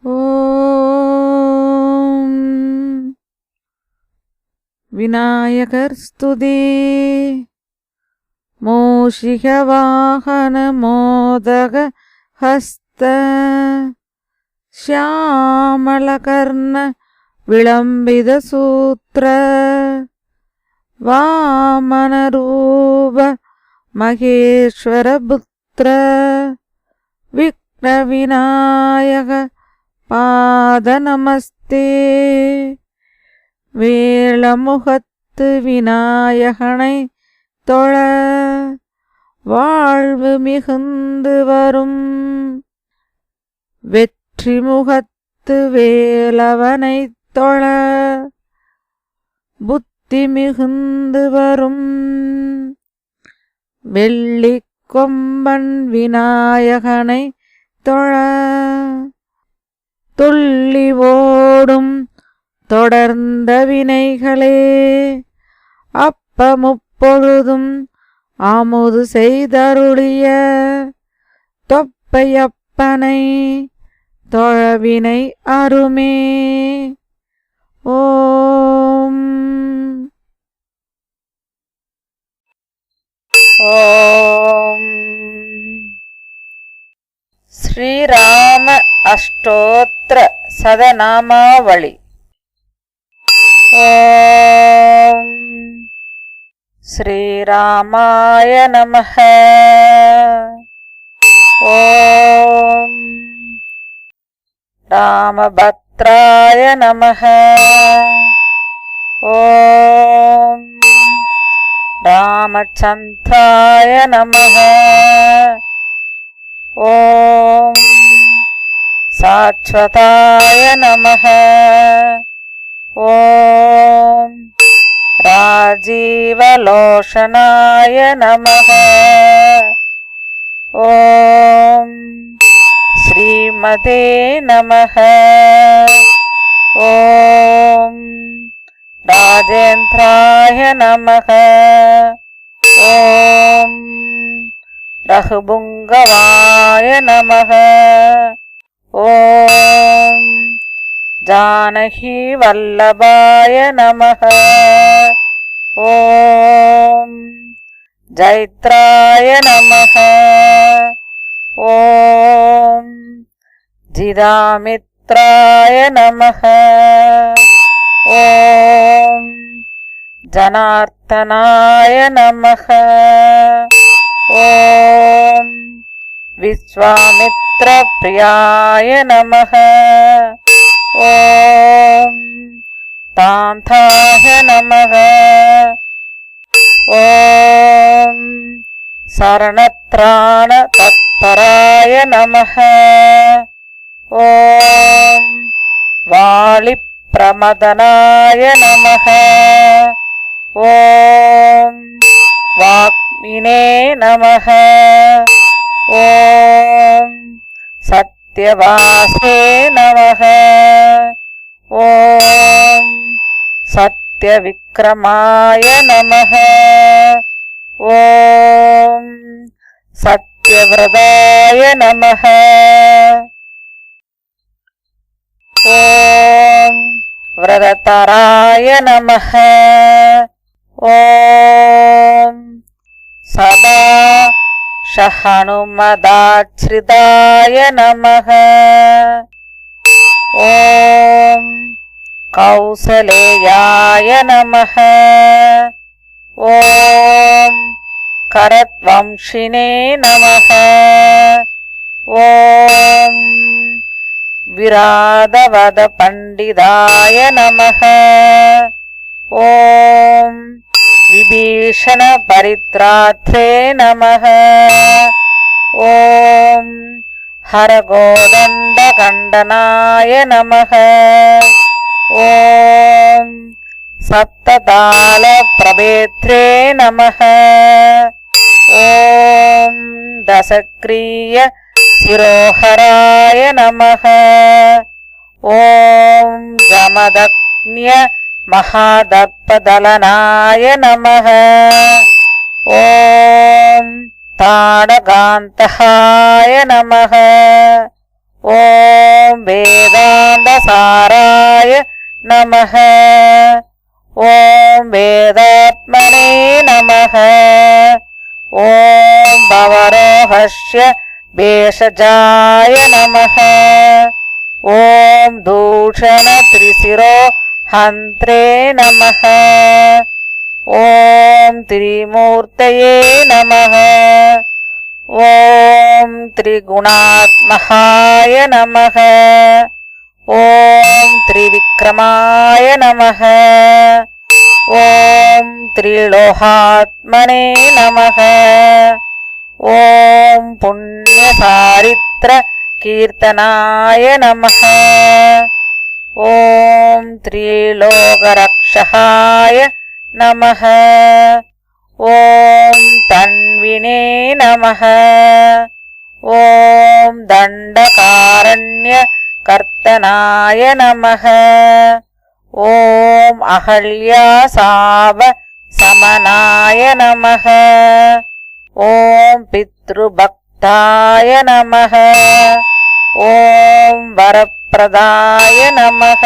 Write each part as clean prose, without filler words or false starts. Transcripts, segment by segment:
ஓம் விநாயகர் ஸ்துதி. மூஷிகவாஹன மோதக ஹஸ்த ஷ்யாமளகர்ண விளம்பித சூத்ர வாமனரூப மகேஸ்வர புத்ர விக்ன விநாயக பாத நமஸ்தே. வேளமுகத்து விநாயகனை தொழ வாழ்வு மிகுந்து வரும். வெற்றி முகத்து வேலவனை தொழ புத்தி மிகுந்து வரும். வெள்ளி கொம்பன் விநாயகனை தொழ துள்ளி ஓடும் தொடர்ந்த வினைகளே. அப்பமுப்பொழுதும் ஆமுது செய்தருளிய தொப்பையப்பனை தொழவினை அருமே. ஓம் ஓம் ஸ்ரீராம அஷ்டோத்திர சதநாமாவளி. ஓம் ஸ்ரீராமாய நமஹ. ஓம் ராமபத்ராய நமஹ. ஓம் ராமச்சந்திராய நமஹ. ஓம் சாஸ்வதாய நமஹ. ஓம் ராஜீவலோஷனாய நமஹ. ஓம் ஸ்ரீமதே நமஹ. ஓம் ராஜேந்திராய நமஹ. ஓம் ரகுபுங்கவாய நமஹ. ஓம் ஜானகி வல்லபாய நமஹ. ஓம் ஜைத்ராய நமஹ. ஓம் ஜிதாமித்ராய நமஹ. ஓம் ஜனார்த்தனாய நமஹ. ஓம் விஸ்வாமித்ர பிரியாய நமஹ. ஓம் தாந்தாய நமஹ. ஓம் சரணத்ராண தத்பராய நமஹ. ஓம் வாலி பிரமதனாய நமஹ. ஓம் வாக்மினே நமஹ. ஓம் சத்யவாசே நமஹ. ஓம் சத்யவிக்ரமாய நமஹ. ஓம் சத்யவ்ரதாய நமஹ. ஓம் व्रततराय नमः. ओम सदा हनुमदाश्रिताय नमः. ओम कौसलेयाय नमः. ओम करत्वंशिने नमः. ओम विराधवद पंडिताय नमः. ओम विभीषण परित्रात्रे नमः. ओम हरगोदंड खंडनाय नमः. ओम सप्तताल प्रभेत्रे नमः. ओम दशक्रिय शिरोहराय नमः. ओम जमदग्न्य महादर्पदलनाय नमः. ओम ताडगान्तहाय नमः. ओम वेद वेदान्तसाराय नमः। ॐ वेदात्मने नमः। ॐ भवरोहस्य भेषजाय नमः। ॐ दूषणत्रिशिरो हन्त्रे नमः। ॐ त्रिमूर्तये नमः। ॐ त्रिगुणात्महाय नमः। ॐ त्रिविक्रमाय नमः। ॐ त्रिलोहात्मने नमः। ॐ पुण्यसारित्र कीर्तनाय नमः। ॐ त्रिलोकरक्षकाय नमः। ॐ तन्विने नमः। ॐ दण्डकारण्यकर्तनाय नमः। ॐ अहल्यासाव समनाय नमः। ॐ पितृभक्ताय नमः। ॐ वरप्रदाय नमः।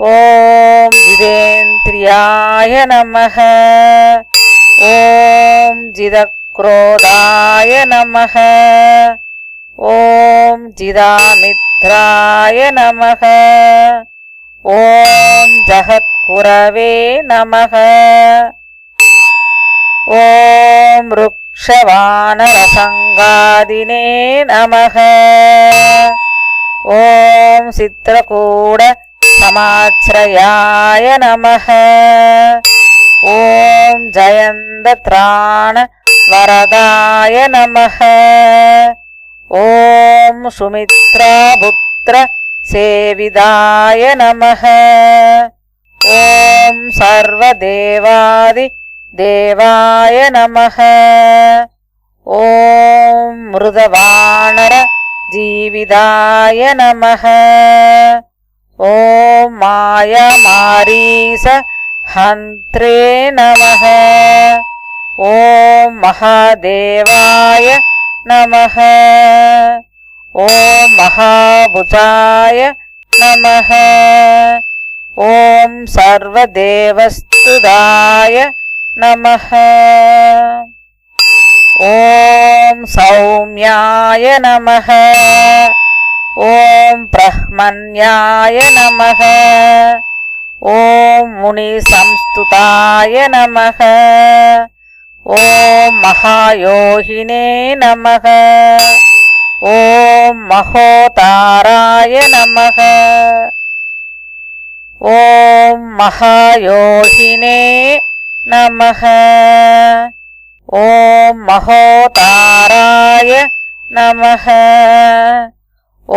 ॐ जितेन्द्रियाय नमः। ॐ जिदक्रोधाय नमः। ॐ जिदामित्राय नमः। ॐ जहत्कुरवे नमः। ॐ वृक्षवानरसङ्गादिने नमः। ॐ चित्रकूट समाश्रयाय नमः। ॐ जयन्तत्राण वरदाय नमः। ॐ सुमित्रापुत्र सेविदाय नमः। ॐ सर्वदेवादिदेवाय नमः। ॐ मृदवानर जीविदाय नमः। ॐ मायामारीस हन्त्रे नमः। ॐ महादेवाय नमः। ॐ महाभुजाय नमः। ॐ सर्वदेवस्तुदाय नमः। ॐ सौम्याय नमः। ॐ ब्रह्मण्याय नमः। ॐ मुनिसंस्तुताय नमः। ॐ महायोगिने नमः। ॐ महोताराय नमः। ॐ महायोगिने नमः। ॐ महोताराय नमः। ॐ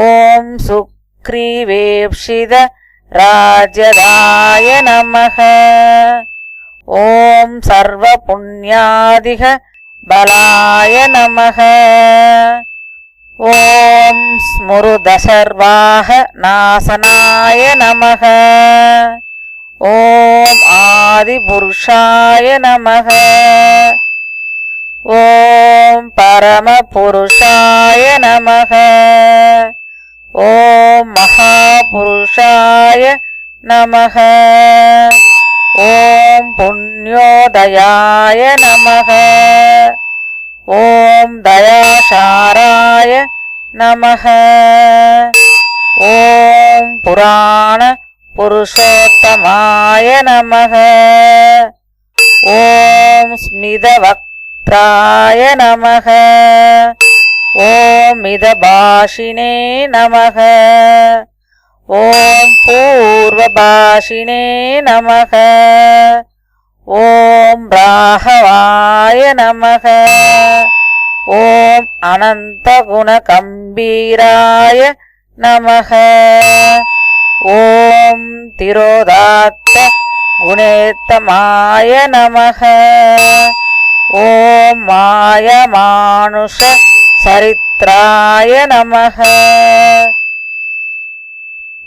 सुग्रीवेप्सित राजदाय नमः। ॐ सर्वपुण्यादिह बलाय नमः। ॐ स्मृदसर्वाह नाशनाय नमः। ॐ आदिपुरुषाय नमः। ॐ परमपुरुषाय नमः। ॐ महापुरुषाय नमः। ॐ पुण्योदयाय नमः। ॐ दयाशाराय नमः। ॐ पुराणपुरुषोत्तमाय नमः। ॐ स्मितवक्त्राय नमः। ॐ मितभाषिणे नमः। ॐ पूर्वभाषिणे नमः। ॐ राघवाय नमः। ॐ अनन्तगुणकम्बीराय नमः। ॐ तिरोदात्त गुणेत्तमाय नमः। ॐ मायमानुष सरित्राय नमः।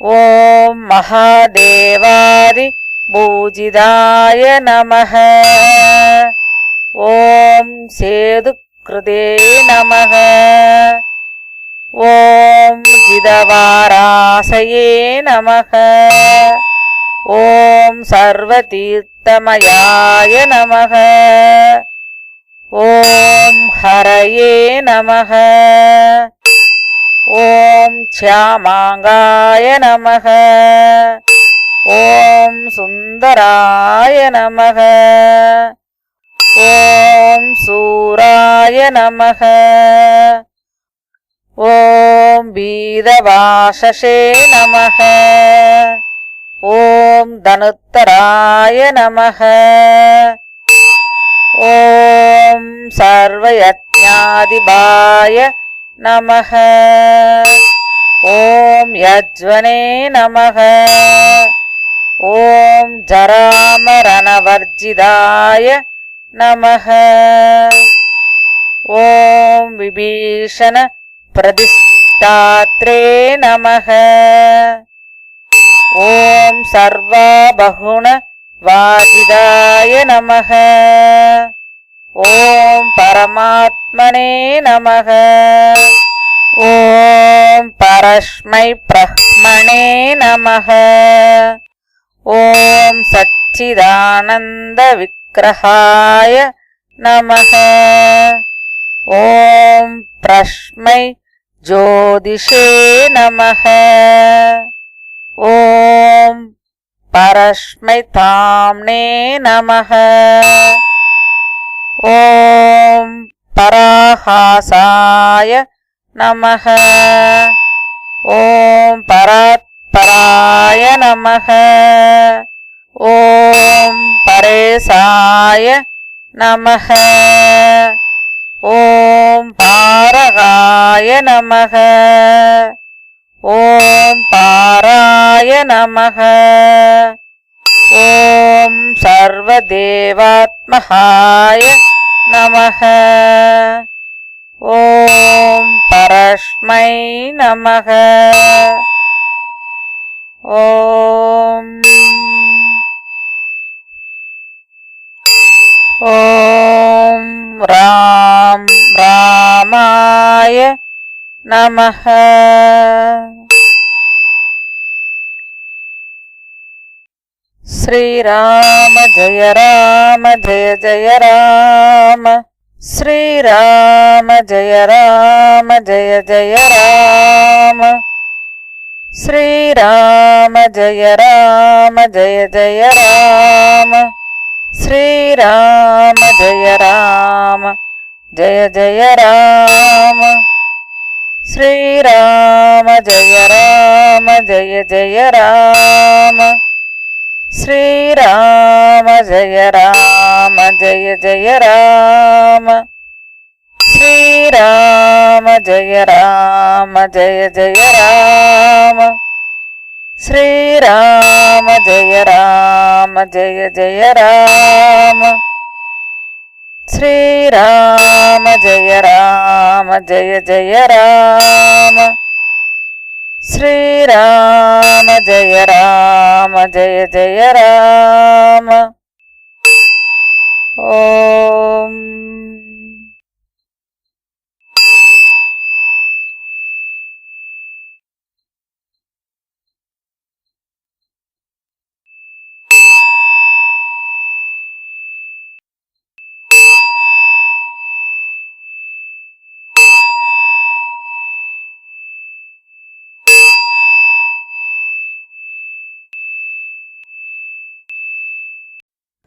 ॐ महादेवादि पूजिताय नमः। ॐ सेतुकृते नमः। ॐ ஊர்ஜிதவாராசயே நமக. ஓம் சர்வதீர்த்தமயாய நமக. ஓம் ஹரயே நமக. ஓம் ச்யாமாங்காய நமக. ஓம் சுந்தராய நமக. ஓம் சூராய நமக. ஓம் பீதவாசசே நமக. ஓம் தனுத்தராய நமக. ஓம் சர்வயஜ்ஞாதிபாய நமக. ஓம் யஜ்வனே நமக. ஓம் ஜராமரணவர்ஜிதாய நமக. ஓம் விபீஷண பிரதிஷ்டாத்ரே நமக. ஓம் சர்வாபகுண வாஜிதாய நமக. ஓம் பரமாத்மனே நமக. ஓம் பரஸ்மை பிரஹ்மணே நமக. ஓம் சச்சிதானந்த விக்கிரகாய நமக. ஓம் பிரஸ்மை ஜோதிஷே நமக. ஓம் பரஸ்மை தாம்னே நமக. ஓம் பராஹாசாய நமக. ஓம் பராத்பராய நமக. ஓம் பரேசாய நமக. ஓம் பாரகாய நமக. ஓம் பாராய நமக. ஓம் சர்வதேவாத்மகாய நமக. ஓம் பரஸ்மை நமக. ஓம் ஓம் ராம் ராமாய நமக. ஸ்ரீராம ஜய ராம ஜய ஜய ராம. ஸ்ரீராம ஜய ராம ஜய ஜய ராம. ஸ்ரீராம ஜய ராம ஜய ஜய ராம. ஸ்ரீராம ஜய ராம ஜய ஜய ராம. ஸ்ரீராம ஜய ராம ஜய ஜய ராம. ஸ்ரீராம ஜய ராம ஜய ஜய ராம. ஸ்ரீராம ஜய ராம ஜய ஜய ராம. ஸ்ரீராம ஜய ராம ஜய ஜய ராம. ஸ்ரீராம ஜய ராம ஜய ஜய ராம. ஸ்ரீராம ஜய ராம ஜய ஜய ராம. ஓம்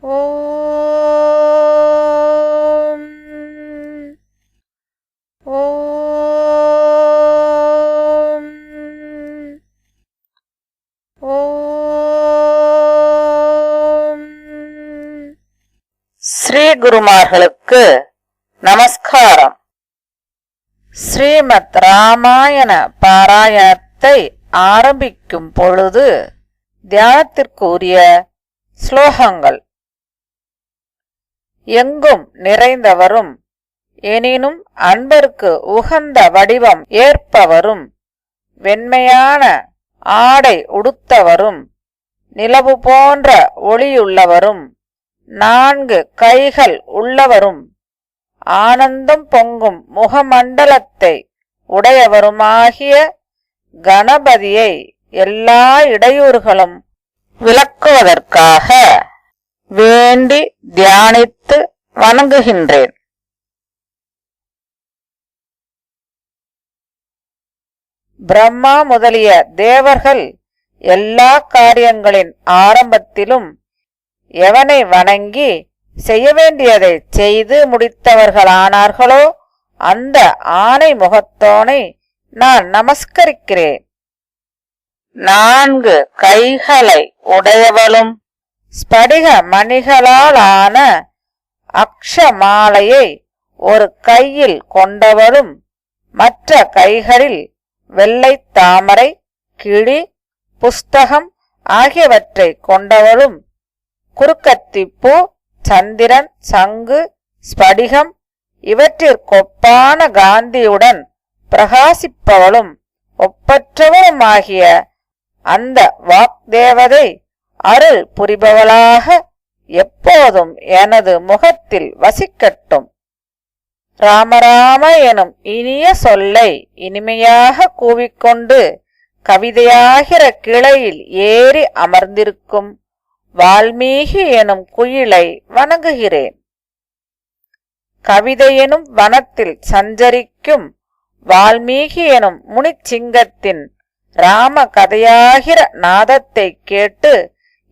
ஓம் ஓம் ஓம். ஸ்ரீ குருமார்களுக்கு நமஸ்காரம். ஸ்ரீமத் ராமாயண பாராயணத்தை ஆரம்பிக்கும் பொழுது தியானத்திற்குரிய ஸ்லோகங்கள். எங்கும் நிறைந்தவரும் எனினும் அன்பருக்கு உகந்த வடிவம் ஏற்பவரும் வெண்மையான ஆடை உடுத்தவரும் நிலவு போன்ற ஒளியுள்ளவரும் 4 கைகள் உள்ளவரும் ஆனந்தம் பொங்கும் முகமண்டலத்தை உடையவருமாகிய கணபதியை எல்லா இடையூறுகளும் விலக்குவதற்காக வேண்டி தியானித்து வணங்குகின்றேன். பிரம்மா முதலிய தேவர்கள் எல்லா காரியங்களின் ஆரம்பத்திலும் எவனை வணங்கி செய்ய வேண்டியதை செய்து முடித்தவர்களானார்களோ அந்த ஆனை முகத்தோனை நான் நமஸ்கரிக்கிறேன். 4 கைகளை உடையவளும் ஸ்படிக மணிகளால் ஆன அக்ஷமாலையை ஒரு கையில் கொண்டவளும் மற்ற கைகளில் வெள்ளை தாமரை, கிளி, புஸ்தகம் ஆகியவற்றை கொண்டவளும் குறுக்கத்திப்பூ, சந்திரன், சங்கு, ஸ்படிகம் இவற்றிற்கொப்பான காந்தியுடன் பிரகாசிப்பவளும் ஒப்பற்றவளுமாகிய அந்த வாக்தேவதை அருள் புரிபவளாக எப்போதும் எனது முகத்தில் வசிக்கட்டும். ராமராம எனும் இனிய சொல்லை இனிமையாக கூவிக்கொண்டு கவிதையாகிற கிளையில் ஏறி அமர்ந்திருக்கும் வால்மீகி எனும் குயிலை வணங்குகிறேன். கவிதை எனும் வனத்தில் சஞ்சரிக்கும் வால்மீகி எனும் முனிச்சிங்கத்தின் ராம கதையாகிற நாதத்தை கேட்டு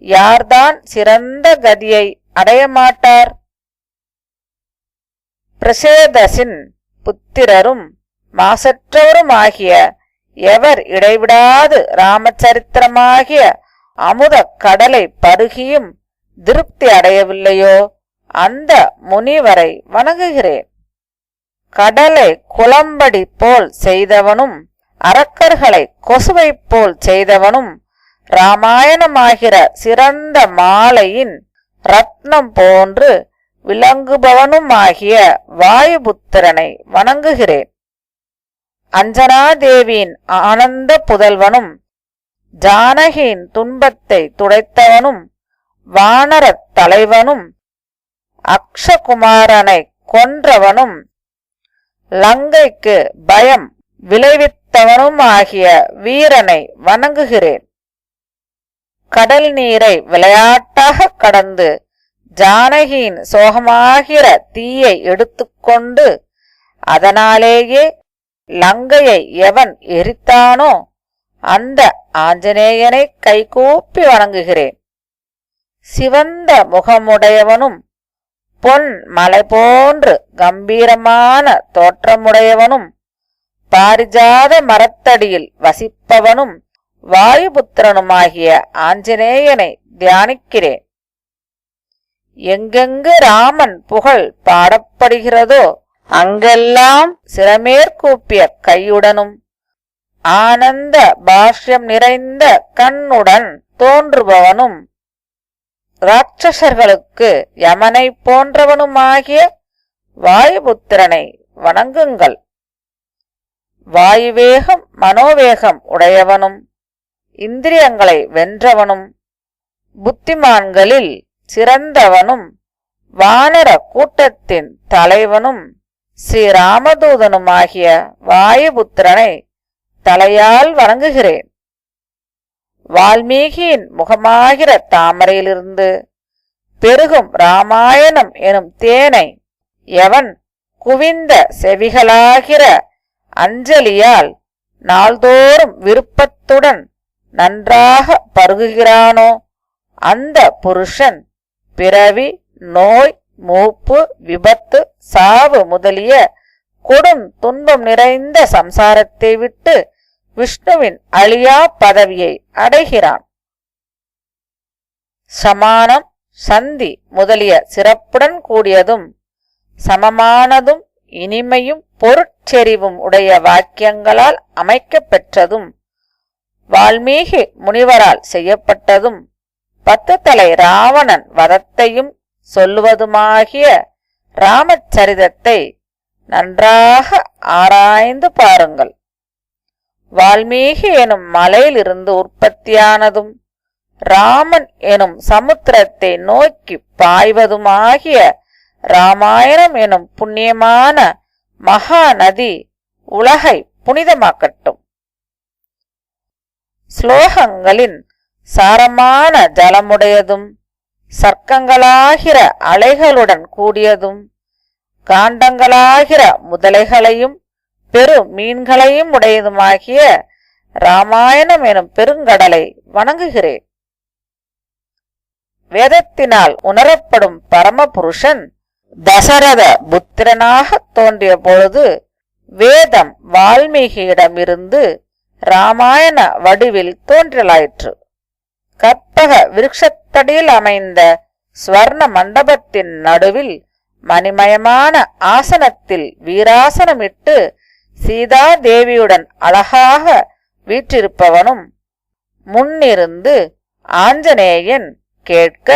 யார்தான் சிறந்த கதியை அடையமாட்டார்? பிரசேதசின் புத்திரரும் மாசற்றவருமாகிய எவர் இடைவிடாது ராமச்சரித்திரமாகிய அமுத கடலை பருகியும் திருப்தி அடையவில்லையோ அந்த முனிவரை வணங்குகிறேன். கடலை குளம்படி போல் செய்தவனும் அரக்கர்களை கொசுவை போல் செய்தவனும் இராமாயணமாகிற சிறந்த மாலையின் ரத்னம் போன்று விளங்குபவனுமாகிய வாயுபுத்திரனை வணங்குகிறேன். அஞ்சனாதேவியின் ஆனந்த புதல்வனும் ஜானகியின் துன்பத்தை துடைத்தவனும் வானரத் தலைவனும் அக்ஷகுமாரனை கொன்றவனும் லங்கைக்கு பயம் விளைவித்தவனுமாகிய வீரனை வணங்குகிறேன். கடல் நீரை விளையாட்டாக கடந்து ஜானகியின் சோகமாகிற தீயை எடுத்துக்கொண்டு அதனாலேயே லங்கையை எவன் எரித்தானோ அந்த ஆஞ்சநேயனை கைகூப்பி வணங்குகிறேன். சிவந்த முகமுடையவனும் பொன் மலை போன்று கம்பீரமான தோற்றமுடையவனும் பாரிஜாத மரத்தடியில் வசிப்பவனும் வாயுபுத்திரனுமாகிய ஆஞ்சநேயனை தியானிக்கிறேன். எங்கெங்கு ராமன் புகழ் பாடப்படுகிறதோ அங்கெல்லாம் சிரமேற்கூப்பிய கையுடனும் ஆனந்த பாஷ்யம் நிறைந்த கண்ணுடன் தோன்றுபவனும் ராட்சசர்களுக்கு யமனை போன்றவனுமாகிய வாயுபுத்திரனை வணங்குங்கள். வாயுவேகம் மனோவேகம் உடையவனும் இந்திரியங்களை வென்றவனும் புத்திமான்களில் சிறந்தவனும் வானர கூட்டத்தின் தலைவனும் ஸ்ரீராமதூதனுமாகிய வாயுபுத்திரனை தலையால் வணங்குகிறேன். வால்மீகியின் முகமாகிற தாமரையிலிருந்து பெருகும் இராமாயணம் எனும் தேனை எவன் குவிந்த செவிகளாகிற அஞ்சலியால் நாள்தோறும் விருப்பத்துடன் நன்றாக பருகுகிறானோ அந்த புருஷன் பிறவி, நோய், மூப்பு, விபத்து, சாவு முதலிய கொடும் துன்பம் நிறைந்த சம்சாரத்தை விட்டு விஷ்ணுவின் அழியா பதவியை அடைகிறான். சமானம், சந்தி முதலிய சிறப்புடன் கூடியதும் சமமானதும் இனிமையும் பொருட்செறிவும் உடைய வாக்கியங்களால் அமைக்கப்பெற்றதும் வால்மீகி முனிவரால் செய்யப்பட்டதும் 10 தலை ராவணன் வதத்தையும் சொல்லுவதுமாகிய ராமச்சரிதத்தை நன்றாக ஆராய்ந்து பாருங்கள். வால்மீகி எனும் மலையிலிருந்து உற்பத்தியானதும் ராமன் எனும் சமுத்திரத்தை நோக்கி பாய்வதுமாகிய இராமாயணம் எனும் புண்ணியமான மகா நதி உலகை புனிதமாக்கட்டும். ஸ்லோகங்களின் சாரமான ஜலமுடையதும் சர்க்கங்களாகிற அலைகளுடன் கூடியதும் காண்டங்களாகிற முதலைகளையும் பெரு மீன்களையும் உடையதுமாகிய இராமாயணம் எனும் பெருங்கடலை வணங்குகிறேன். வேதத்தினால் உணரப்படும் பரமபுருஷன் தசரத புத்திரனாக தோன்றிய பொழுது வேதம் வால்மீகியிடமிருந்து இராமாயண வடிவில் தோன்றலாயிற்று. கற்பக விருட்சத்தடியில் அமைந்த ஸ்வர்ண மண்டபத்தின் நடுவில் மணிமயமான ஆசனத்தில் வீராசனமிட்டு சீதாதேவியுடன் அழகாக வீற்றிருப்பவனும், முன்னிருந்து ஆஞ்சநேயன் கேட்க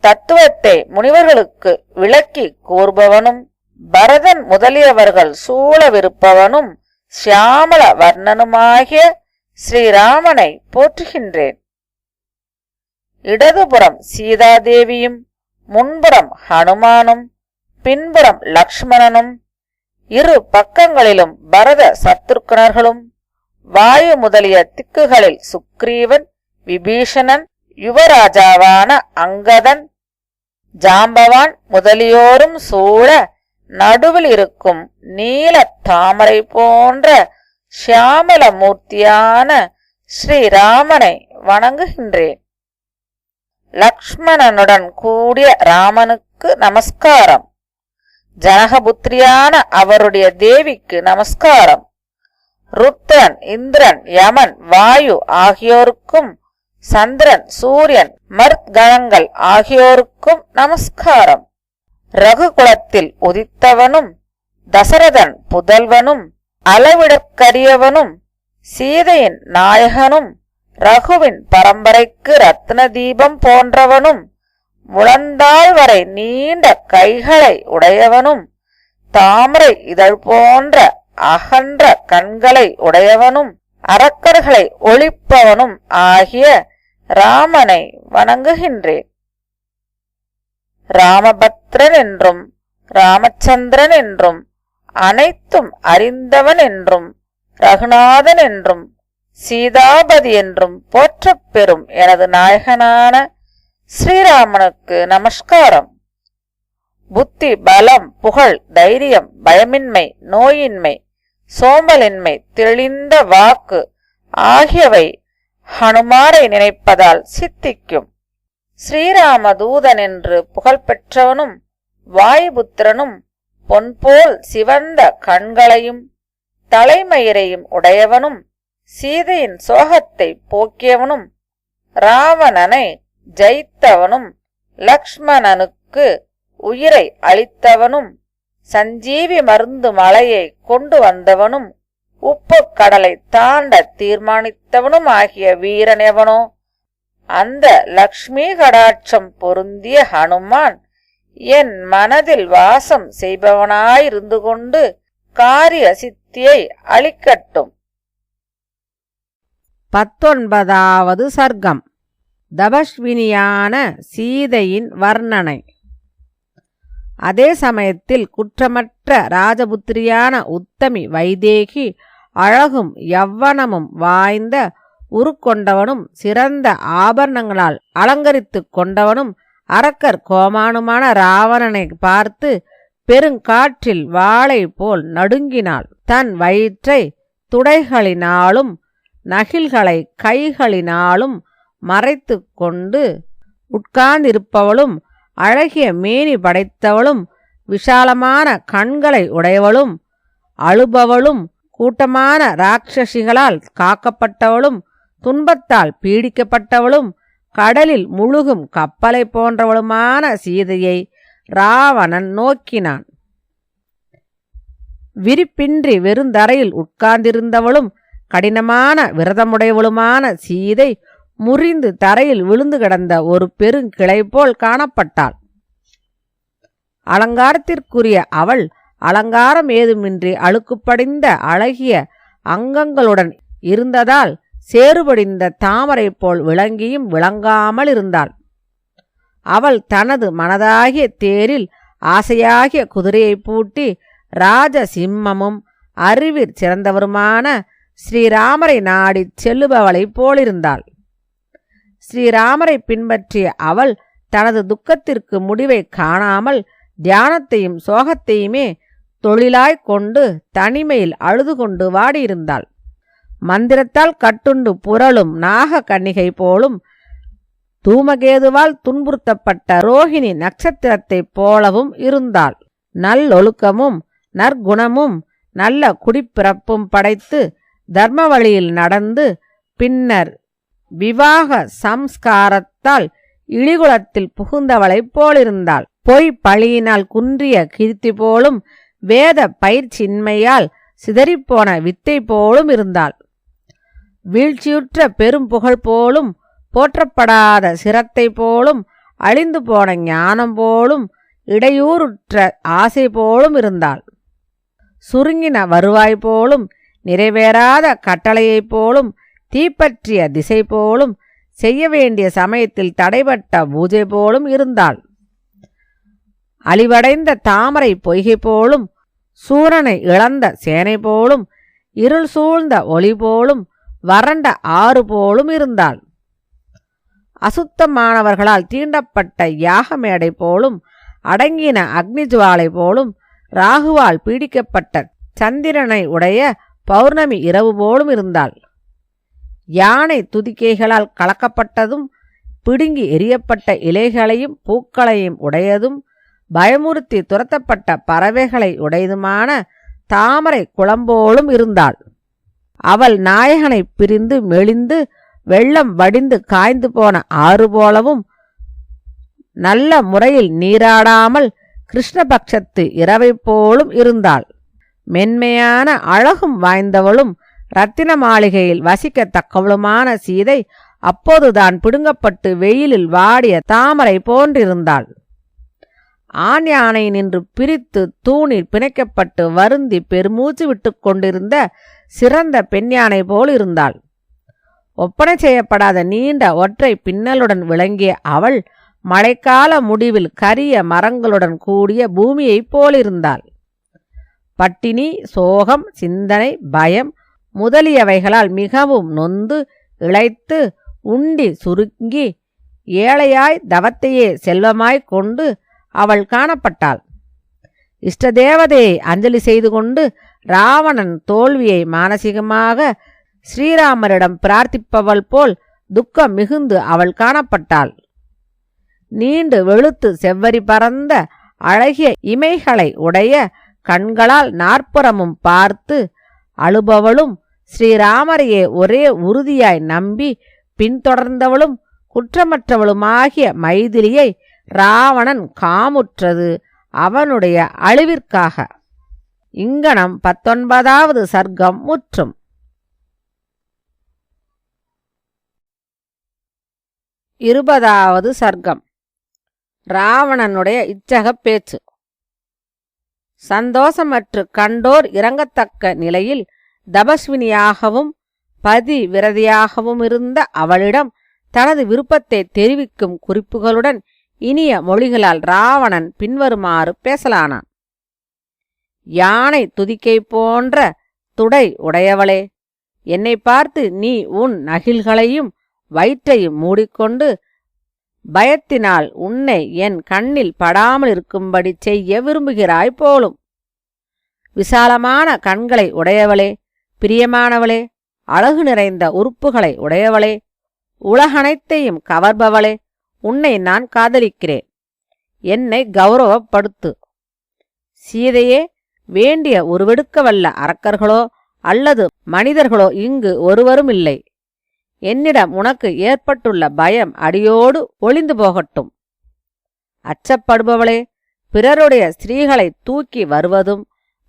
தத்துவத்தை முனிவர்களுக்கு விளக்கி கூறுபவனும், பரதன் முதலியவர்கள் சூழவிருப்பவனும் சியாமள வர்ணனுமாகிய ஸ்ரீராமனை போற்றுகின்றேன். இடதுபுறம் சீதாதேவியும் முன்புறம் ஹனுமானும் பின்புறம் லக்ஷ்மணனும் இரு பக்கங்களிலும் பரத சத்ருக்கணர்களும் வாயு முதலிய திக்குகளில் சுக்ரீவன், விபீஷணன், யுவராஜாவான அங்கதன், ஜாம்பவான் முதலியோரும் சூழ நடுவில் இருக்கும் நீல தாமரை போன்ற சியாமல மூர்த்தியான ஸ்ரீராமனை வணங்குகின்றேன். லக்ஷ்மணனுடன் கூடிய ராமனுக்கு நமஸ்காரம். ஜனகபுத்திரியான அவருடைய தேவிக்கு நமஸ்காரம். ருத்ரன், இந்திரன், யமன், வாயு ஆகியோருக்கும், சந்திரன், சூரியன், மர்த்கணங்கள் ஆகியோருக்கும் நமஸ்காரம். ரகுகுலத்தில் உதித்தவனும் தசரதன் புதல்வனும் அளவிடற்கரியவனும் சீதையின் நாயகனும் ரகுவின் பரம்பரைக்கு ரத்ன தீபம் போன்றவனும் முழந்தாள் வரை நீண்ட கைகளை உடையவனும் தாமரை இதழ் போன்ற அகன்ற கண்களை உடையவனும் அரக்கர்களை ஒழிப்பவனும் ஆகிய ராமனை வணங்குகின்றேன். ராமபத்ரன் என்றும் ராமச்சந்திரன் என்றும் அனைத்தும் அறிந்தவன் என்றும் ரகுநாதன் என்றும் சீதாபதி என்றும் போற்றப் பெறும் எனது நாயகனான ஸ்ரீராமனுக்கு நமஸ்காரம். புத்தி, பலம், புகழ், தைரியம், பயமின்மை, நோயின்மை, சோம்பலின்மை, தெளிந்த வாக்கு ஆகியவை ஹனுமாரை நினைப்பதால் சித்திக்கும். ஸ்ரீராமதூதன் என்று புகழ்பெற்றவனும் வாயுபுத்திரனும் பொன்போல் சிவந்த கண்களையும் தலைமயிரையும் உடையவனும் சீதையின் சோகத்தை போக்கியவனும் ராவணனை ஜெயித்தவனும் லக்ஷ்மணனுக்கு உயிரை அளித்தவனும் சஞ்சீவி மருந்து மலையை கொண்டு வந்தவனும் உப்பு கடலை தாண்ட தீர்மானித்தவனும் ஆகிய வீரன் எவனோ அந்த லக்ஷ்மி கடாட்சம் பொருந்திய ஹனுமான் என் மனதில் வாசம் செய்பவனாயிருந்து கொண்டு காரிய சித்தியை அளிக்கட்டும். 19வது சர்க்கம். தபஸ்வினியான சீதையின் வர்ணனை. அதே சமயத்தில் குற்றமற்ற ராஜபுத்திரியான உத்தமி வைதேகி அழகும் யவ்வனமும் வாய்ந்த உருக்கொண்டவனும் சிறந்த ஆபரணங்களால் அலங்கரித்து கொண்டவனும் அரக்கர் கோமானுமான ராவணனை பார்த்து பெருங்காற்றில் வாளை போல் நடுங்கினாள். தன் வயிற்றை துடைகளினாலும் நகில்களை கைகளினாலும் மறைத்து கொண்டு உட்கார்ந்திருப்பவளும் அழகிய மேனி படைத்தவளும் விஷாலமான கண்களை உடையவளும் அழுபவளும் கூட்டமான ராட்சசிகளால் காக்கப்பட்டவளும் துன்பத்தால் பீடிக்கப்பட்டவளும் கடலில் முழுகும் கப்பலை போன்றவளுமான சீதையை ராவணன் நோக்கினான். விரிப்பின்றி வெறுந்தரையில் உட்கார்ந்திருந்தவளும் கடினமான விரதமுடையவளுமான சீதை முறிந்து தரையில் விழுந்து கிடந்த ஒரு பெருங்கிளை போல் காணப்பட்டாள். அலங்காரத்திற்குரிய அவள் அலங்காரம் ஏதுமின்றி அழுக்குப்படிந்த அழகிய அங்கங்களுடன் இருந்ததால் சேறுபடிந்த தாமரை போல் விளங்கியும் விளங்காமல் இருந்தாள். அவள் தனது மனதாகிய தேரில் ஆசையாகிய குதிரையை பூட்டி ராஜசிம்மமும் அறிவிற் சிறந்தவருமான ஸ்ரீராமரை நாடிச் செல்லுபவளைப் போலிருந்தாள். ஸ்ரீராமரை பின்பற்றிய அவள் தனது துக்கத்திற்கு முடிவை காணாமல் தியானத்தையும் சோகத்தையுமே தொழிலாய்க் கொண்டு தனிமையில் அழுது கொண்டு வாடியிருந்தாள். மந்திரத்தால் கட்டுண்டு புரளும் நாக கன்னிகை போலும் தூமகேதுவால் துன்புறுத்தப்பட்ட ரோஹிணி நட்சத்திரத்தைப் போலவும் இருந்தாள். நல்லொழுக்கமும் நற்குணமும் நல்ல குடிப்பிறப்பும் படைத்து தர்ம வழியில் நடந்து பின்னர் விவாக சம்ஸ்காரத்தால் இழிகுலத்தில் புகுந்தவளைப் போலிருந்தாள். பொய் பழியினால் குன்றிய கீர்த்தி போலும் வேத பயிற்சியின்மையால் சிதறிப்போன வித்தை போலும் இருந்தாள். வீழ்ச்சியுற்ற பெரும் புகழ் போலும் போற்றப்படாத சிரத்தை போலும் அழிந்து போன ஞானம் போலும் இடையூறுற்ற ஆசை போலும் இருந்தாள். சுருங்கின வருவாய் போலும் நிறைவேறாத கட்டளையைப் போலும் தீப்பற்றிய திசை போலும் செய்ய வேண்டிய சமயத்தில் தடைபட்ட பூஜை போலும் இருந்தாள். அழிவடைந்த தாமரை பொய்கை போலும் சூரனை இழந்த சேனை போலும் இருள் சூழ்ந்த ஒளி போலும் வறண்ட ஆறு போலும் இருந்தாள். அசுத்தமானவர்களால் தீண்டப்பட்ட யாகமேடை போலும் அடங்கின அக்னிஜுவாலை போலும் ராகுவால் பீடிக்கப்பட்ட சந்திரனை உடைய பௌர்ணமி இரவு போலும் இருந்தாள். யானை துதிக்கைகளால் கலக்கப்பட்டதும் பிடுங்கி எரியப்பட்ட இலைகளையும் பூக்களையும் உடையதும் பயமுறுத்தி துரத்தப்பட்ட பறவைகளை உடையதுமான தாமரை குளம்போலும் இருந்தாள். அவள் நாயகனை பிரிந்து மெலிந்து வெள்ளம் வடிந்து காய்ந்து போன ஆறு போலவும் நல்ல முறையில் நீராடாமல் கிருஷ்ணபக்ஷத்து இரவை போலும் இருந்தாள். மென்மையான அழகும் வாய்ந்தவளும் இரத்தின மாளிகையில் வசிக்கத்தக்கவளுமான சீதை அப்போதுதான் பிடுங்கப்பட்டு வெயிலில் வாடிய தாமரை போன்றிருந்தாள். ஆண் யானை நின்று பிரித்து தூணில் பிணைக்கப்பட்டு வருந்தி பெருமூச்சு விட்டு கொண்டிருந்த சிறந்த பெண் யானை போல் இருந்தாள். ஒப்பனை செய்யப்படாத நீண்ட ஒற்றை பின்னலுடன் விளங்கிய அவள் மழைக்கால முடிவில் கரிய மரங்களுடன் கூடிய பூமியைப் போலிருந்தாள். பட்டினி, சோகம், சிந்தனை, பயம் முதலியவைகளால் மிகவும் நொந்து இளைத்து உண்டி சுருங்கி ஏழையாய் தவத்தையே செல்வமாய்க் கொண்டு அவள் காணப்பட்டாள். இஷ்டதேவதையை அஞ்சலி செய்து கொண்டு ராவணன் தோல்வியை மானசீகமாக ஸ்ரீராமரிடம் பிரார்த்திப்பவள் போல் துக்கம் மிகுந்து அவள் காணப்பட்டாள். நீண்டு வெளுத்து செவ்வரி பறந்த அழகிய இமைகளை உடைய கண்களால் நாற்புறமும் பார்த்து அழுபவளும் ஸ்ரீராமரையே ஒரே உறுதியாய் நம்பி பின்தொடர்ந்தவளும் குற்றமற்றவளுமாகிய மைதிலியை ராவணன் காமுற்றது அவனுடைய அழிவிற்காக. இங்கனம் 19வது சர்க்கம் முற்றும். 20வது சர்க்கம். ராவணனுடைய இச்சகப் பேச்சு. சந்தோஷமற்று கண்டோர் இறங்கத்தக்க நிலையில் தபஸ்வினியாகவும் பதி விரதியாகவும் இருந்த அவளிடம் தனது விருப்பத்தை தெரிவிக்கும் குறிப்புகளுடன் இனிய மொழிகளால் ராவணன் பின்வருமாறு பேசலானான். யானை துதிக்கை போன்ற துடை உடையவளே, என்னை பார்த்து நீ உன் நகில்களையும் வயிற்றையும் மூடிக்கொண்டு பயத்தினால் உன்னை என் கண்ணில் படாமல் இருக்கும்படி செய்ய விரும்புகிறாய் போலும். விசாலமான கண்களை உடையவளே, பிரியமானவளே, அழகு நிறைந்த உறுப்புகளை உடையவளே, உலகனைத்தையும் கவர்பவளே, உன்னை நான் காதலிக்கிறேன். என்னை கௌரவப்படுத்து. சீதையே, வேண்டிய உருவெடுக்கவல்ல அரக்கர்களோ அல்லது மனிதர்களோ இங்கு ஒருவரும் இல்லை. என்னிடம் உனக்கு ஏற்பட்டுள்ள பயம் அடியோடு ஒளிந்து போகட்டும். அச்சப்படுபவளே, பிறருடைய ஸ்திரீகளை தூக்கி வருவதும்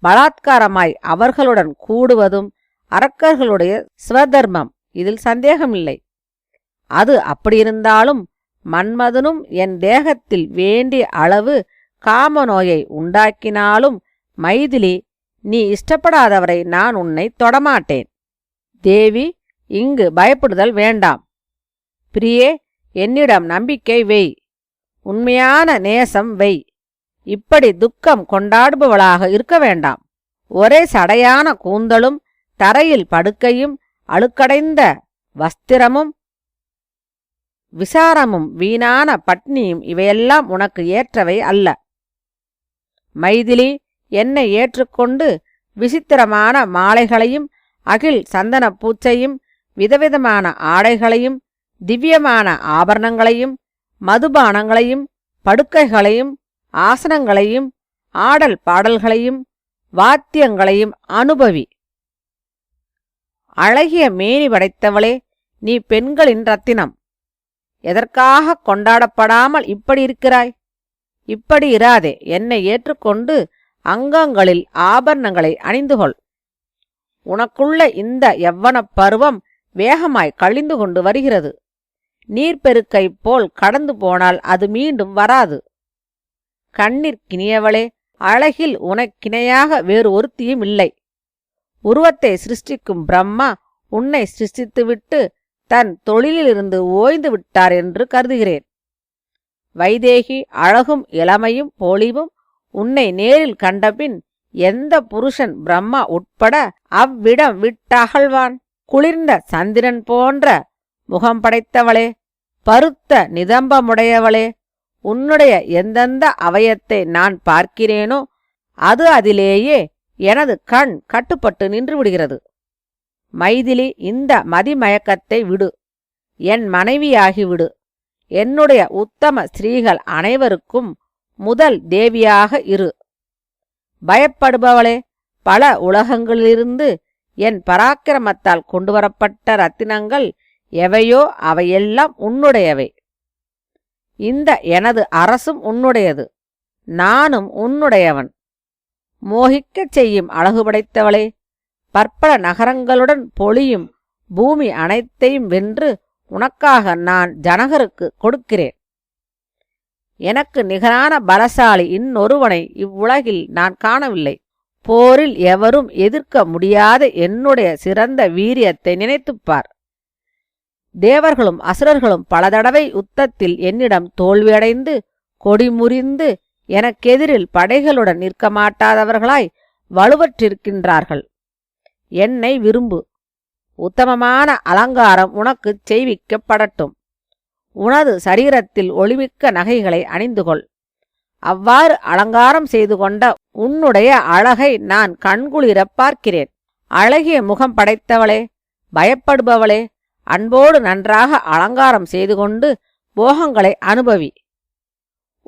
பலாத்காரமாய் அவர்களுடன் கூடுவதும் அரக்கர்களுடைய ஸ்வதர்மம், இதில் சந்தேகமில்லை. அது அப்படியிருந்தாலும் மன்மதனும் என் தேகத்தில் வேண்டிய அளவு காமநோயை உண்டாக்கினாலும் மைதிலி, நீ இஷ்டப்படாதவரை நான் உன்னை தொடமாட்டேன். தேவி, இங்கு பயப்படுதல் வேண்டாம். பிரியே, என்னிடம் நம்பிக்கை வெய், உண்மையான நேசம் வெய். இப்படி துக்கம் கொண்டாடுபவளாக இருக்க வேண்டாம். ஒரே சடையான கூந்தலும் தரையில் படுக்கையும் அழுக்கடைந்த வஸ்திரமும் விசாரமும் வீணான பட்னியும் இவையெல்லாம் உனக்கு ஏற்றவை அல்ல. மைதிலி, என்னை ஏற்றுக்கொண்டு விசித்திரமான மாலைகளையும் அகில் சந்தன பூச்சையும் விதவிதமான ஆடைகளையும் திவ்யமான ஆபரணங்களையும் மதுபானங்களையும் படுக்கைகளையும் ஆசனங்களையும் ஆடல் பாடல்களையும் வாத்தியங்களையும் அனுபவி. அழகிய மேனி படைத்தவளே, நீ பெண்களின் ரத்தினம். எதற்காக கொண்டாடப்படாமல் இப்படி இருக்கிறாய்? இப்படி இராதே, என்னை ஏற்றுக்கொண்டு அங்கங்களில் ஆபரணங்களை அணிந்துகொள். உனக்குள்ள இந்த யவ்வனப் பருவம் வேகமாய் கழிந்து கொண்டு வருகிறது. நீர்ப்பெருக்கை போல் கடந்து போனால் அது மீண்டும் வராது. கண்ணிற்கினியவளே, அழகில் உனக்கிணையாக வேறு ஒருத்தியும் இல்லை. உருவத்தை சிருஷ்டிக்கும் பிரம்மா உன்னை சிருஷ்டித்துவிட்டு தன் தொழிலிலிருந்து ஓய்ந்து விட்டார் என்று கருதுகிறேன். வைதேகி, அழகும் இளமையும் பொலிவும் உன்னை நேரில் கண்டபின் எந்த புருஷன் பிரம்மா உட்பட அவ்விடம் விட்டகழ்வான்? குளிர்ந்த சந்திரன் போன்ற முகம் படைத்தவளே, பருத்த நிதம்பமுடையவளே, உன்னுடைய எந்தெந்த அவயத்தை நான் பார்க்கிறேனோ அது அதிலேயே எனது கண் கட்டுப்பட்டு நின்று விடுகிறது. மைதிலி, இந்த மதிமயக்கத்தை விடு, என் மனைவியாகிவிடு. என்னுடைய உத்தம ஸ்திரீகள் அனைவருக்கும் முதல் தேவியாக இரு. பயப்படுபவளே, பல உலகங்களிலிருந்து என் பராக்கிரமத்தால் கொண்டுவரப்பட்ட ரத்தினங்கள் எவையோ அவையெல்லாம் உன்னுடையவை. இந்த எனது அரசும் உன்னுடையது, நானும் உன்னுடையவன். மோகிக்கச் செய்யும் அழகு படைத்தவளே, பற்பல நகரங்களுடன் பொழியும் பூமி அனைத்தையும் வென்று உனக்காக நான் ஜனகருக்கு கொடுக்கிறேன். எனக்கு நிகரான பலசாலி இன்னொருவனை இவ்வுலகில் நான் காணவில்லை. போரில் எவரும் எதிர்க்க முடியாத என்னுடைய சிறந்த வீரியத்தை நினைத்துப்பார். தேவர்களும் அசுரர்களும் பல தடவை யுத்தத்தில் என்னிடம் தோல்வியடைந்து கொடி முறிந்து எனக்கெதிரில் படைகளுடன் நிற்க மாட்டாதவர்களாய் வலுவற்றிருக்கின்றார்கள். என்னை விரும்பு. உத்தமமான அலங்காரம் உனக்குச் செய்விக்கப்படட்டும். உனது சரீரத்தில் ஒளிமிக்க நகைகளை அணிந்துகொள். அவ்வாறு அலங்காரம் செய்து கொண்ட உன்னுடைய அழகை நான் கண்குளிரப் பார்க்கிறேன். அழகிய முகம் படைத்தவளே, பயப்படுபவளே, அன்போடு நன்றாக அலங்காரம் செய்து கொண்டு போகங்களை அனுபவி.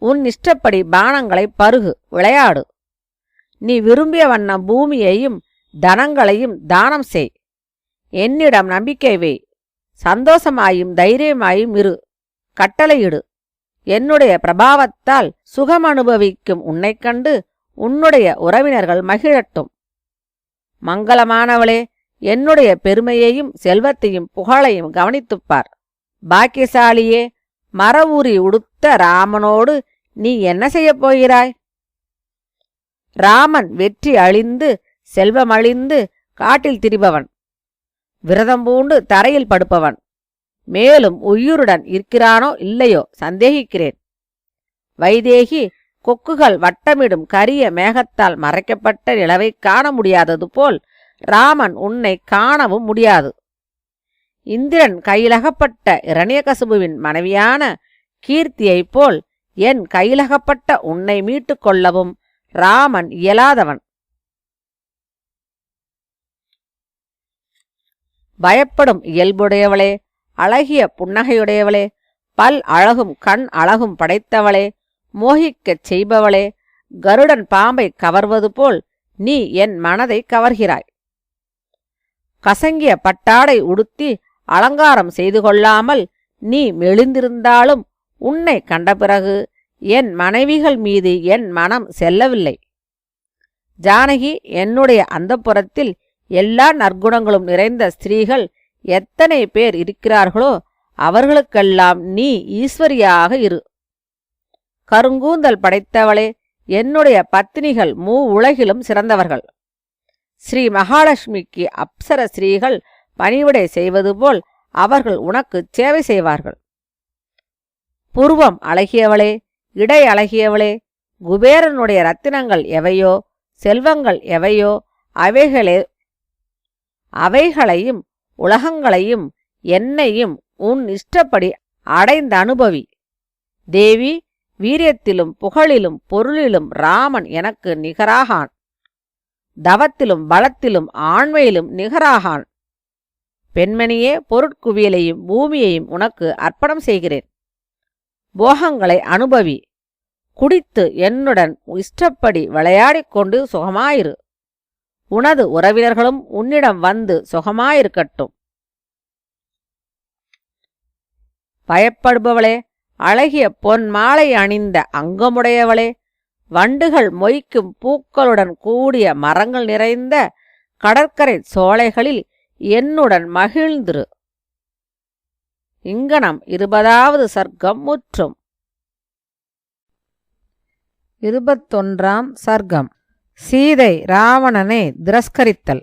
உன் இஷ்டப்படி பானங்களை பருகு, விளையாடு. நீ விரும்பிய வண்ணம் பூமியையும் தனங்களையும் தானம் செய். என்னிடம் நம்பிக்கை வை. சந்தோஷமாயும் தைரியமாயும் இரு. கட்டளையிடு. என்னுடைய பிரபாவத்தால் சுகம் அனுபவிக்கும் உன்னைக் கண்டு உன்னுடைய உறவினர்கள் மகிழட்டும். மங்களமானவளே, என்னுடைய பெருமையையும் செல்வத்தையும் புகழையும் கவனித்துப்பார். பாக்கியசாலியே, மரவுரி உடுத்த ராமனோடு நீ என்ன செய்யப் போகிறாய்? ராமன் வெற்றி அழிந்து செல்வமழிந்து காட்டில் திரிபவன், விரதம் பூண்டு தரையில் படுப்பவன். மேலும் உயிருடன் இருக்கிறானோ இல்லையோ சந்தேகிக்கிறேன். வைதேகி, கொக்குகள் வட்டமிடும் கரிய மேகத்தால் மறைக்கப்பட்ட நிலவை காண முடியாதது போல் ராமன் உன்னை காணவும் முடியாது. இந்திரன் கையிலகப்பட்ட இரணியகசிபுவின் மனைவியான கீர்த்தியைப் போல் என் கையிலகப்பட்ட உன்னை மீட்டுக் கொள்ளவும் ராமன் இயலாதவன். பயப்படும் இயல்புடையவளே, அழகிய புன்னகையுடையவளே, பல் அழகும் கண் அழகும் படைத்தவளே, மோகிக்கச் செய்பவளே, கருடன் பாம்பை கவர்வது போல் நீ என் மனதை கவர்கிறாய். கசங்கிய பட்டாடை உடுத்தி அலங்காரம் செய்து கொள்ளாமல் நீ மெலிந்திருந்தாலும் உன்னை கண்ட பிறகு என் மனைவிகள் மீது என் மனம் செல்லவில்லை. ஜானகி, என்னுடைய அந்தப்புரத்தில் எல்லா நற்குணங்களும் நிறைந்த ஸ்திரீகள் எத்தனை பேர் இருக்கிறார்களோ அவர்களுக்கெல்லாம் நீ ஈஸ்வரியாக இரு. கருங்கூந்தல் படைத்தவளே, என்னுடைய பத்தினிகள் உலகிலும் சிறந்தவர்கள். ஸ்ரீ மகாலட்சுமிக்கு அப்சர ஸ்ரீகள் பணிவிடை செய்வது போல் அவர்கள் உனக்கு சேவை செய்வார்கள். புருவம் அழகியவளே, இடை அழகியவளே, குபேரனுடைய ரத்தினங்கள் எவையோ செல்வங்கள் எவையோ அவைகளையும் உலகங்களையும் என்னையும் உன் இஷ்டப்படி அடைந்த அனுபவி. தேவி, வீரியத்திலும் புகழிலும் பொருளிலும் ராமன் எனக்கு நிகராகான். தவத்திலும் பலத்திலும் ஆண்மையிலும் நிகராகான். பெண்மணியே, பொருட்குவியலையும் பூமியையும் உனக்கு அர்ப்பணம் செய்கிறேன். போகங்களை அனுபவி. குடித்து என்னுடன் இஷ்டப்படி விளையாடிக் கொண்டு சுகமாயிரு. உனது உறவினர்களும் உன்னிடம் வந்து சுகமாயிருக்கட்டும். பயப்படுபவளே, அழகிய பொன் மாலை அணிந்த அங்கமுடையவளே, வண்டுகள் மொய்க்கும் பூக்களுடன் கூடிய மரங்கள் நிறைந்த கடற்கரை சோலைகளில் என்னுடன் மகிழ்ந்திரு. இங்கனம் 20வது சர்க்கம் முற்றும். 21ஆம் சர்க்கம். சீதை ராவணனை திரஸ்கரித்தல்.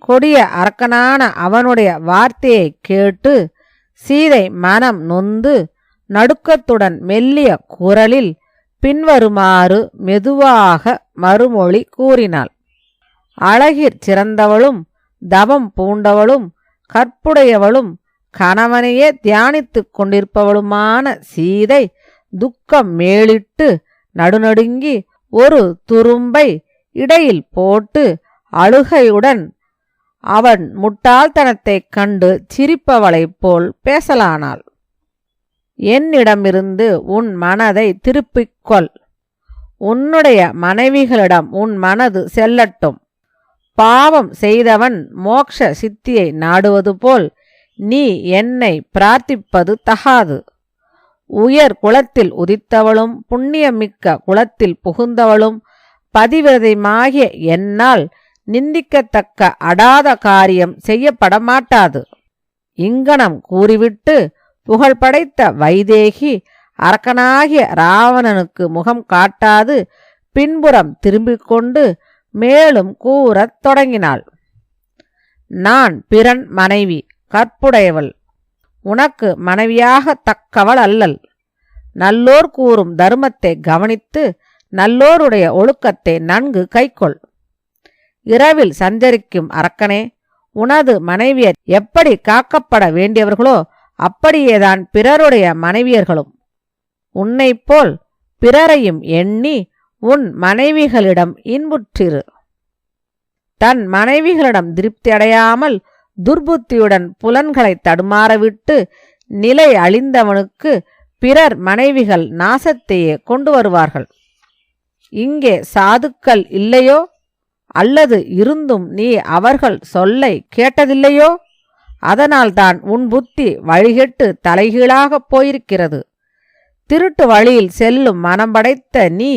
கொடிய அரக்கனான அவனுடைய வார்த்தையை கேட்டு சீதை மனம் நொந்து நடுக்கத்துடன் மெல்லிய குரலில் பின்வருமாறு மெதுவாக மறுமொழி கூறினாள். அழகிற் சிறந்தவளும் தவம் பூண்டவளும் கற்புடையவளும் கணவனையே தியானித்துக் கொண்டிருப்பவளுமான சீதை துக்கம் மேலிட்டு நடுநடுங்கி ஒரு துரும்பை இடையில் போட்டு அழுகையுடன் அவன் முட்டாள்தனத்தைக் கண்டு சிரிப்பவளைப் போல் பேசலானாள். என்னிடமிருந்து உன் மனதை திருப்பிக் கொள். உன்னுடைய மனைவிகளிடம் உன் மனது செல்லட்டும். பாவம் செய்தவன் மோக்ஷ சித்தியை நாடுவது போல் நீ என்னை பிரார்த்திப்பது தகாது. உயர் குலத்தில் உதித்தவளும் புண்ணியமிக்க குலத்தில் புகுந்தவளும் பதிவிரதையுமாகிய என்னால் நிந்திக்கத்தக்க அடாத காரியம் செய்யப்படமாட்டாது. இங்கனம் கூறிவிட்டு புகழ்படைத்த வைதேகி அரக்கனாகிய ராவணனுக்கு முகம் காட்டாது பின்புறம் திரும்பிக் கொண்டு மேலும் கூறத் தொடங்கினாள். நான் பிறன் மனைவி, கற்புடையவள். உனக்கு மனைவியாக தக்கவள் அல்லல். நல்லோர் கூறும் தர்மத்தை கவனித்து நல்லோருடைய ஒழுக்கத்தை நன்கு கைக்கொள். இரவில் சஞ்சரிக்கும் அரக்கனே, உனது மனைவியர் எப்படி காக்கப்பட வேண்டியவர்களோ அப்படியேதான் பிறருடைய மனைவியர்களும். உன்னைப்போல் பிறரையும் எண்ணி உன் மனைவிகளிடம் இன்புற்றிரு. தன் மனைவிகளிடம் திருப்தி அடையாமல் துர்புத்தியுடன் புலன்களை தடுமாறவிட்டு நிலை அழிந்தவனுக்கு பிறர் மனைவிகள் நாசத்தையே கொண்டு வருவார்கள். இங்கே சாதுக்கள் இல்லையோ? அல்லது இருந்தும் நீ அவர்கள் சொல்லை கேட்டதில்லையோ? அதனால்தான் உன் புத்தி வழிகெட்டு தலைகீழாகப் போயிருக்கிறது. திருட்டு வழியில் செல்லும் மனம் படைத்த நீ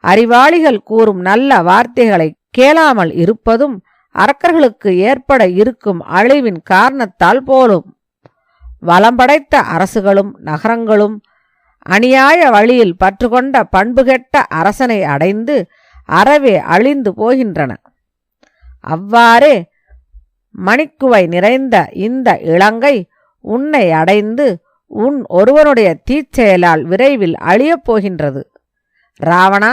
அறிவாளிகள் கூறும் நல்ல வார்த்தைகளை கேளாமல் இருப்பதும் அரக்கர்களுக்கு ஏற்பட இருக்கும் அழிவின் காரணத்தால் போலும். வளம் படைத்த அரசுகளும் நகரங்களும் அநியாய வழியில் பற்றுக்கொண்ட பண்புகெட்ட அரசனை அடைந்து அறவே அழிந்து போகின்றன. அவ்வாறே மணிக்குவை நிறைந்த இந்த இலங்கை உன்னை அடைந்து உன் ஒருவனுடைய தீச்செயலால் விரைவில் அழியப் போகின்றது. ராவணா,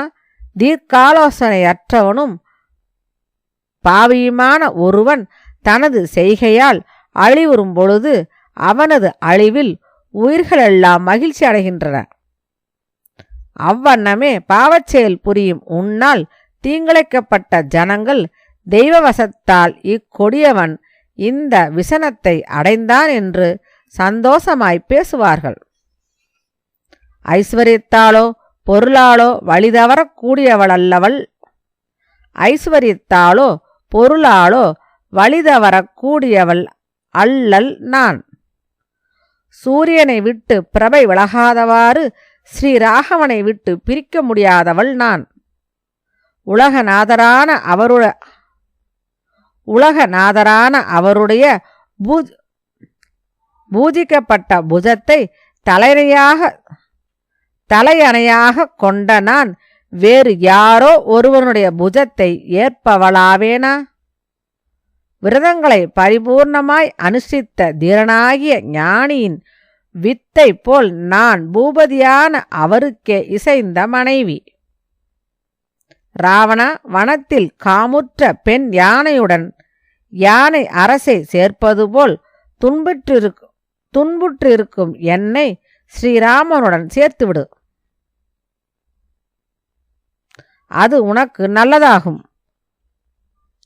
தீர்க்காலோசனையற்றவனும் பாவியுமான ஒருவன் தனது செய்கையால் அழிவுறும் பொழுது அவனது அழிவில் உயிர்களெல்லாம் மகிழ்ச்சி அடைகின்றன. அவ்வண்ணமே பாவச்செயல் புரியும் உன்னால் தீங்கிழைக்கப்பட்ட ஜனங்கள் தெய்வவசத்தால் இக்கொடியவன் இந்த விசனத்தை அடைந்தான் என்று சந்தோஷமாய் பேசுவார்கள். ஐஸ்வர்யத்தாலோ பொருளாலோ வழிதவறக் கூடியவளல்லவள். ஐஸ்வர்யத்தாலோ பொருளாலோ வழிதவறக் கூடியவள் அல்லல் நான். சூரியனை விட்டு பிரபை விலகாதவாறு ஸ்ரீராகவனை விட்டு பிரிக்க முடியாதவள் நான். உலகநாதரான அவருடைய பூஜிக்கப்பட்ட புஜத்தை தலையணையாக கொண்ட நான் வேறு யாரோ ஒருவனுடைய புஜத்தை ஏற்பவளாவேனா? விரதங்களை பரிபூர்ணமாய் அனுஷ்டித்த தீரனாகிய ஞானியின் வித்தை போல் நான் பூபதியான அவருக்கே இசைந்த மனைவி. ராவணா, வனத்தில் காமுற்ற பெண் யானையுடன் யானை அரசை சேர்ப்பது போல் துன்புற்றிருக்கும் என்னை ஸ்ரீராமனுடன் சேர்த்துவிடு. அது உனக்கு நல்லதாகும்.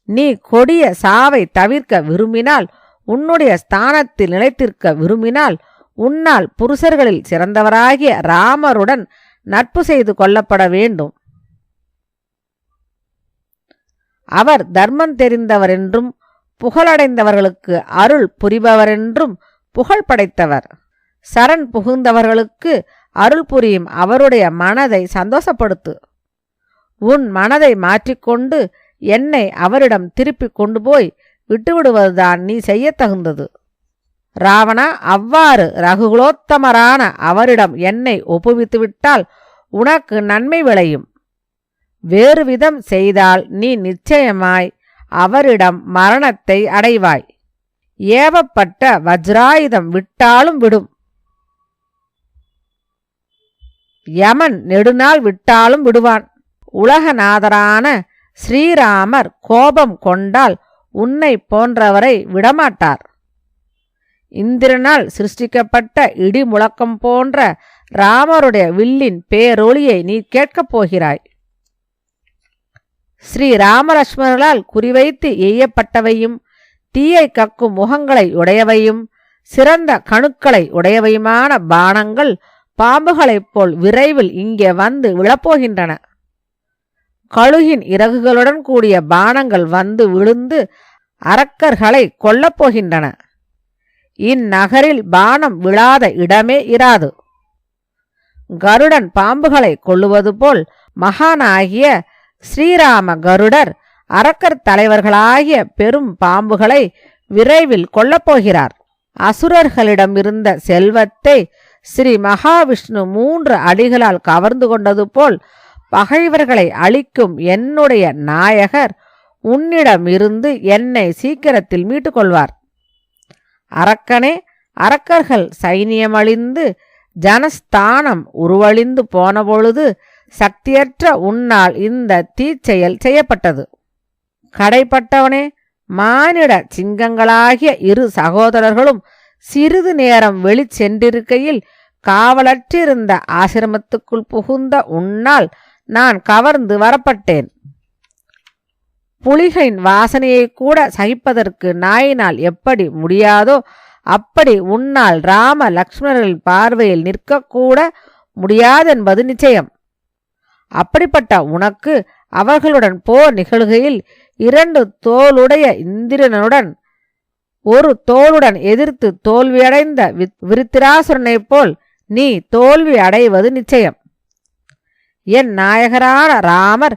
நீ கொடிய சாவை தவிர்க்க விரும்பினால், உன்னுடைய ஸ்தானத்தில் நிலைத்திருக்க விரும்பினால், உன்னால் புருஷர்களில் சிறந்தவராகிய ராமருடன் நட்பு செய்து கொள்ளப்பட வேண்டும். அவர் தர்மம் தெரிந்தவரென்றும் புகழடைந்தவர்களுக்கு அருள் புரிபவரென்றும் புகழ் படைத்தவர். சரண் புகுந்தவர்களுக்கு அருள் புரியும் அவருடைய மனதை சந்தோஷப்படுத்து. உன் மனதை மாற்றிக்கொண்டு என்னை அவரிடம் திருப்பி கொண்டு போய் விட்டுவிடுவதுதான் நீ செய்ய தகுந்தது. ராவணா, அவ்வாறு ரகுகுலோத்தமரான அவரிடம் என்னை ஒப்புவித்துவிட்டால் உனக்கு நன்மை விளையும். வேறு விதம் செய்தால் நீ நிச்சயமாய் அவரிடம் மரணத்தை அடைவாய். ஏவப்பட்ட வஜ்ராயுதம் விட்டாலும் விடும். யமன் நெடுநாள் விட்டாலும் விடுவான். உலகநாதரான ஸ்ரீராமர் கோபம் கொண்டால் உன்னை போன்றவரை விடமாட்டார். இந்திரனால் சிருஷ்டிக்கப்பட்ட இடி முழக்கம் போன்ற ராமருடைய வில்லின் பேரொளியை நீ கேட்கப் போகிறாய். ஸ்ரீ ராமலட்சுமணர்களால் குறிவைத்து எய்யப்பட்டவையும் தீயை கக்கும் முகங்களை உடையவையும் சிறந்த கணுக்களை உடையவையுமான பாணங்கள் பாம்புகளைப் போல் விரைவில் இங்கே வந்து விழப்போகின்றன. கழுகின் இறகுகளுடன் கூடிய பாணங்கள் வந்து விழுந்து அரக்கர்களை கொல்லப்போகின்றன. இந்நகரில் பானம் விழாத இடமே இராது. கருடன் பாம்புகளை கொல்லுவது போல் மகானாகிய ஸ்ரீராம கருடர் அரக்கர் தலைவர்களாகிய பெரும் பாம்புகளை விரைவில் கொல்லப்போகிறார். அசுரர்களிடமிருந்த செல்வத்தை ஸ்ரீ மகாவிஷ்ணு 3 அடிகளால் கவர்ந்து கொண்டது போல் பகைவர்களை அழிக்கும் என்னுடைய நாயகர் உன்னிடமிருந்து என்னை சீக்கிரத்தில் மீட்டுக்கொள்வார். அரக்கனே, அரக்கர்கள் சைனியமழிந்து ஜனஸ்தானம் உருவழிந்து போனபொழுது சக்தியற்ற உன்னால் இந்த தீச்செயல் செய்யப்பட்டது. கடைப்பட்டவனே, மானிட சிங்கங்களாகிய 2 சகோதரர்களும் சிறிது நேரம் வெளிச்சென்றிருக்கையில் காவலற்றிருந்த ஆசிரமத்துக்குள் புகுந்த உன்னால் நான் கவர்ந்து வரப்பட்டேன். புலிகளின் வாசனையை கூட சகிப்பதற்கு நாயினால் எப்படி முடியாதோ அப்படி உன்னால் ராம லக்ஷ்மணர்களின் பார்வையில் நிற்கக்கூட முடியாதென்பது நிச்சயம். அப்படிப்பட்ட உனக்கு அவர்களுடன் போர் நிகழ்கையில் 2 தோளுடைய இந்திரனுடன் ஒரு தோளுடன் எதிர்த்து தோல்வியடைந்த விருத்திராசுரனைப் போல் நீ தோல்வி அடைவது நிச்சயம். என் நாயகரான ராமர்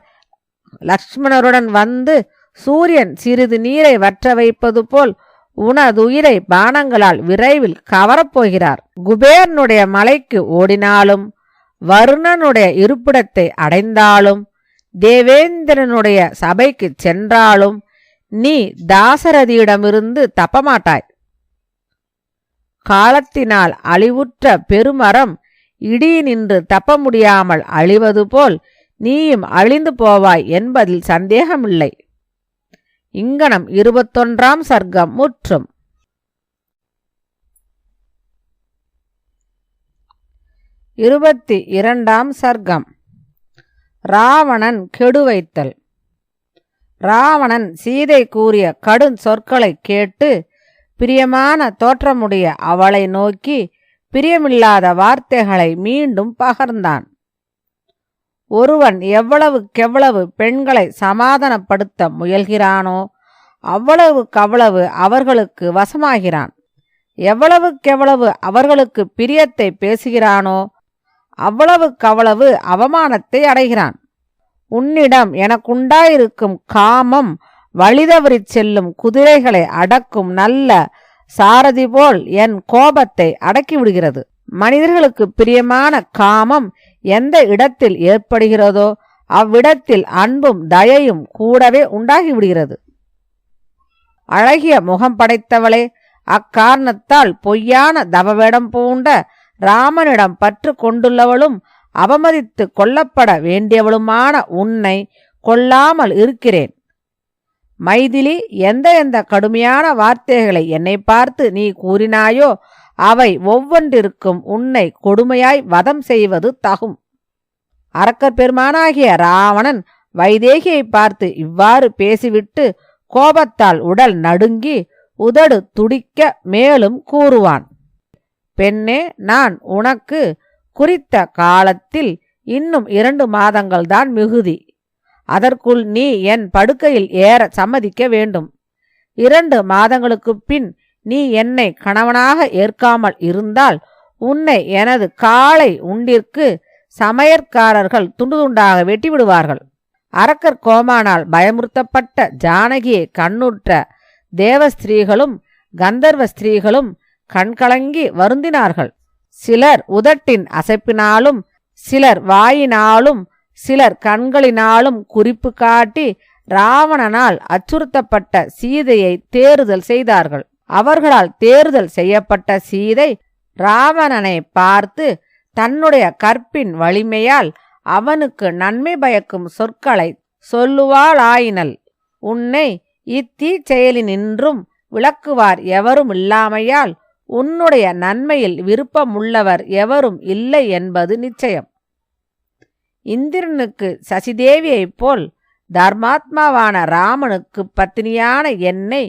லக்ஷ்மணருடன் வந்து சூரியன் சிறிது நீரை வற்ற வைப்பது போல் உனதுயிரை பானங்களால் விரைவில் கவரப்போகிறார். குபேரனுடைய மலைக்கு ஓடினாலும், வருணனுடைய இருப்பிடத்தை அடைந்தாலும், தேவேந்திரனுடைய சபைக்கு சென்றாலும் நீ தாசரதியிடமிருந்து தப்பமாட்டாய். காலத்தினால் அழிவுற்ற பெருமரம் இடி நின்று தப்ப முடியாமல் அழிவது போல் நீயும் அழிந்து போவாய் என்பதில் சந்தேகமில்லை. இங்கனம் 21ஆம் சர்க்கம் முற்றும். 22ஆம் சர்க்கம். ராவணன் கெடுவைத்தல். ராவணன் சீதை கூறிய கடும் சொற்களை கேட்டு பிரியமான தோற்றமுடைய அவளை நோக்கி பிரியமில்லாத வார்த்தைகளை மீண்டும் பகர்ந்தான். ஒருவன் எவ்வளவுக்கெவ்வளவு பெண்களை சமாதானப்படுத்த முயல்கிறானோ அவ்வளவுக்கவ்வளவு அவர்களுக்கு வசமாகிறான். எவ்வளவுக்கெவ்வளவு அவர்களுக்கு பிரியத்தை பேசுகிறானோ அவ்வளவுக்கவ்வளவு அவமானத்தை அடைகிறான். உன்னிடம் எனக்குண்டாயிருக்கும் காமம் வழிதவறிச் செல்லும் குதிரைகளை அடக்கும் நல்ல சாரதி போல் என் கோபத்தை அடக்கிவிடுகிறது. மனிதர்களுக்கு பிரியமான காமம் எந்த இடத்தில் ஏற்படுகிறதோ அவ்விடத்தில் அன்பும் தயையும் கூடவே உண்டாகிவிடுகிறது. அழகிய முகம் படைத்தவளே, அக்காரணத்தால் பொய்யான தவவேடம் பூண்ட ராமனிடம் பற்று கொண்டுள்ளவளும் அவமதித்து கொல்லப்பட வேண்டியவளுமான உன்னை கொல்லாமல் இருக்கிறேன். மைதிலி, எந்த எந்த கடுமையான வார்த்தைகளை என்னை பார்த்து நீ கூறினாயோ அவை ஒவ்வொன்றிற்கும் உன்னை கொடுமையாய் வதம் செய்வது தகும். அரக்கர் பெருமானாகிய ராவணன் வைதேகியை பார்த்து இவ்வாறு பேசிவிட்டு கோபத்தால் உடல் நடுங்கி உதடு துடிக்க மேலும் கூறுவான். பெண்ணே, நான் உனக்கு குறித்த காலத்தில் இன்னும் 2 மாதங்கள்தான் மிகுதி. அதற்குள் நீ என் படுக்கையில் ஏற சம்மதிக்க வேண்டும். 2 மாதங்களுக்குப் பின் நீ என்னை கணவனாக ஏற்காமல் இருந்தால் உன்னை எனது காளை உண்டிற்கு சமையற்காரர்கள் துண்டு துண்டாக வெட்டிவிடுவார்கள். அரக்கர் கோமானால் பயமுறுத்தப்பட்ட ஜானகியை கண்ணுற்ற தேவஸ்திரீகளும் கந்தர்வ ஸ்திரீகளும் கண்கலங்கி வருந்தினார்கள். சிலர் உதட்டின் அசைப்பினாலும் சிலர் வாயினாலும் சிலர் கண்களினாலும் குறிப்பு காட்டி ராவணனால் அச்சுறுத்தப்பட்ட சீதையை தேறுதல் செய்தார்கள். அவர்களால் தேறுதல் செய்யப்பட்ட சீதை ராவணனை பார்த்து தன்னுடைய கற்பின் வலிமையால் அவனுக்கு நன்மை பயக்கும் சொற்களை சொல்லுவாளாயினள். உன்னை இத்தீ செயலினின்றும் விளக்குவார் எவரும் இல்லாமையால் உன்னுடைய நன்மையில் விருப்பமுள்ளவர் எவரும் இல்லை என்பது நிச்சயம். இந்திரனுக்கு சசிதேவியைப் போல் தர்மாத்மாவான ராமனுக்கு பத்தினியான என்னை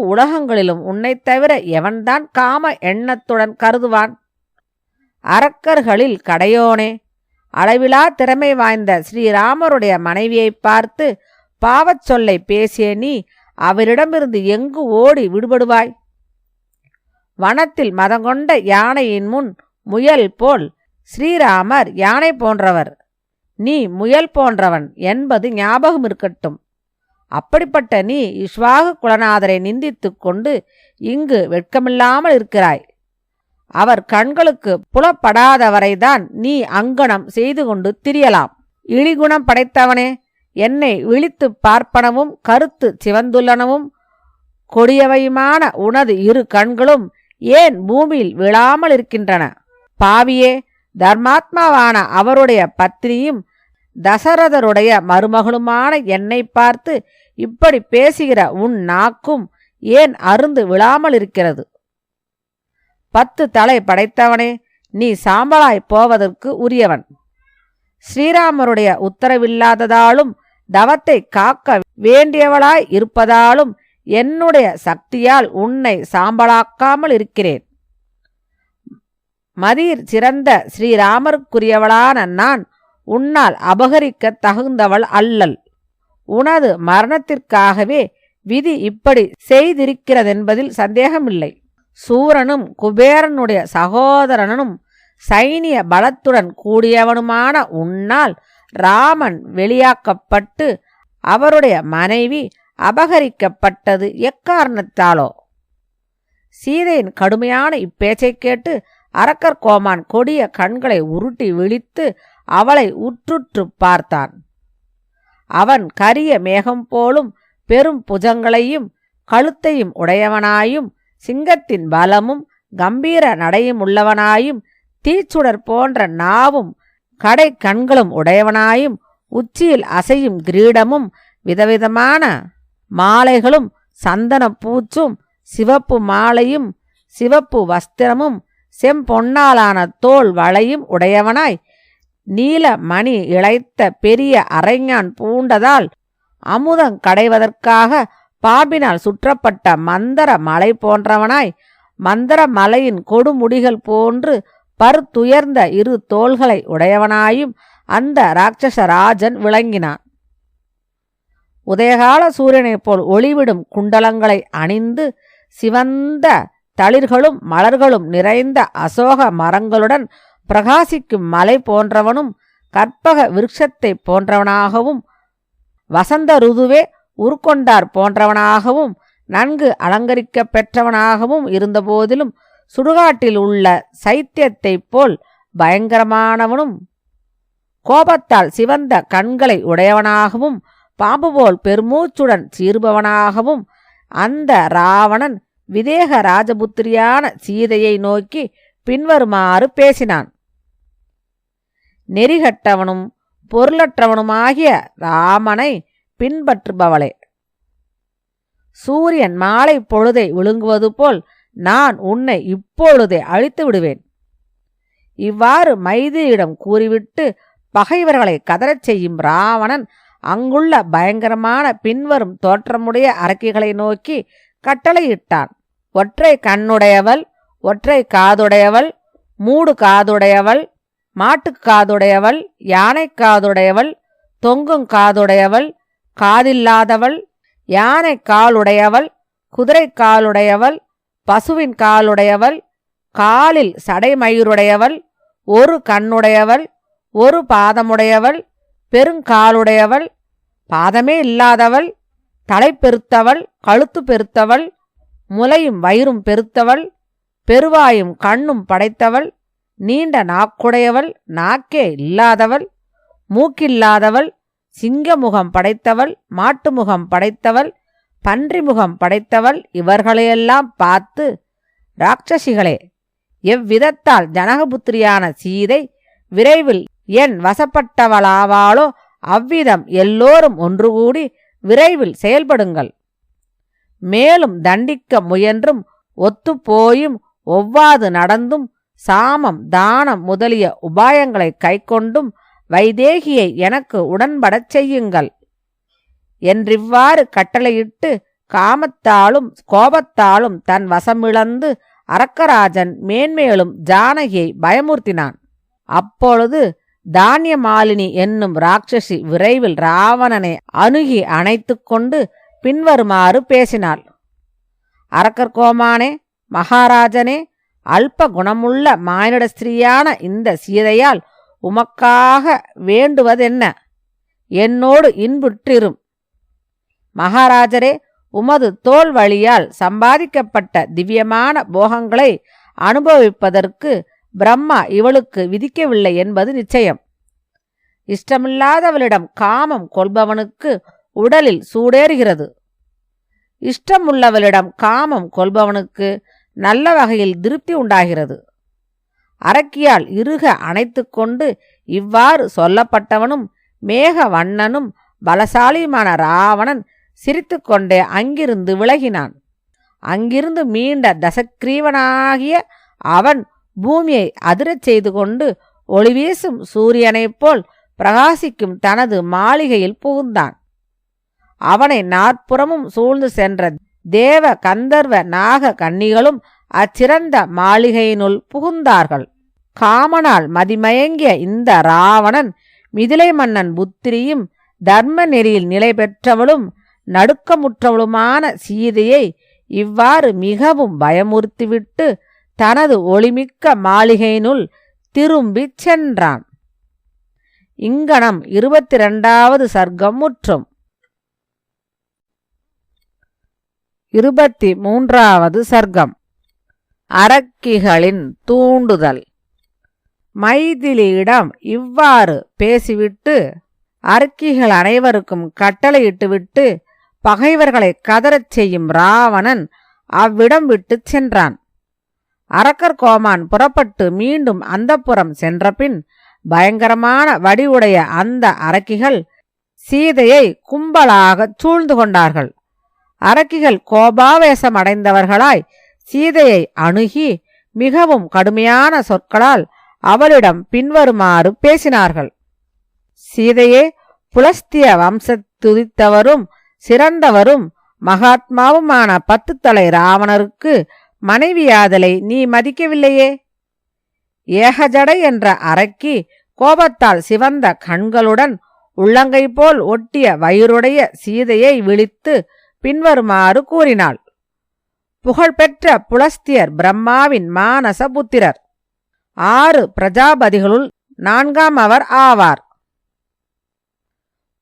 உலகங்களிலும் உன்னைத் தவிர எவன்தான் காம எண்ணத்துடன் கருதுவான்? அரக்கர்களில் கடையோனே, அளவிலா திறமை வாய்ந்த ஸ்ரீராமருடைய மனைவியை பார்த்து பாவச் சொல்லை பேசிய நீ அவரிடமிருந்து எங்கு ஓடி விடுபடுவாய்? வனத்தில் மதங்கொண்ட யானையின் முன் முயல் போல் ஸ்ரீராமர் யானை போன்றவர், நீ முயல் போன்றவன் என்பது ஞாபகம் இருக்கட்டும். அப்படிப்பட்ட நீ இஷ்வாகு குலநாதரை நிந்தித்து கொண்டு இங்கு வெட்கமில்லாமல் இருக்கிறாய். அவர் கண்களுக்கு புலப்படாதவரைதான் நீ அங்கனம் செய்து கொண்டு திரியலாம். இழிகுணம் படைத்தவனே, என்னை விழித்து பார்ப்பனவும் கருத்து சிவந்துள்ளனவும் கொடியவையுமான உனது 2 கண்களும் ஏன் பூமியில் விழாமல் இருக்கின்றன? பாவியே, தர்மாத்மாவான அவருடைய பத்னியும் தசரதருடைய மருமகளுமான என்னை பார்த்து இப்படி பேசுகிற உன் நாக்கும் ஏன் அருந்து விழாமல் இருக்கிறது? 10 தலை படைத்தவனே, நீ சாம்பலாய் போவதற்கு உரியவன். ஸ்ரீராமருடைய உத்தரவில்லாததாலும் தவத்தை காக்க வேண்டியவளாய் இருப்பதாலும் என்னுடைய சக்தியால் உன்னை சாம்பலாக்காமல் இருக்கிறேன். மதிர் சிறந்த ஸ்ரீராமருக்குரியவளான நான் உன்னால் அபகரிக்க தகுந்தவள் அல்லல். உனது மரணத்திற்காகவே விதி இப்படி செய்திருக்கிறதென்பதில் சந்தேகமில்லை. சூரனும் குபேரனுடைய சகோதரனும் சைனிய பலத்துடன் கூடியவனுமான உன்னால் ராமன் வெளியாக்கப்பட்டு அவருடைய மனைவி அபகரிக்கப்பட்டது எக்காரணத்தாலோ? சீதையின் கடுமையான இப்பேச்சை கேட்டு அரக்கர் கோமான் கொடிய கண்களை உருட்டி விழித்து அவளை உற்றுற்று பார்த்தான். அவன் கரிய மேகம் போலும் பெரும் புஜங்களையும் கழுத்தையும் உடையவனாயும் சிங்கத்தின் பலமும் கம்பீர நடையும் உள்ளவனாயும் தீச்சுடர் போன்ற நாவும் கடை கண்களும் உடையவனாயும் உச்சியில் அசையும் கிரீடமும் விதவிதமான மாலைகளும் சந்தன பூச்சும் சிவப்பு மாலையும் சிவப்பு வஸ்திரமும் செம்பொன்னாலான தோல் வளையும் உடையவனாய் நீல மணி இழைத்த பெரிய அரைஞான் பூண்டதால் அமுதம் கடைவதற்காக பாம்பினால் சுற்றப்பட்ட மந்தர மலை போன்றவனாய் மந்தர மலையின் கொடுமுடிகள் போன்று பருத்துயர்ந்த 2 தோள்களை உடையவனாயும் அந்த இராட்சசராஜன் விளங்கினான். உதயகால சூரியனைப் போல் ஒளிவிடும் குண்டலங்களை அணிந்து சிவந்த தளிர்களும் மலர்களும் நிறைந்த அசோக மரங்களுடன் பிரகாசிக்கும் மலை போன்றவனும் கற்பக விருட்சத்தை போன்றவனாகவும் வசந்த ருதுவே உருக்கொண்டார் போன்றவனாகவும் நன்கு அலங்கரிக்க பெற்றவனாகவும் இருந்தபோதிலும் சுடுகாட்டில் உள்ள சைத்தியத்தைப் போல் பயங்கரமானவனும் கோபத்தால் சிவந்த கண்களை உடையவனாகவும் பாம்பு போல் பெருமூச்சுடன் சீறுபவனாகவும் அந்த ராவணன் விதேக ராஜபுத்திரியான சீதையை நோக்கி பின்வருமாறு பேசினான். நெறிகட்டவனும் பொருளற்றவனுமாகிய ராமனை பின்பற்றுபவளே, சூரியன் மாலை பொழுதை விழுங்குவது போல் நான் உன்னை இப்பொழுதே அழித்து விடுவேன். இவ்வாறு மைதிலியிடம் கூறிவிட்டு பகைவர்களை கதறச் செய்யும் ராவணன் அங்குள்ள பயங்கரமான பின்வரும் தோற்றமுடைய அரக்கிகளை நோக்கி கட்டளையிட்டான். ஒற்றை கண்ணுடையவள், ஒற்றை காதுடையவள், மூடு காதுடையவள், மாட்டுக்காதுடையவள், யானை காதுடையவள், தொங்கும் காதுடையவள், காதில்லாதவள், யானை காலுடையவள், குதிரை காலுடையவள், பசுவின் காலுடையவள், காலில் சடைமயிருடையவள், ஒரு கண்ணுடையவள், ஒரு பாதமுடையவள், பெருங்காலுடையவள், பாதமே இல்லாதவள், தலை பெருத்தவள், கழுத்து பெருத்தவள், முலையும் வயிறும் பெருத்தவள், பெருவாயும் கண்ணும் படைத்தவள், நீண்ட நாக்குடையவள், நாக்கே இல்லாதவள், மூக்கில்லாதவள், சிங்கமுகம் படைத்தவள், மாட்டுமுகம் படைத்தவள், பன்றிமுகம் படைத்தவள், இவர்களையெல்லாம் பார்த்து, ராட்சசிகளே, எவ்விதத்தால் ஜனகபுத்திரியான சீதை விரைவில் என் வசப்பட்டவளாவாளோ அவ்விதம் எல்லோரும் ஒன்றுகூடி விரைவில் செயல்படுங்கள். மேலும் தண்டிக்க முயன்றும் ஒத்துப்போயும் ஒவ்வாது நடந்தும் சாமம் தானம் முதலிய உபாயங்களை கைக்கொண்டும் வைதேகியை எனக்கு உடன்படச் செய்யுங்கள் என்றிவ்வாறு கட்டளையிட்டு காமத்தாலும் கோபத்தாலும் தன் வசமிழந்து அரக்கராஜன் மேன்மேலும் ஜானகியை பயமுறுத்தினான். அப்பொழுது தானியமாலினி என்னும் ராட்சசி விரைவில் ராவணனை அணுகி அணைத்து கொண்டு பின்வருமாறு பேசினாள். அரக்கர் கோமானே, மகாராஜனே, அல்ப குணமுள்ள மானிட ஸ்திரீயான இந்த சீதையால் உமக்காக வேண்டுவதென்ன? என்னோடு இன்புற்றிரும். மகாராஜரே, உமது தோல் வழியால் சம்பாதிக்கப்பட்ட திவ்யமான போகங்களை அனுபவிப்பதற்கு பிரம்மா இவளுக்கு விதிக்கவில்லை என்பது நிச்சயம். இஷ்டமில்லாதவளிடம் காமம் கொள்பவனுக்கு உடலில் சூடேறுகிறது. இஷ்டமுள்ளவளிடம் காமம் கொள்பவனுக்கு நல்ல வகையில் திருப்தி உண்டாகிறது. அரக்கியால் இறுக அணைத்து கொண்டு இவ்வாறு சொல்லப்பட்டவனும் மேக வண்ணனும் பலசாலியுமான ராவணன் சிரித்து கொண்டே அங்கிருந்து விலகினான். அங்கிருந்து மீண்ட தசக்ரீவனாகிய அவன் பூமியை அதிரச் செய்து கொண்டு ஒளிவீசும் சூரியனைப் போல் பிரகாசிக்கும் தனது மாளிகையில் புகுந்தான். அவனை நாற்புறமும் சூழ்ந்து சென்ற தேவ கந்தர்வ நாக கன்னிகளும் அச்சிறந்த மாளிகையினுள் புகுந்தார்கள். காமனால் மதிமயங்கிய இந்த ராவணன் மிதிலை மன்னன் புத்திரியும் தர்ம நெறியில் நிலை பெற்றவளும் நடுக்கமுற்றவளுமான சீதையை இவ்வாறு மிகவும் பயமுறுத்திவிட்டு தனது ஒளிமிக்க மாளிகையினுள் திரும்பிச் சென்றான். இங்கனம் 22வது சர்க்கம் முற்றும். 23வது சர்க்கம். அரக்கிகளின் தூண்டுதல். மைதிலியிடம் இவ்வாறு பேசிவிட்டு அரக்கிகள் அனைவருக்கும் கட்டளையிட்டுவிட்டு பகைவர்களை கதறச் செய்யும் ராவணன் அவ்விடம் விட்டு சென்றான். அரக்கர் கோமான் புறப்பட்டு மீண்டும் அந்தப்புறம் சென்றபின் பயங்கரமான வடிவுடைய அந்த அரக்கிகள் சீதையை கும்பலாகச் சூழ்ந்து கொண்டார்கள். அரக்கிகள் கோபாவேசம் அடைந்தவர்களாய் சீதையை அணுகி மிகவும் கடுமையான சொற்களால் அவளிடம் பின்வருமாறு பேசினார்கள். சீதையே, புலஸ்திய வம்சத்துதித்தவரும் சிறந்தவரும் மகாத்மாவுமான 10 தலை ராவணருக்கு மனைவியாதலை நீ மதிக்கவில்லையே. ஏகஜடை என்ற அரக்கி கோபத்தால் சிவந்த கண்களுடன் உள்ளங்கை போல் ஒட்டிய வயிறுடைய சீதையை விழித்து பின்வருமாறு கூறினாள். புகழ்பெற்ற புலஸ்தியர் பிரம்மாவின் மானச புத்திரர். 6 பிரஜாபதிகளுள் 4ஆம் அவர் ஆவார்.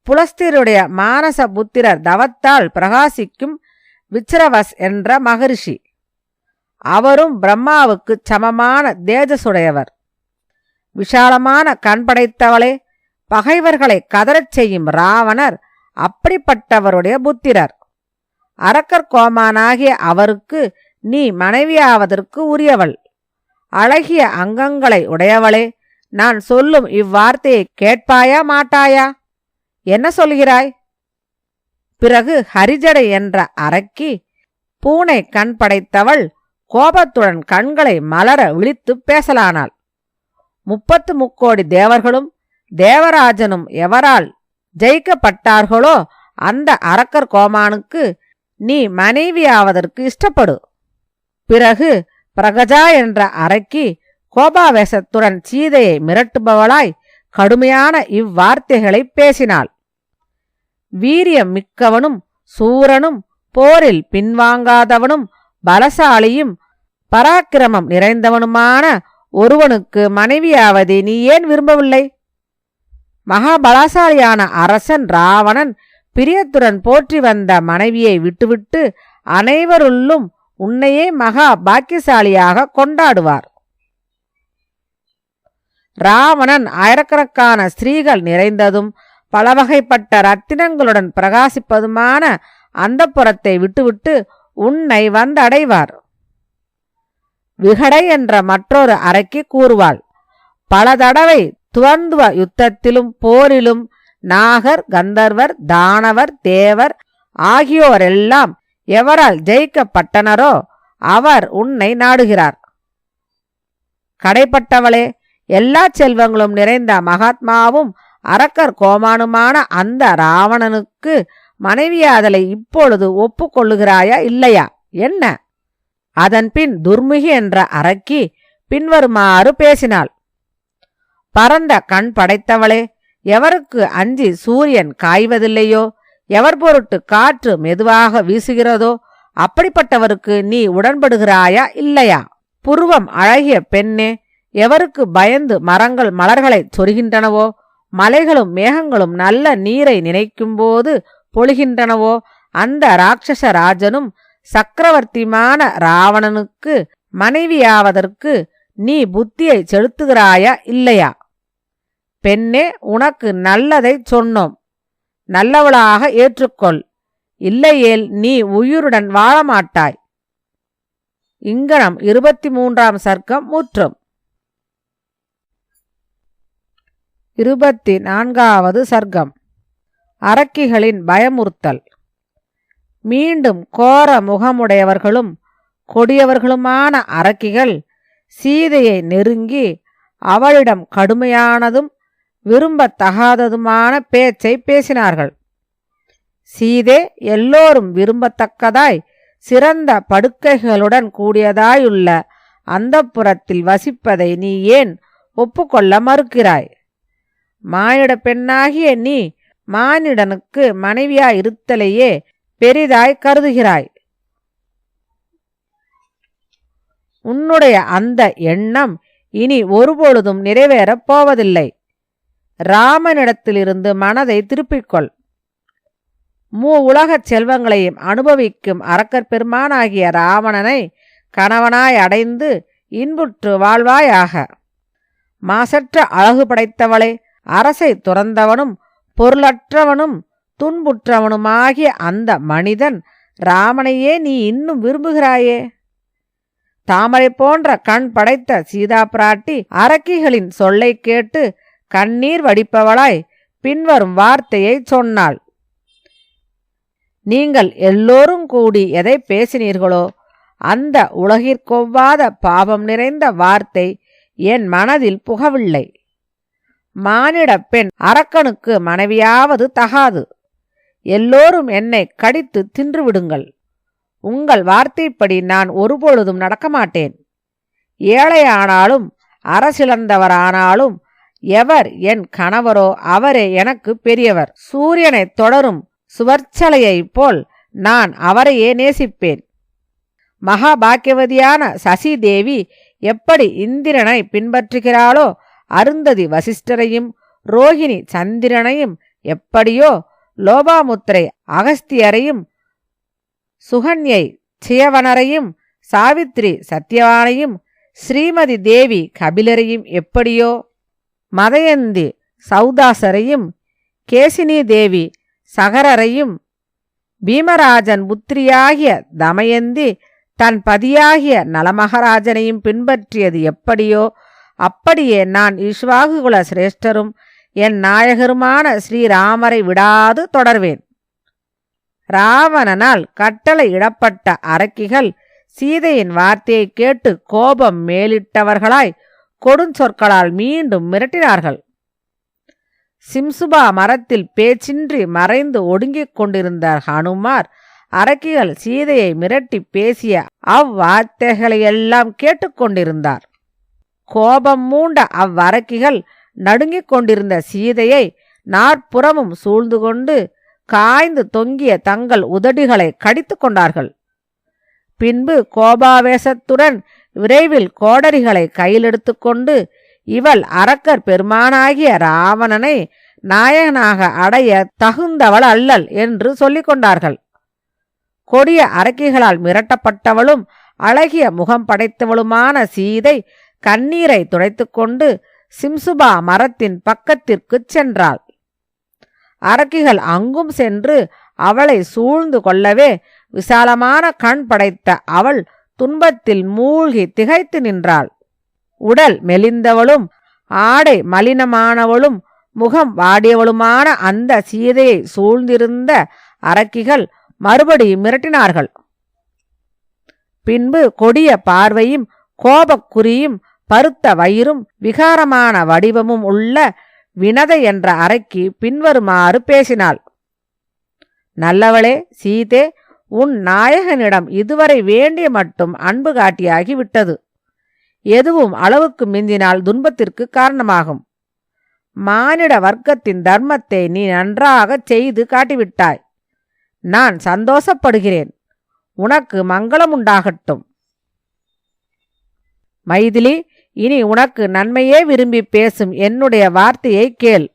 புலஸ்தியருடைய மானச புத்திரர் தவத்தால் பிரகாசிக்கும் விச்ரவஸ் என்ற மகரிஷி. அவரும் பிரம்மாவுக்கு சமமான தேஜசுடையவர். விஷாலமான கண் படைத்தவளே, பகைவர்களை கதறச் செய்யும் ராவணர் அப்படிப்பட்டவருடைய புத்திரர். அரக்கர் கோமானாகிய அவருக்கு நீ மனைவியாவதற்கு உரியவள். அழகிய அங்கங்களை உடையவளே, நான் சொல்லும் இவ்வார்த்தையை கேட்பாயா மாட்டாயா? என்ன சொல்கிறாய்? பிறகு ஹரிஜடை என்ற அரக்கி பூனை கண் படைத்தவள் கோபத்துடன் கண்களை மலர விழித்துப் பேசலானாள். 33 தேவர்களும் தேவராஜனும் எவரால் ஜெயிக்கப்பட்டார்களோ அந்த அரக்கர் கோமானுக்கு நீ மனைவியாவதற்கு இஷ்டப்படு. பிறகு பிரகஜா என்ற அரக்கி கோபாவேசத்துடன் சீதையை மிரட்டுபவளாய் கடுமையான இவ்வார்த்தைகளை பேசினாள். வீரியம் மிக்கவனும் சூரனும் போரில் பின்வாங்காதவனும் பலசாலியும் பராக்கிரமம் நிறைந்தவனுமான ஒருவனுக்கு மனைவியாவதை நீ ஏன் விரும்பவில்லை? மகாபலசாலியான அரசன் ராவணன் பிரியத்துடன் போற்றி வந்த மனைவியை விட்டுவிட்டு அனைவருள்ளும் உன்னையே மகா பாக்கியசாலியாக கொண்டாடுவார். ராவணன் ஆயிரக்கணக்கான ஸ்திரீகள் நிறைந்ததும் பலவகைப்பட்ட ரத்தினங்களுடன் பிரகாசிப்பதுமான அந்தப்புரத்தை விட்டுவிட்டு உன்னை வந்தடைவார். விகடை என்ற மற்றொரு அரக்கி கூறுவாள், பல தடவை துவந்துவ யுத்தத்திலும் போரிலும் நாகர், கந்தர்வர், தானவர், தேவர் ஆகியோரெல்லாம் எவரால் ஜெயிக்கப்பட்டனரோ அவர் உன்னை நாடுகிறார். கடைப்பட்டவளே, எல்லா செல்வங்களும் நிறைந்த மகாத்மாவும் அரக்கர் கோமானுமான அந்த ராவணனுக்கு மனைவியாதலை இப்பொழுது ஒப்புக்கொள்ளுகிறாயா இல்லையா என்ன? அதன்பின் துர்முகி என்ற அரக்கி பின்வருமாறு பேசினாள். பரந்த கண் படைத்தவளே, எவருக்கு அஞ்சி சூரியன் காய்வதில்லையோ, எவர் பொருட்டு காற்று மெதுவாக வீசுகிறதோ அப்படிப்பட்டவருக்கு நீ உடன்படுகிறாயா இல்லையா? புருவம் அழகிய பெண்ணே, எவருக்கு பயந்து மரங்கள் மலர்களைச் சொரிகின்றனவோ, மலைகளும் மேகங்களும் நல்ல நீரை நினைக்கும்போது பொழிகின்றனவோ அந்த ராட்சச ராஜனும் சக்கரவர்த்திமான ராவணனுக்கு மனைவியாவதற்கு நீ புத்தியை செலுத்துகிறாயா இல்லையா? பெண்ணே, உனக்கு நல்லதைச் சொன்னோம், நல்லவளாக ஏற்றுக்கொள், இல்லையேல் நீ உயிருடன் வாழமாட்டாய். இங்கனம் 23ஆம் சர்க்கம் முற்றும். 24வது சர்க்கம். அரக்கிகளின் பயமுறுத்தல். மீண்டும் கோர முகமுடையவர்களும் கொடியவர்களுமான அரக்கிகள் சீதையை நெருங்கி அவளிடம் கடுமையானதும் விரும்பத்தகாததுமான பேச்சை பேசினார்கள். சீதே, எல்லோரும் விரும்பத்தக்கதாய் சிறந்த படுக்கைகளுடன் கூடியதாயுள்ள அந்தப்புரத்தில் வசிப்பதை நீ ஏன் ஒப்புக்கொள்ள மறுக்கிறாய்? மானிட பெண்ணாகிய நீ மானிடனுக்கு மனைவியாயிருத்தலையே பெரிதாய் கருதுகிறாய். உன்னுடைய அந்த எண்ணம் இனி ஒருபொழுதும் நிறைவேறப் போவதில்லை. ராமனிடத்திலிருந்து மனதை திருப்பிக்கொள். உலகச் செல்வங்களையும் அனுபவிக்கும் அரக்கர் பெருமானாகிய ராவணனை கணவனாய் அடைந்து இன்புற்று வாழ்வாயாக. மாசற்ற அழகு படைத்தவளே, அரசை துறந்தவனும் பொருளற்றவனும் துன்புற்றவனுமாகிய அந்த மனிதன் ராமனையே நீ இன்னும் விரும்புகிறாயே? தாமரை போன்ற கண் படைத்த சீதா பிராட்டி அரக்கிகளின் சொல்லை கேட்டு கண்ணீர் வடிப்பவளாய் பின்வரும் வார்த்தையை சொன்னாள். நீங்கள் எல்லோரும் கூடி எதை பேசினீர்களோ அந்த உலகிற்கொவ்வாத பாவம் நிறைந்த வார்த்தை என் மனதில் புகவில்லை. மானிட பெண் அரக்கனுக்கு மனைவியாவது தகாது. எல்லோரும் என்னை கடித்து தின்றுவிடுங்கள். உங்கள் வார்த்தைப்படி நான் ஒருபொழுதும் நடக்கமாட்டேன். ஏழையானாலும் அரசிழந்தவரானாலும் எவர் என் கணவரோ அவரே எனக்கு பெரியவர். சூரியனை தொடரும் சுவர்ச்சலையைப் போல் நான் அவரையே நேசிப்பேன். மகாபாக்கியவதியான சசி தேவி எப்படி இந்திரனை பின்பற்றுகிறாளோ, அருந்ததி வசிஷ்டரையும் ரோஹிணி சந்திரனையும் எப்படியோ லோபாமுத்திரை அகஸ்தியரையும் சுகன்யை சியவனரையும் சாவித்ரி சத்யவானையும் ஸ்ரீமதி தேவி கபிலரையும் எப்படியோ மதயந்தி சௌதாசரையும் கேசினி தேவி சகரரையும் பீமராஜன் புத்திரியாகிய தமயந்தி தன் பதியாகிய நலமகராஜனையும் பின்பற்றியது எப்படியோ அப்படியே நான் இஷ்வாகுகுல சிரேஷ்டரும் என் நாயகருமான ஸ்ரீராமரை விடாது தொடர்வேன். ராவணனால் கட்டளை இடப்பட்ட அரக்கிகள் சீதையின் வார்த்தையை கேட்டு கோபம் மேலிட்டவர்களாய் கொடுஞ்சொற்களால் மீண்டும் மிரட்டினார்கள். சிம்சுபா மரத்தில் பேச்சின்றி மறைந்து ஒடுங்கிக் கொண்டிருந்த ஹனுமார் அரக்கிகள் சீதையை மிரட்டி பேசிய அவ்வார்த்தைகளையெல்லாம் கேட்டுக்கொண்டிருந்தார். கோபம் மூண்ட அவ்வரக்கிகள் நடுங்கிக் கொண்டிருந்த சீதையை நாற்புறமும் சூழ்ந்து கொண்டு காய்ந்து தொங்கிய தங்கள் உதடுகளை கடித்து கொண்டார்கள். பின்பு கோபாவேசத்துடன் விரைவில் கோடரிகளை கையிலெடுத்து கொண்டு இவள் அரக்கர் பெருமானாகிய ராவணனை நாயகனாக அடைய தகுந்தவள் அல்லல் என்று சொல்லிக் கொண்டார்கள். கொடிய அரக்கிகளால் மிரட்டப்பட்டவளும் அழகிய முகம் படைத்தவளுமான சீதை கண்ணீரை துடைத்து கொண்டு சிம்சுபா மரத்தின் பக்கத்திற்குச் சென்றாள். அரக்கிகள் அங்கும் சென்று அவளை சூழ்ந்து கொள்ளவே விசாலமான கண் படைத்த அவள் துன்பத்தில் மூழ்கி திகைத்து நின்றாள். உடல் மெலிந்தவளும் ஆடை மலினமானவளும் முகம் வாடியவளுமான அந்த சீதையை சூழ்ந்திருந்த அரக்கிகள் மறுபடியும் மிரட்டினார்கள். பின்பு கொடிய பார்வையும் கோபக்குறியும் பருத்த வயிறும் விகாரமான வடிவமும் உள்ள வினதை என்ற அரக்கி பின்வருமாறு பேசினாள். நல்லவளே சீதே, உன் நாயகனிடம் இதுவரை வேண்டிய மட்டும் அன்பு காட்டியாகி விட்டது. எதுவும் அளவுக்கு மிஞ்சினால் துன்பத்திற்கு காரணமாகும். மானிட வர்க்கத்தின் தர்மத்தை நீ நன்றாக செய்து காட்டிவிட்டாய். நான் சந்தோஷப்படுகிறேன். உனக்கு மங்களம் உண்டாகட்டும். மைதிலி, இனி உனக்கு நன்மையே விரும்பி பேசும் என்னுடைய வார்த்தையை கேள்.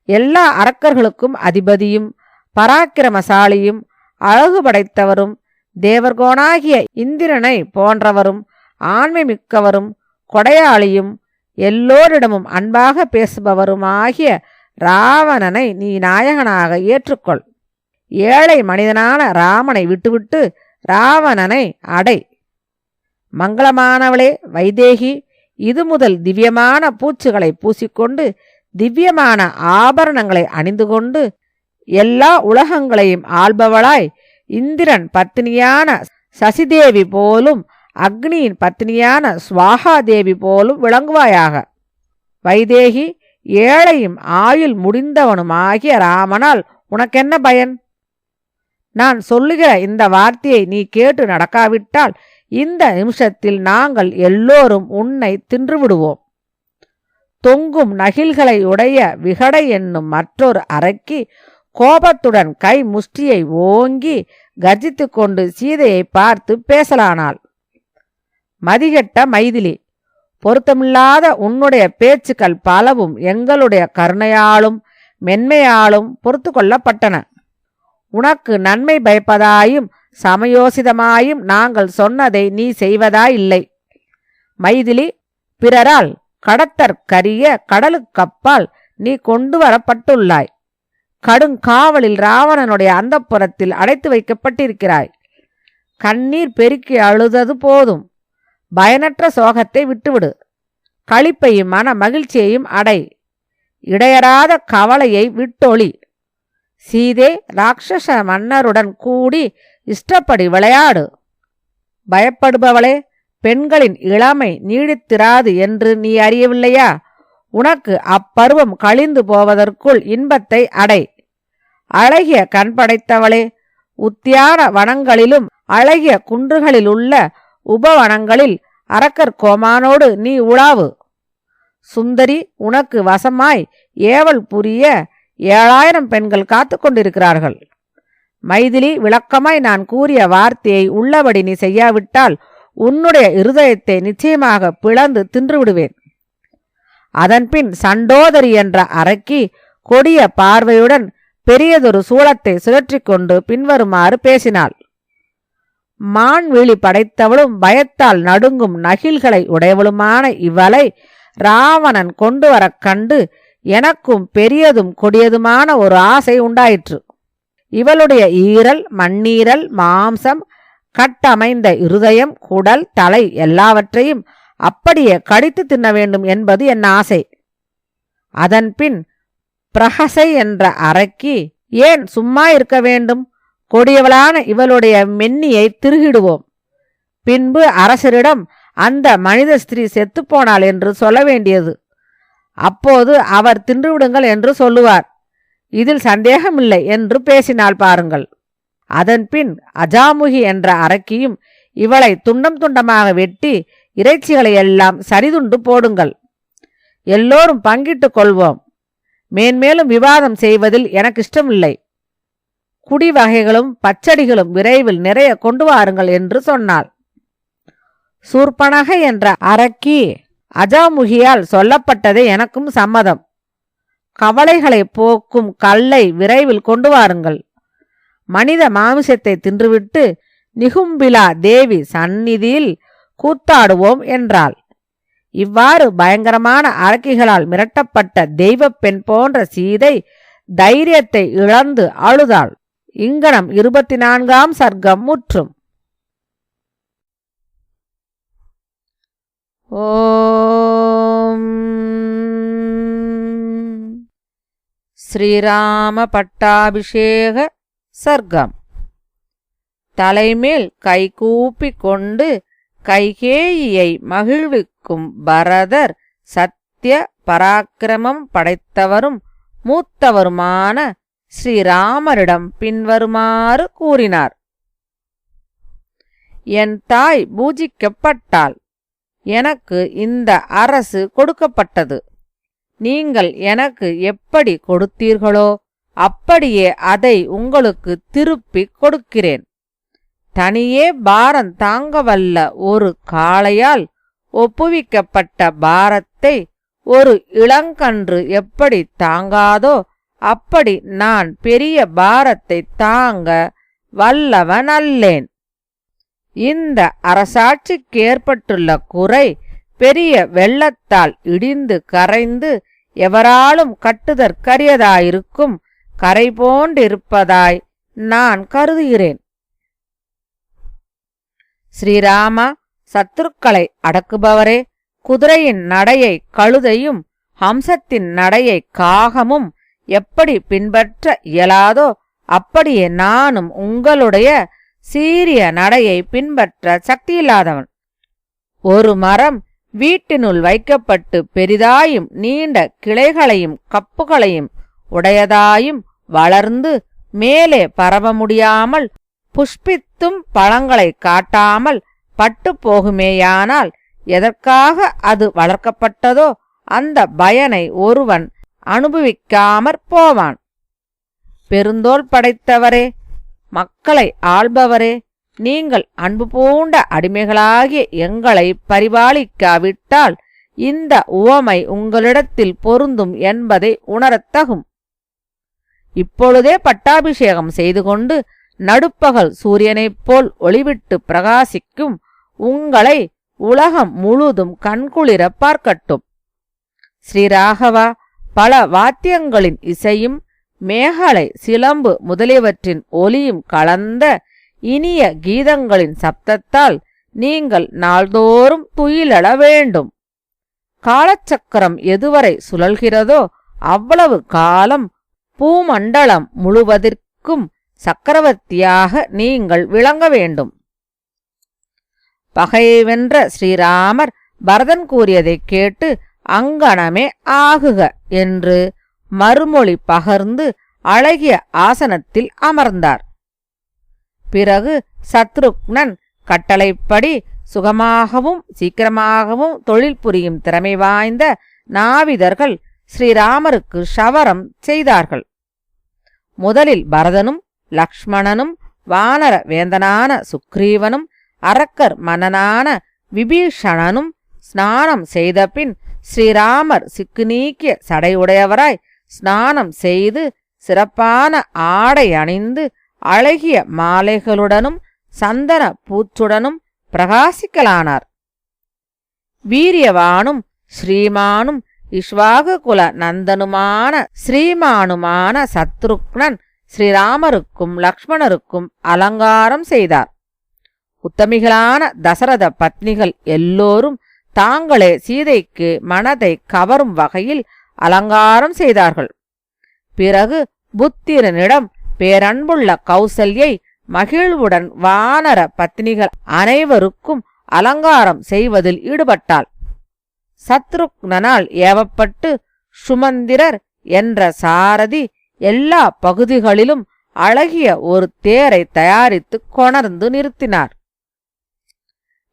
எல்லா அரக்கர்களுக்கும் அதிபதியும் பராக்கிரமசாலியும் அழகு படைத்தவரும் தேவர்கோனாகிய இந்திரனை போன்றவரும் ஆண்மை மிக்கவரும் கொடையாளியும் எல்லோரிடமும் அன்பாக பேசுபவருமாகிய ராவணனை நீ நாயகனாக ஏற்றுக்கொள். ஏழை மனிதனான ராமனை விட்டுவிட்டு ராவணனை அடை. மங்களமானவளே வைதேகி, இது முதல் திவ்யமான பூச்சுகளை பூசிக்கொண்டு திவ்யமான ஆபரணங்களை அணிந்து கொண்டு எல்லா உலகங்களையும் ஆள்பவளாய் இந்திரன் பத்தினியான சசிதேவி போலும் அக்னியின் பத்தினியான ஸ்வாகாதேவி போலும் விளங்குவாயாக. வைதேகி, ஏழையும் ஆயுள் முடிந்தவனுமாகிய ராமனால் உனக்கென்ன பயன்? நான் சொல்லுகிற இந்த வார்த்தையை நீ கேட்டு நடக்காவிட்டால் இந்த நிமிஷத்தில் நாங்கள் எல்லோரும் உன்னை தின்றுவிடுவோம். தொங்கும் நகில்களை உடைய விகடை என்னும் மற்றொரு அரக்கி கோபத்துடன் கை முஷ்டியை ஓங்கி கர்ஜித்து கொண்டு சீதையை பார்த்து பேசலானாள். மதிகெட்ட மைதிலி, பொருத்தமில்லாத உன்னுடைய பேச்சுக்கள் பலவும் எங்களுடைய கருணையாலும் மென்மையாலும் பொறுத்து கொள்ளப்பட்டன. உனக்கு நன்மை பயப்பதாயும் சமயோசிதமாயும் நாங்கள் சொன்னதை நீ செய்வதாயில்லை. மைதிலி, பிறரால் கடத்தற்கரிய கடலுக்கப்பால் நீ கொண்டு வரப்பட்டுள்ளாய். கடுங்காவலில் ராவணனுடைய அந்தப்புறத்தில் அடைத்து வைக்கப்பட்டிருக்கிறாய். கண்ணீர் பெருக்கி அழுதது போதும். பயனற்ற சோகத்தை விட்டுவிடு. களிப்பையும் மன மகிழ்ச்சியையும் அடை. இடையறாத கவலையை விட்டொளி. சீதே, ராட்சச மன்னருடன் கூடி இஷ்டப்படி விளையாடு. பயப்படுபவளே, பெண்களின் இளமை நீடித்திராது என்று நீ அறியவில்லையா? உனக்கு அப்பருவம் கழிந்து போவதற்குள் இன்பத்தை அடை. அழகிய கண் படைத்தவளே, உத்தியான வனங்களிலும் அழகிய குன்றுகளிலுள்ள உபவனங்களில் அரக்கர் கோமானோடு நீ உலாவு. சுந்தரி, உனக்கு வசமாய் ஏவல் புரிய 7000 பெண்கள் காத்து கொண்டிருக்கிறார்கள். மைதிலி, விளக்கமாய் நான் கூறிய வார்த்தையை உள்ளபடி நீ செய்யாவிட்டால் உன்னுடைய இருதயத்தை நிச்சயமாக பிளந்து தின்றுவிடுவேன். அதன்பின் சண்டோதரி என்ற அரக்கி கொடிய பார்வையுடன் பெரியதொரு சூளத்தை சுழற்றி கொண்டு பின்வருமாறு பேசினாள். மான்விழி படைத்தவளும் பயத்தால் நடுங்கும் நகில்களை உடையவளுமான இவளை ராவணன் கொண்டு வரக் கண்டு எனக்கும் பெரியதும் கொடியதுமான ஒரு ஆசை உண்டாயிற்று. இவளுடைய ஈரல், மண்ணீரல், மாம்சம், கட்டமைந்த இருதயம், குடல், தலை எல்லாவற்றையும் அப்படியே கடித்து தின்ன வேண்டும் என்பது என் ஆசை. அதன்பின் பிரஹசை என்ற அரக்கி, ஏன் சும்மா இருக்க வேண்டும்? கொடியவளான இவளுடைய மென்னியை திருகிடுவோம். பின்பு அரசரிடம் அந்த மனித ஸ்திரீ செத்துப்போனாள் என்று சொல்ல வேண்டியது. அப்போது அவர் தின்றுவிடுங்கள் என்று சொல்லுவார். இதில் சந்தேகமில்லை என்று பேசினாள் பாருங்கள். அதன்பின் அஜாமுகி என்ற அரக்கியும் இவளை துண்டம் துண்டமாக வெட்டி இறைச்சிகளை எல்லாம் சரிதுண்டு போடுங்கள். எல்லோரும் பங்கிட்டுக் கொள்வோம். மேன்மேலும் விவாதம் செய்வதில் எனக்கு இஷ்டமில்லை. குடிவகைகளும் பச்சடிகளும் விரைவில் நிறைய கொண்டு வாருங்கள் என்று சொன்னாள். சூர்பனகை என்ற அரக்கி அஜாமுகியால் சொல்லப்பட்டதே எனக்கும் சம்மதம். கவலைகளை போக்கும் கல்லை விரைவில் கொண்டு வாருங்கள். மனித மாமிசத்தை தின்றுவிட்டு நிகும்பிலா தேவி சந்நிதியில் கூத்தாடுவோம் என்றாள். இவ்வாறு பயங்கரமான அரக்கிகளால் மிரட்டப்பட்ட தெய்வ பெண் போன்ற சீதை தைரியத்தை இழந்து அழுதாள். இங்கனம் 24ஆம் சர்க்கம் முற்றும். ஓம் ஸ்ரீராம பட்டாபிஷேக சர்க்கம். தலைமேல் கைகூப்பி கொண்டு கைகேயியை மகிழ்விக்கும் பரதர் சத்திய பராக்கிரமம் படைத்தவரும் மூத்தவருமான ஸ்ரீராமரிடம் பின்வருமாறு கூறினார். என் தாய் பூஜிக்கப்பட்டாள். எனக்கு இந்த அரசு கொடுக்கப்பட்டது. நீங்கள் எனக்கு எப்படி கொடுத்தீர்களோ அப்படியே அதை உங்களுக்கு திருப்பிக் கொடுக்கிறேன். தனியே பாரம் தாங்கவல்ல ஒரு காளையால் ஒப்புவிக்கப்பட்ட பாரத்தை ஒரு இளங்கன்று எப்படி தாங்காதோ அப்படி நான் பெரிய பாரத்தை தாங்க வல்லவன் அல்லேன். இந்த அரசாட்சிக்கு ஏற்பட்டுள்ள குறை பெரிய வெள்ளத்தால் இடிந்து கரைந்து எவராலும் கட்டுதற்கரியதாயிருக்கும் கரை போன்றிருப்பதாய் நான் கருதுகிறேன். ஸ்ரீராமா, சத்துருக்களை அடக்குபவரே, குதிரையின் நடையை கழுதையும் ஹம்சத்தின் நடையை காகமும் எப்படி பின்பற்ற இயலாதோ அப்படியே நானும் உங்களுடைய சீரிய நடையை பின்பற்ற சக்தியில்லாதவன். ஒரு மரம் வீட்டினுள் வைக்கப்பட்டு பெரிதாயும் நீண்ட கிளைகளையும் கப்புகளையும் உடையதாயும் வளர்ந்து மேலே பரவ முடியாமல் புஷ்பித்தும் பழங்களை காட்டாமல் பட்டு போகுமேயானால் எதற்காக அது வளர்க்கப்பட்டதோ அந்த பயனை ஒருவன் அனுபவிக்காமற் போவான். பெருந்தோள் படைத்தவரே, மக்களை ஆள்பவரே, நீங்கள் அன்பு பூண்ட அடிமைகளாகிய எங்களை பரிபாலிக்காவிட்டால் இந்த உவமை உங்களிடத்தில் பொருந்தும் என்பதை உணரத்தகும். இப்பொழுதே பட்டாபிஷேகம் செய்து கொண்டு நடுப்பகல் சூரியனைப் போல் ஒளிவிட்டு பிரகாசிக்கும் உங்களை உலகம் முழுதும் கண்குளிர பார்க்கட்டும். ஸ்ரீராகவா, பல வாத்தியங்களின் இசையும் மேகலை சிலம்பு முதலியவற்றின் ஒலியும் கலந்த இனிய கீதங்களின் சப்தத்தால் நீங்கள் நாள்தோறும் துயிலெழ வேண்டும். காலச்சக்கரம் எதுவரை சுழல்கிறதோ அவ்வளவு காலம் பூமண்டலம் முழுவதற்கும் சக்கரவர்த்தியாக நீங்கள் விளங்க வேண்டும். பகையை வென்ற ஸ்ரீராமர் பரதன் கூறியதைக் கேட்டு அங்கனமே ஆகுக என்று மறுமொழி பகர்ந்து அழகிய ஆசனத்தில் அமர்ந்தார். பிறகு சத்ருக்னன் கட்டளைப்படி சுகமாகவும் சீக்கிரமாகவும் தொழில் புரியும் திறமை வாய்ந்த நாவிதர்கள் ஸ்ரீராமருக்கு ஷவரம் செய்தார்கள். முதலில் பரதனும் லக்ஷ்மணனும் வானர வேந்தனான சுக்ரீவனும் அரக்கர் மன்னனான விபீஷணனும் ஸ்நானம் செய்தபின் ஸ்ரீராமர் சிக்கு நீக்கிய சடையுடையவராய் ஸ்நானம் செய்து சிறப்பான ஆடை அணிந்து அழகிய மாலைகளுடனும் சந்தன பூச்சுடனும் பிரகாசிக்கலானார். வீரியவானும் ஸ்ரீமானும் இஷ்வாகுகுல நந்தனுமான ஸ்ரீமானுமான சத்ருக்னன் ஸ்ரீராமருக்கும் லக்ஷ்மணருக்கும் அலங்காரம் செய்தார். உத்தமிகளான தசரத பத்னிகள் எல்லோரும் தாங்களே சீதைக்கு மனதை கவரும் வகையில் அலங்காரம் செய்தார்கள். பிறகு புத்திரனிடம் பேரன்புள்ள கௌசல்யை மகிழ்வுடன் வானர பத்னிகள் அனைவருக்கும் அலங்காரம் செய்வதில் ஈடுபட்டாள். சத்ருக்னனால் ஏவப்பட்டு சுமந்திரர் என்ற சாரதி எல்லா பகுதிகளிலும் அழகிய ஒரு தேரை தயாரித்து கொணர்ந்து நிறுத்தினார்.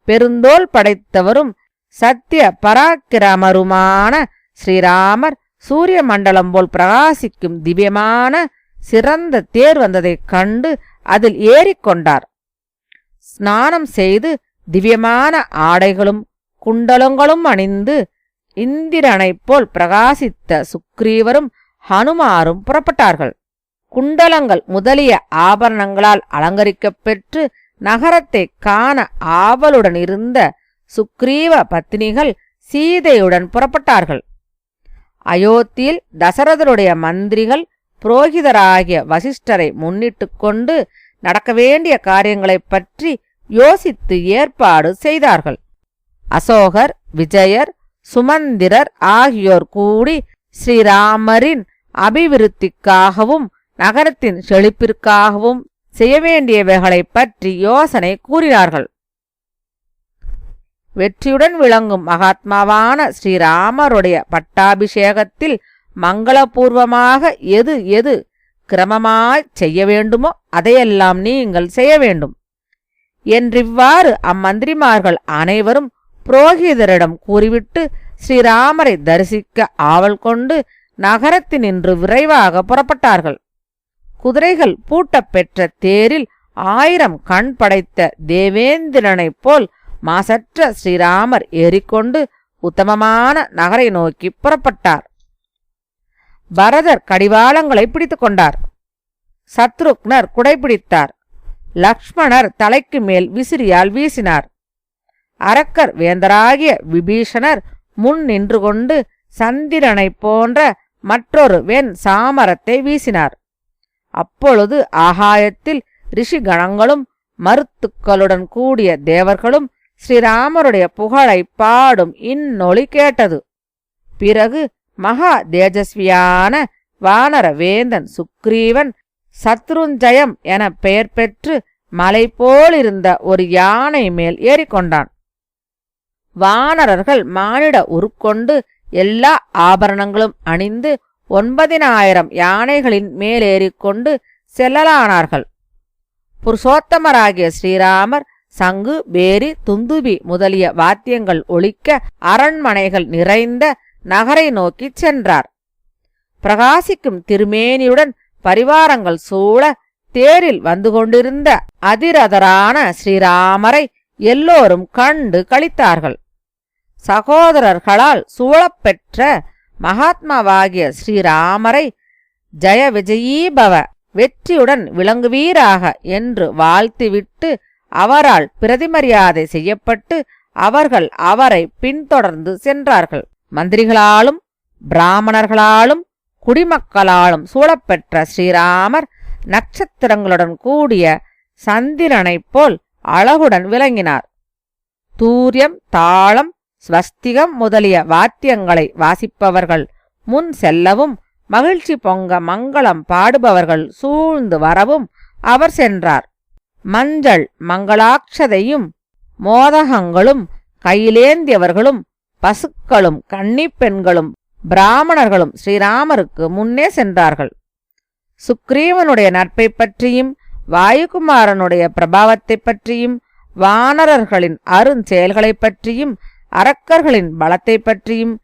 பெருந்தோல் படைத்தவரும் சத்திய பராக்கிரமருமான ஸ்ரீராமர் சூரிய மண்டலம் போல் பிரகாசிக்கும் திவ்யமான சிறந்த தேர் வந்ததைக் கண்டு அதில் ஏறிக்கொண்டார். ஸ்நானம் செய்து திவ்யமான ஆடைகளும் குண்டலங்களும் அணிந்து இந்திரனைப் போல் பிரகாசித்த சுக்ரீவரும் ஹனுமாரும் புறப்பட்டார்கள். குண்டலங்கள் முதலிய ஆபரணங்களால் அலங்கரிக்கப் பெற்று நகரத்தை காண ஆவலுடன் இருந்த சுக்ரீவ பத்னிகள் சீதையுடன் புறப்பட்டார்கள். அயோத்தியில் தசரதருடைய மந்திரிகள் புரோகிதராகிய வசிஷ்டரை முன்னிட்டு கொண்டு நடக்க வேண்டிய காரியங்களைப் பற்றி யோசித்து ஏற்பாடு செய்தார்கள். அசோகர், விஜயர், சுமந்திரர் ஆகியோர் கூடி ஸ்ரீராமரின் அபிவிருத்திக்காகவும் நகரத்தின் செழிப்பிற்காகவும் செய்ய வேண்டியவைகளைப் பற்றி யோசனை கூறினார்கள். வெற்றியுடன் விளங்கும் மகாத்மாவான ஸ்ரீராமருடைய பட்டாபிஷேகத்தில் மங்களபூர்வமாக எது எது கிரமமாய்ச் செய்ய வேண்டுமோ அதையெல்லாம் நீங்கள் செய்ய வேண்டும் என்றிவ்வாறு அம்மந்திரிமார்கள் அனைவரும் புரோகிதரிடம் கூறிவிட்டு ஸ்ரீராமரை தரிசிக்க ஆவல் கொண்டு நகரத்தினின்று விரைவாக புறப்பட்டார்கள். குதிரைகள் பூட்டப் பெற்ற தேரில் 1000 கண் படைத்த தேவேந்திரனைப் போல் மாசற்ற ஸ்ரீராமர் ஏறிக்கொண்டு உத்தமமான நகரை நோக்கி புறப்பட்டார். பரதர் கடிவாளங்களை பிடித்து கொண்டார். சத்ருக்னர் குடைபிடித்தார். லக்ஷ்மணர் தலைக்கு மேல் விசிறியால் வீசினார். அரக்கர் வேந்தராகிய விபீஷணர் முன் நின்று கொண்டு சந்திரனைப் போன்ற மற்றொரு வெண் சாமரத்தை வீசினார். அப்பொழுது ஆகாயத்தில் ரிஷிகணங்களும் மருத்துக்களுடன் கூடிய தேவர்களும் ஸ்ரீராமருடைய புகழை பாடும் இந்நொலி கேட்டது. பிறகு மகா தேஜஸ்வியான வானர வேந்தன் சுக்ரீவன் சத்ருஞ்சயம் என பெயர் பெற்று மலை போலிருந்த ஒரு யானை மேல் ஏறிக்கொண்டான். வானரர்கள் மானிட உருக்கொண்டு எல்லா ஆபரணங்களும் அணிந்து 9000 யானைகளின் மேலேறிக்கொண்டு செல்லலானார்கள். புருஷோத்தமராகிய ஸ்ரீராமர் சங்கு, பேரி, துந்துபி முதலிய வாத்தியங்கள் ஒலிக்க அரண்மனைகள் நிறைந்த நகரை நோக்கிச் சென்றார். பிரகாசிக்கும் திருமேனியுடன் பரிவாரங்கள் சூழ தேரில் வந்து கொண்டிருந்த அதிரதரான ஸ்ரீராமரை எல்லோரும் கண்டு களித்தார்கள். சகோதரர்களால் சூழப்பெற்ற மகாத்மாவாகிய ஸ்ரீராமரை ஜய விஜயீபவ வெற்றியுடன் விளங்குவீராக என்று வாழ்த்திவிட்டு அவரால் பிரதிமரியாதை செய்யப்பட்டு அவர்கள் அவரை பின்தொடர்ந்து சென்றார்கள். மந்திரிகளாலும் பிராமணர்களாலும் குடிமக்களாலும் சூழப்பெற்ற ஸ்ரீராமர் நட்சத்திரங்களுடன் கூடிய சந்திரனைப் போல் அழகுடன் விளங்கினார். தூரியம், தாளம், ஸ்வஸ்திகம் முதலிய வாத்தியங்களை வாசிப்பவர்கள் முன் செல்லவும் மகிழ்ச்சி பொங்க மங்களம் பாடுபவர்கள் சூழ்ந்து வரவும் அவர் சென்றார். மஞ்சள் மங்களாட்சதையும் மோதகங்களும் கையிலேந்தியவர்களும் பசுக்களும் கன்னிப்பெண்களும் பிராமணர்களும் ஸ்ரீராமருக்கு முன்னே சென்றார்கள். சுக்ரீவனுடைய நட்பை பற்றியும் வாயுகுமாரனுடைய பிரபாவத்தை பற்றியும் வானரர்களின் அருஞ்செயல்களைப் பற்றியும் அரக்கர்களின் பலத்தை பற்றியும்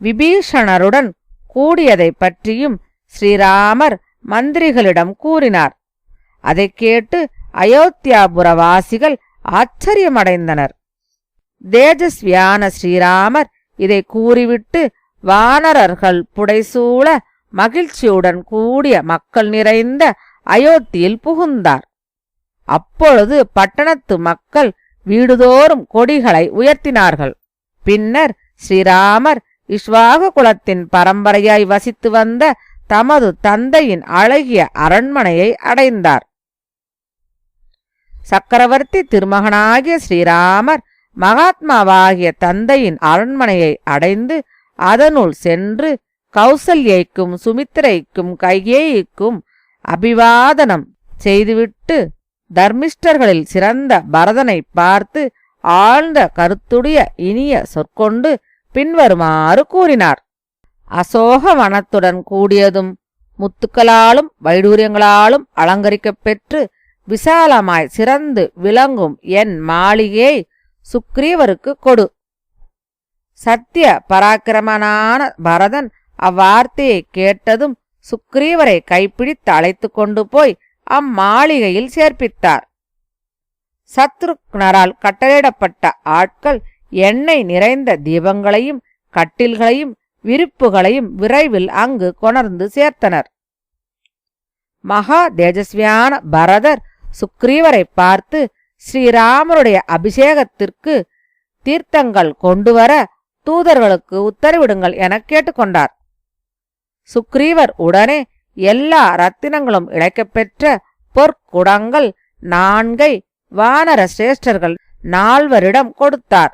விபீஷணருடன் கூடியதைப் பற்றியும் ஸ்ரீராமர் மந்திரிகளிடம் கூறினார். அதைக் கேட்டு அயோத்தியாபுரவாசிகள் ஆச்சரியமடைந்தனர். தேஜஸ்வியான ஸ்ரீராமர் இதை கூறிவிட்டு வானரர்கள் புடைசூழ மகிழ்ச்சியுடன் கூடிய மக்கள் நிறைந்த அயோத்தியில் புகுந்தார். அப்பொழுது பட்டணத்து மக்கள் வீடுதோறும் கொடிகளை உயர்த்தினார்கள். பின்னர் ஸ்ரீராமர் இஷ்வாகு குலத்தின் பரம்பரையாய் வசித்து வந்த தமது தந்தையின் அழகிய அரண்மனையை அடைந்தார். சக்கரவர்த்தி திருமகனாகிய ஸ்ரீராமர் மகாத்மாவாகிய தந்தையின் அரண்மனையை அடைந்து அதனுள் சென்று கௌசல்யைக்கும் சுமித்திரைக்கும் கைகேயிக்கும் அபிவாதனம் செய்துவிட்டு தர்மிஷ்டர்களில் சிறந்த பரதனை பார்த்து ஆழ்ந்த கருத்துடைய இனிய சொற்கொண்டு பின்வருமாறு கூறினார். அசோக வனத்துடன் கூடியதும் முத்துக்களாலும் வைடூரியங்களாலும் அலங்கரிக்கப் பெற்று விசாலமாய் சிறந்து விளங்கும் என் மாளிகையை சுக்ரீவருக்கு கொடு. சத்திய பராக்கிரமனான பரதன் அவ்வார்த்தையை கேட்டதும் சுக்ரீவரை கைப்பிடித்து அழைத்து கொண்டு போய் அம்மாளிகையில் சேர்ப்பித்தார். சத்ருக்னரால் கட்டளையிடப்பட்ட ஆட்கள் எண்ணெய் நிறைந்த தீபங்களையும் கட்டில்களையும் விரிப்புகளையும் விரைவில் அங்கு கொணர்ந்து சேர்த்தனர். மகா தேஜஸ்வியான பரதர் சுக்ரீவரை பார்த்து ஸ்ரீராமருடைய அபிஷேகத்திற்கு தீர்த்தங்கள் கொண்டுவர தூதர்களுக்கு உத்தரவிடுங்கள் என கேட்டுக்கொண்டார். சுக்ரீவர் உடனே எல்லா ரத்தினங்களும் இழைக்கப்பெற்ற பொற்குடங்கள் 4 வானர சிரேஷ்டர்கள் 4 கொடுத்தார்.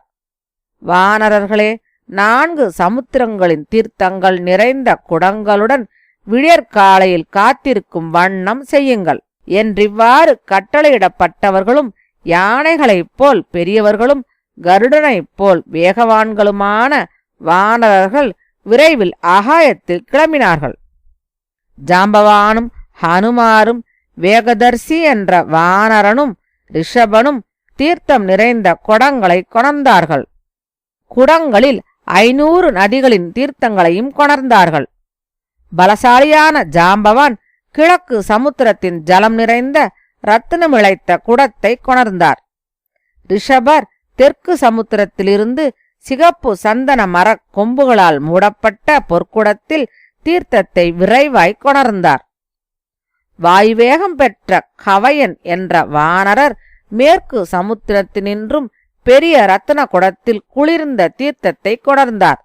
வானரர்களே, 4 சமுத்திரங்களின் தீர்த்தங்கள் நிறைந்த குடங்களுடன் விடியற்காலையில் காத்திருக்கும் வண்ணம் செய்யுங்கள் என்றிவ்வாறு கட்டளையிடப்பட்டவர்களும் யானைகளைப் போல் பெரியவர்களும் கருடனைப் போல் வேகவான்களுமான வானரர்கள் விரைவில் ஆகாயத்தில் கிளம்பினார்கள். ஜாம்பவானும் ஹனுமாரும் வேகதர்சி என்ற வானரனும் ரிஷபனும் தீர்த்தம் நிறைந்த குடங்களை கொணர்ந்தார்கள். குடங்களில் 500 நதிகளின் தீர்த்தங்களையும் கொணர்ந்தார்கள். பலசாலியான ஜாம்பவான் கிழக்கு சமுத்திரத்தின் ஜலம் நிறைந்த ரத்தினமிழைத்த குடத்தை கொணர்ந்தார். ரிஷபர் தெற்கு சமுத்திரத்திலிருந்து சிகப்பு சந்தன மரக் கொம்புகளால் மூடப்பட்ட பொற்குடத்தில் தீர்த்தத்தை விரைவாய் கொணர்ந்தார். வாயுவேகம் பெற்ற கவையன் என்ற வானரர் மேற்கு சமுத்திரத்தினின்றும் பெரிய ரத்தின குடத்தில் குளிர்ந்த தீர்த்தத்தை கொணர்ந்தார்.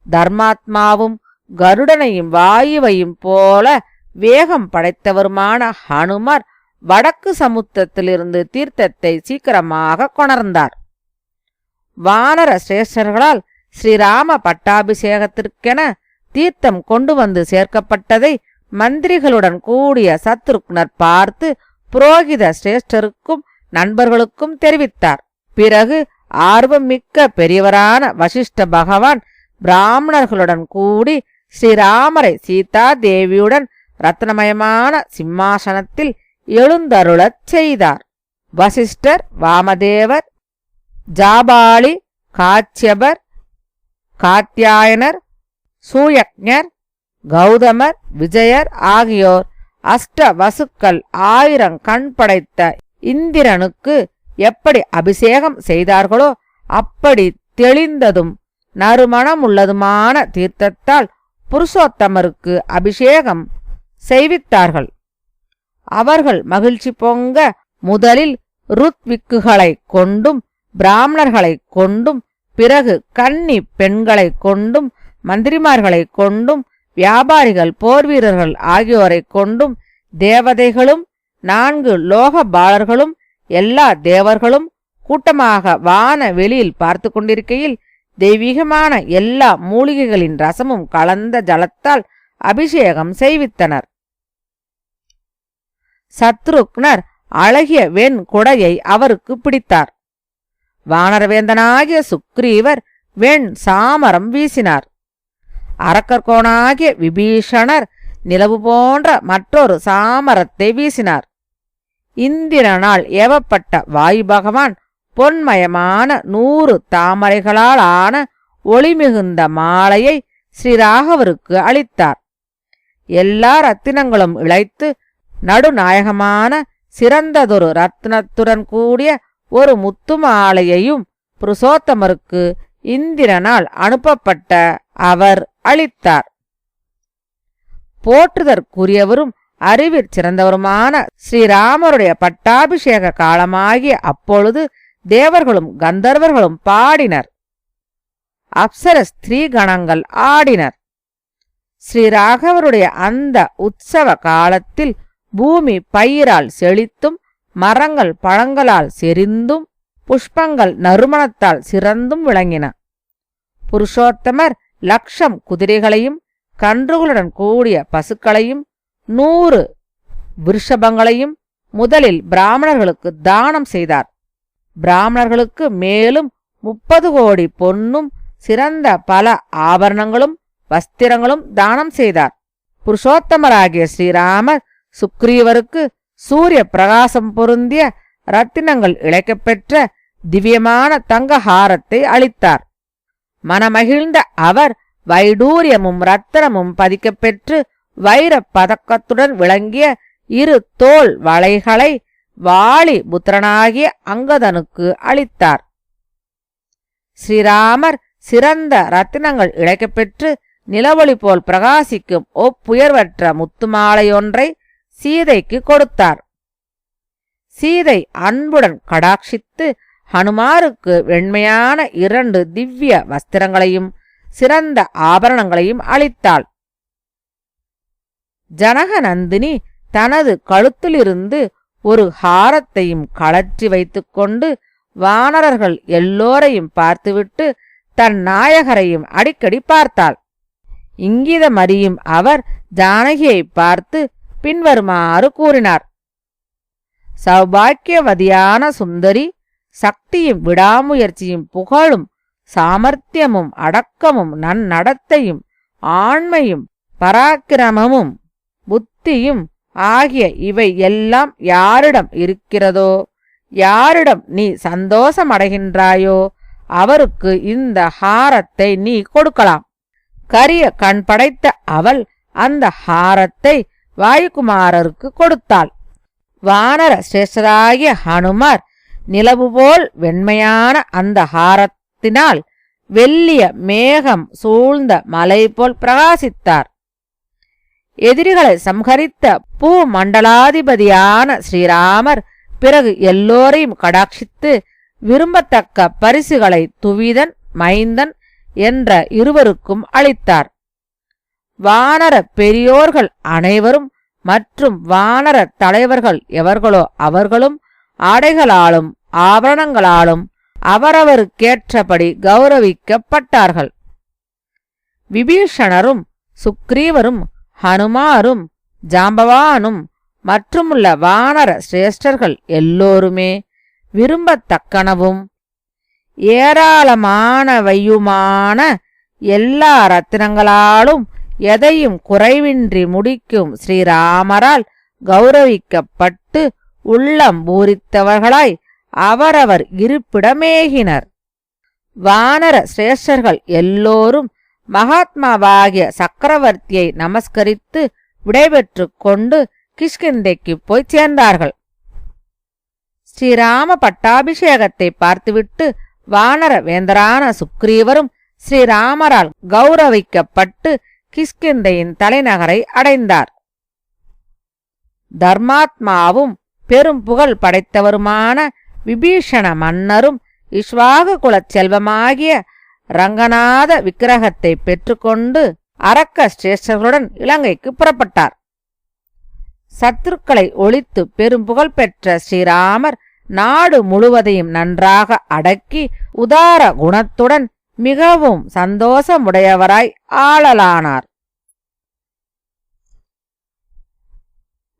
தர்மாத்மாவும் கருடனையும் வாயுவையும் போல வேகம் படைத்தவருமான ஹனுமர் வடக்கு சமுத்திரத்திலிருந்து தீர்த்தத்தை சீக்கிரமாக கொணர்ந்தார். வானர சிரேஷ்டர்களால் ஸ்ரீராம பட்டாபிஷேகத்திற்கென தீர்த்தம் கொண்டு வந்து சேர்க்கப்பட்டதை மந்திரிகளுடன் கூடிய சத்ருக்னர் பார்த்து புரோகித சிரேஷ்டருக்கும் நண்பர்களுக்கும் தெரிவித்தார். பிறகு ஆர்வமிக்க பெரியவரான வசிஷ்ட பகவான் பிராமணர்களுடன் கூடி ஸ்ரீராமரை சீதா தேவியுடன் ரத்னமயமான சிம்மாசனத்தில் எழுந்தருளச் செய்தார். வசிஷ்டர், வாமதேவர், ஜாபாலி, காச்சியபர், காத்யாயனர், சூயக்ஞர், கௌதமர், விஜயர் ஆகியோர் அஷ்ட வசுக்கள் 1000 கண் படைத்த இந்திரனுக்கு எப்படி அபிஷேகம் செய்தார்களோ அப்படி தெளிந்ததும் நறுமணமுள்ளதுமான தீர்த்தத்தால் புருஷோத்தமருக்கு அபிஷேகம் செய்வித்தார்கள். அவர்கள் மகிழ்ச்சி பொங்க முதலில் ருத்விக்குகளைக் கொண்டும் பிராமணர்களைக் கொண்டும் பிறகு கன்னி பெண்களைக் கொண்டும் மந்திரிமார்களைக் கொண்டும் வியாபாரிகள் போர்வீரர்கள் ஆகியோரைக் கொண்டும் தேவதைகளும் 4 லோகபாலர்களும் எல்லா தேவர்களும் கூட்டமாக வான வெளியில் பார்த்து கொண்டிருக்கையில் தெய்வீகமான எல்லா மூலிகைகளின் ரசமும் கலந்த ஜலத்தால் அபிஷேகம் செய்வித்தனர். சத்ருக்னர் அழகிய வெண் குடையை அவருக்கு பிடித்தார். வானரவேந்தனாகிய சுக்ரீவர் வெண் சாமரம் வீசினார். அரக்கர்கோனாகிய விபீஷணர் நிலவு போன்ற மற்றொரு சாமரத்தை வீசினார். இந்திரனால் ஏவப்பட்ட வாயு பகவான் பொன்மயமான 100 தாமரைகளால் ஆன ஒளிமிகுந்த மாலையை ஸ்ரீராகவருக்கு அளித்தார். எல்லா ரத்தினங்களும் இழைத்து நடுநாயகமான சிறந்ததொரு ரத்னத்துடன் கூடிய ஒரு முத்து மாலையையும் புருஷோத்தமருக்கு இந்திரனால் அனுப்பப்பட்ட அவர் அளித்தார். போற்றுதற்குரியவரும் அறிவிற் சிறந்தவருமான ஸ்ரீராமருடைய பட்டாபிஷேக காலமாகிய அப்பொழுது தேவர்களும் கந்தர்வர்களும் பாடினர். அப்சர ஸ்திரீகணங்கள் ஆடினர். ஸ்ரீராகவருடைய அந்த உற்சவ காலத்தில் பூமி பயிரால் செழித்தும் மரங்கள் பழங்களால் செறிந்தும் புஷ்பங்கள் நறுமணத்தால் சிறந்தும் விளங்கின. புருஷோத்தமர் 1,00,000 குதிரைகளையும் கன்றுகளுடன் கூடிய பசுக்களையும் 100 விருஷபங்களையும் முதலில் பிராமணர்களுக்கு தானம் செய்தார். பிராமணர்களுக்கு மேலும் 30 கோடி பொன்னும் சிறந்த பல ஆபரணங்களும் வஸ்திரங்களும் தானம் செய்தார். புருஷோத்தமராகிய ஸ்ரீராமர் சுக்ரீவருக்கு சூரிய பிரகாசம் பொருந்திய ரத்தினங்கள் இழைக்கப்பெற்ற திவ்யமான தங்க ஹாரத்தை அளித்தார். மனமகிழ்ந்த அவர் வைடூரியமும் ரத்தினமும் பதிக்கப்பெற்று வைர பதக்கத்துடன் விளங்கிய 2 தோள் வளைகளை வாலி புத்திரனாகிய அங்கதனுக்கு அளித்தார். ஸ்ரீராமர் சிறந்த ரத்தினங்கள் இழைக்கப்பெற்று நிலவொளி போல் பிரகாசிக்கும் ஒப்புயர்வற்ற முத்துமாலையொன்றை சீதைக்கு கொடுத்தார். சீதை அன்புடன் கடாட்சித்து ஹனுமாருக்கு வெண்மையான 2 திவ்ய வஸ்திரங்களையும் சிறந்த ஆபரணங்களையும் அளித்தாள். ஜனகநந்தினி தனது கழுத்திலிருந்து ஒரு ஹாரத்தையும் கழற்றி வைத்துக்கொண்டு வானரர்கள் எல்லோரையும் பார்த்துவிட்டு தன் நாயகரையும் அடிக்கடி பார்த்தாள். இங்கிதமறியும் அவர் ஜானகியை பார்த்து பின்வருமாறு கூறினார். சௌபாக்கியவதியான சுந்தரி, சக்தியும் விடாமுயற்சியும் புகழும் சாமர்த்தியமும் அடக்கமும் நன்னடத்தையும் ஆண்மையும் பராக்கிரமமும் புத்தியும் ஆகிய இவை எல்லாம் யாரிடம் இருக்கிறதோ, யாரிடம் நீ சந்தோஷமடைகின்றாயோ அவருக்கு இந்த ஹாரத்தை நீ கொடுக்கலாம். கரிய கண் படைத்த அவள் அந்த ஹாரத்தை வாயுகுமாரருக்கு கொடுத்தாள். வானர சிரேஷ்டராகிய ஹனுமார் நிலவு போல் வெண்மையான அந்த ஹாரத்தினால் வெள்ளிய மேகம் சூழ்ந்த மலை போல் பிரகாசித்தார். எதிரிகளை சம்ஹரித்த பூமண்டலாதிபதியான ஸ்ரீராமர் பிறகு எல்லோரையும் கடாட்சித்து விரும்பத்தக்க பரிசுகளை துவிதன் மைந்தன் என்ற இருவருக்கும் அளித்தார். வானர பெரியோர்கள் அனைவரும் மற்றும் வானர தலைவர்கள் எவர்களோ அவர்களும் ஆடைகளாலும் ஆபரணங்களாலும் அவரவருக்கேற்றபடி கௌரவிக்கப்பட்டார்கள். விபீஷணரும் சுக்ரீவரும் ஹனுமாரும் ஜாம்பவானும் மற்றுமுள்ள வானர சிரேஷ்டர்கள் எல்லோருமே விரும்பத்தக்கனவும் ஏராளமானவையுமான எல்லா ரத்தினங்களாலும் எதையும் குறைவின்றி முடிக்கும் ஸ்ரீராமரால் கௌரவிக்கப்பட்டு உள்ளம் பூரித்தவர்களாய் அவரவர் இருப்பிடமேகினர். வானர சிரேஷ்டர்கள் எல்லோரும் மகாத்மாவாகிய சக்கரவர்த்தியை நமஸ்கரித்து விடைபெற்று கொண்டு கிஷ்கிந்தைக்கு போய் சேர்ந்தார்கள். ஸ்ரீராம பட்டாபிஷேகத்தை பார்த்துவிட்டு வானர வேந்தரான சுக்ரீவரும் ஸ்ரீராமரால் கௌரவிக்கப்பட்டு கிஷ்கிந்தையின் தலைநகரை அடைந்தார். தர்மாத்மாவும் பெரும் புகழ் படைத்தவருமான விபீஷண மன்னரும் இஷ்வாகு குலச் செல்வமாகிய ரங்கநாத விக்கிரகத்தை பெற்றுக்கொண்டு அரக்க சிரேஷ்டர்களுடன் இலங்கைக்கு புறப்பட்டார். சத்துருக்களை ஒழித்து பெரும் புகழ் பெற்ற ஸ்ரீராமர் நாடு முழுவதையும் நன்றாக அடக்கி உதார குணத்துடன் மிகவும் சந்தோஷமுடையவராய் ஆளலானார்.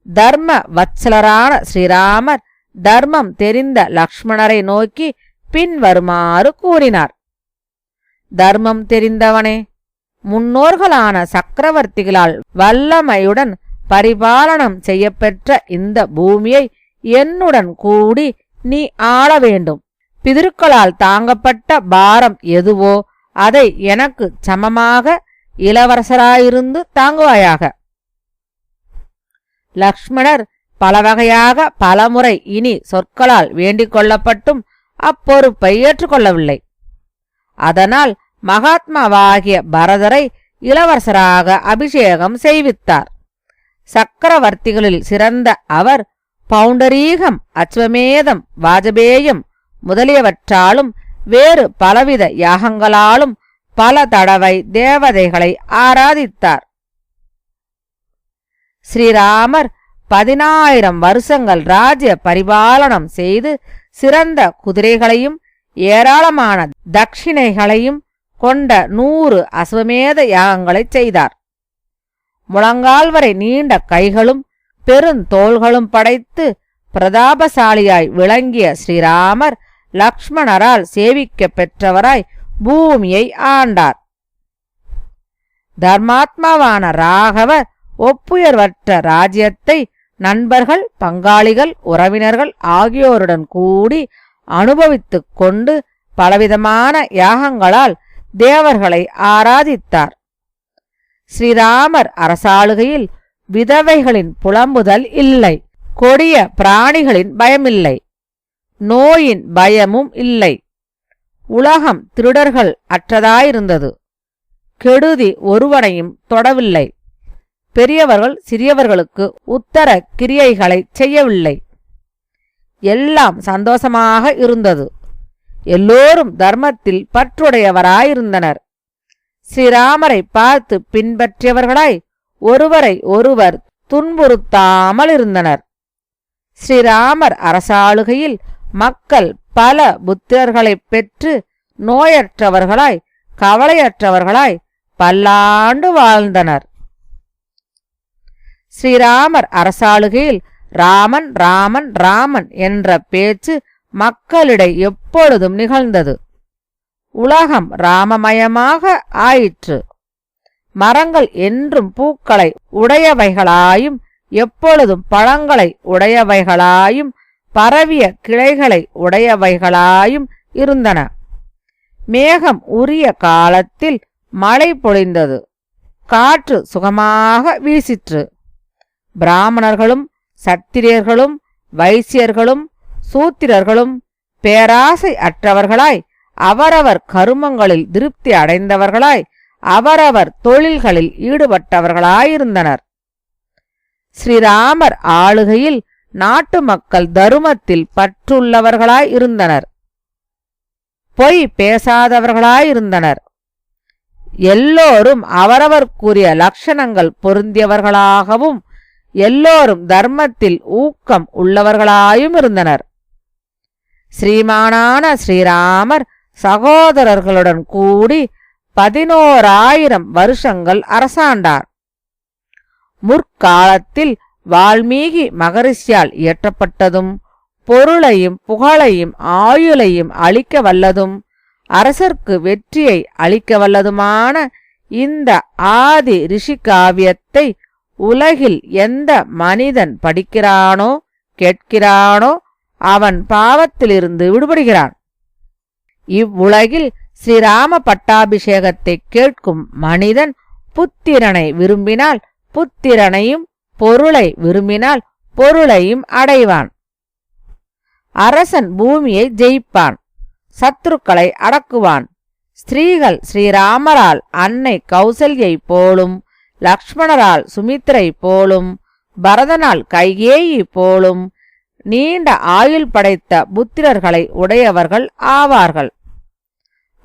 தர்ம வத்சலரான ஸ்ரீராமர் தர்மம் தெரிந்த லக்ஷ்மணரை நோக்கி பின்வருமாறு கூறினார். தர்மம் தெரிந்தவனே, முன்னோர்களான சக்கரவர்த்திகளால் வல்லமையுடன் பரிபாலனம் செய்யப்பெற்ற இந்த பூமியை என்னுடன் கூடி நீ ஆள வேண்டும். பிதர்களால் தாங்கப்பட்ட பாரம் எதுவோ அதை எனக்கு சமமாக இளவரசராயிருந்து தாங்குவாயாக. லக்ஷ்மணர் பலவகையாக பலமுறை இனி சொற்களால் வேண்டிக் கொள்ளப்பட்டும் அப்பொறுப்பை ஏற்றுக்கொள்ளவில்லை. அதனால் மகாத்மாவாகிய பரதரை இளவரசராக அபிஷேகம் செய்வித்தார். சக்கரவர்த்திகளில் சிறந்த அவர் பௌண்டரீகம், அஸ்வமேதம், வாஜபேயம் முதலியவற்றாலும் வேறு பலவித யாகங்களாலும் பல தடவை தேவதைகளை ஆராதித்தார். ஸ்ரீராமர் 10,000 வருஷங்கள் ராஜ்ய பரிபாலனம் செய்து சிறந்த குதிரைகளையும் ஏராளமான தட்சிணைகளையும் கொண்ட 100 அஸ்வமேத யாகங்களை செய்தார். முழங்கால் வரை நீண்ட கைகளும் பெருந்தோள்களும் படைத்து பிரதாபசாலியாய் விளங்கிய ஸ்ரீராமர் லக்ஷ்மணரால் சேவிக்க பெற்றவராய் பூமியை ஆண்டார். தர்மாத்மாவான ராகவர் ஒப்புயர்வற்ற ராஜ்யத்தை நண்பர்கள், பங்காளிகள், உறவினர்கள் ஆகியோருடன் கூடி அனுபவித்துக் கொண்டு பலவிதமான யாகங்களால் தேவர்களை ஆராதித்தார். ஸ்ரீராமர் அரசாளுகையில் விதவைகளின் புலம்புதல் இல்லை, கொடிய பிராணிகளின் பயமில்லை, நோயின் பயமும் இல்லை. உலகம் திருடர்கள் அற்றதாயிருந்தது. கெடுதி ஒருவனையும் தொடவில்லை. பெரியவர்கள் சிறியவர்களுக்கு உத்தர கிரியைகளை செய்யவில்லை. எல்லாம் சந்தோஷமாக இருந்தது. எல்லோரும் தர்மத்தில் பற்றுடையவராயிருந்தனர். ஸ்ரீராமரை பார்த்து பின்பற்றியவர்களாய் ஒருவரை ஒருவர் துன்புறுத்தாமல் இருந்தனர். ஸ்ரீராமர் அரசாளுகையில் மக்கள் பல புத்திரர்களைப் பெற்று நோயற்றவர்களாய் கவலையற்றவர்களாய் பல்லாண்டு வாழ்ந்தனர். ஸ்ரீராமர் அரசாளுகையில் ராமன் ராமன் ராமன் என்ற பேச்சு மக்களிடை எப்பொழுதும் நிகழ்ந்தது. உலகம் ராமமயமாக ஆயிற்று. மரங்கள் என்றும் பூக்களை உடையவைகளாயும் எப்பொழுதும் பழங்களை உடையவைகளாயும் பரவிய கிளைகளை உடையவைகளாயும் இருந்தன. மேகம் உரிய காலத்தில் மழை பொழிந்தது. காற்று சுகமாக வீசிற்று. பிராமணர்களும் சத்திரியர்களும் வைசியர்களும் சூத்திரர்களும் பேராசை அற்றவர்களாய் அவரவர் கருமங்களில் திருப்தி அடைந்தவர்களாய் அவரவர் தொழில்களில் ஈடுபட்டவர்களாயிருந்தனர். ஸ்ரீராமர் ஆளுகையில் நாட்டு மக்கள் தருமத்தில் பற்றுள்ளவர்களாய் இருந்தனர். பொய் பேசாதவர்களாயிருந்தனர். எல்லோரும் அவரவர்க்குரிய லட்சணங்கள் பொருந்தியவர்களாகவும் எல்லோரும் தர்மத்தில் ஊக்கம் உள்ளவர்களாயும் இருந்தனர். ஸ்ரீமானான ஸ்ரீராமர் சகோதரர்களுடன் கூடி 11,000 வருஷங்கள் அரசாண்டார். முற்காலத்தில் வால்மீகி மகரிஷியால் இயற்றப்பட்டதும் பொருளையும் புகழையும் ஆயுளையும் அளிக்க வல்லதும் அரசர்க்கு வெற்றியை அளிக்க வல்லதுமான இந்த ஆதி ரிஷி காவியத்தை உலகில் எந்த மனிதன் படிக்கிறானோ கேட்கிறானோ அவன் பாவத்திலிருந்து விடுபடுகிறான். இவ்வுலகில் ஸ்ரீராம பட்டாபிஷேகத்தை கேட்கும் மனிதன் புத்திரனை விரும்பினால் புத்திரனையும் பொருளை விரும்பினால் பொருளையும் அடைவான். அரசன் பூமியை ஜெயிப்பான், சத்துருக்களை அடக்குவான். ஸ்திரீகள் ஸ்ரீராமரால் அன்னை கௌசல்யை போலும், லக்ஷ்மணரால் சுமித்திரை போலும், பரதனால் கைகேயி போலும் நீண்ட ஆயுள் படைத்த புத்திரர்களை உடையவர்கள் ஆவார்கள்.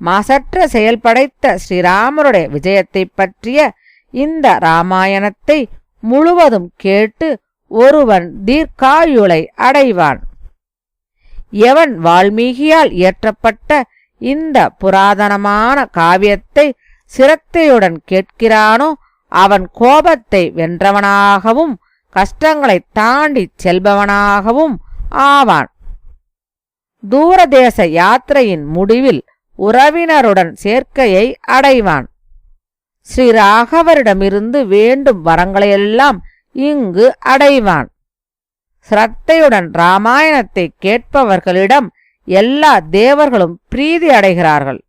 மாசற்ற செயல் படைத்த ஸ்ரீராமருடைய விஜயத்தை பற்றிய இந்த இராமாயணத்தை முழுவதும் கேட்டு ஒருவன் தீர்க்காயுளை அடைவான். எவன் வால்மீகியால் இயற்றப்பட்ட இந்த புராதனமான காவியத்தை சிரத்தையுடன் கேட்கிறானோ அவன் கோபத்தை வென்றவனாகவும் கஷ்டங்களை தாண்டி செல்பவனாகவும் ஆவான். தூரதேச யாத்திரையின் முடிவில் உறவினருடன் சேர்க்கையை அடைவான். ஸ்ரீராகவரிடமிருந்து வேண்டும் வரங்களையெல்லாம் இங்கு அடைவான். சிரத்தையுடன் இராமாயணத்தை கேட்பவர்களிடம் எல்லா தேவர்களும் பிரீதி அடைகிறார்கள்.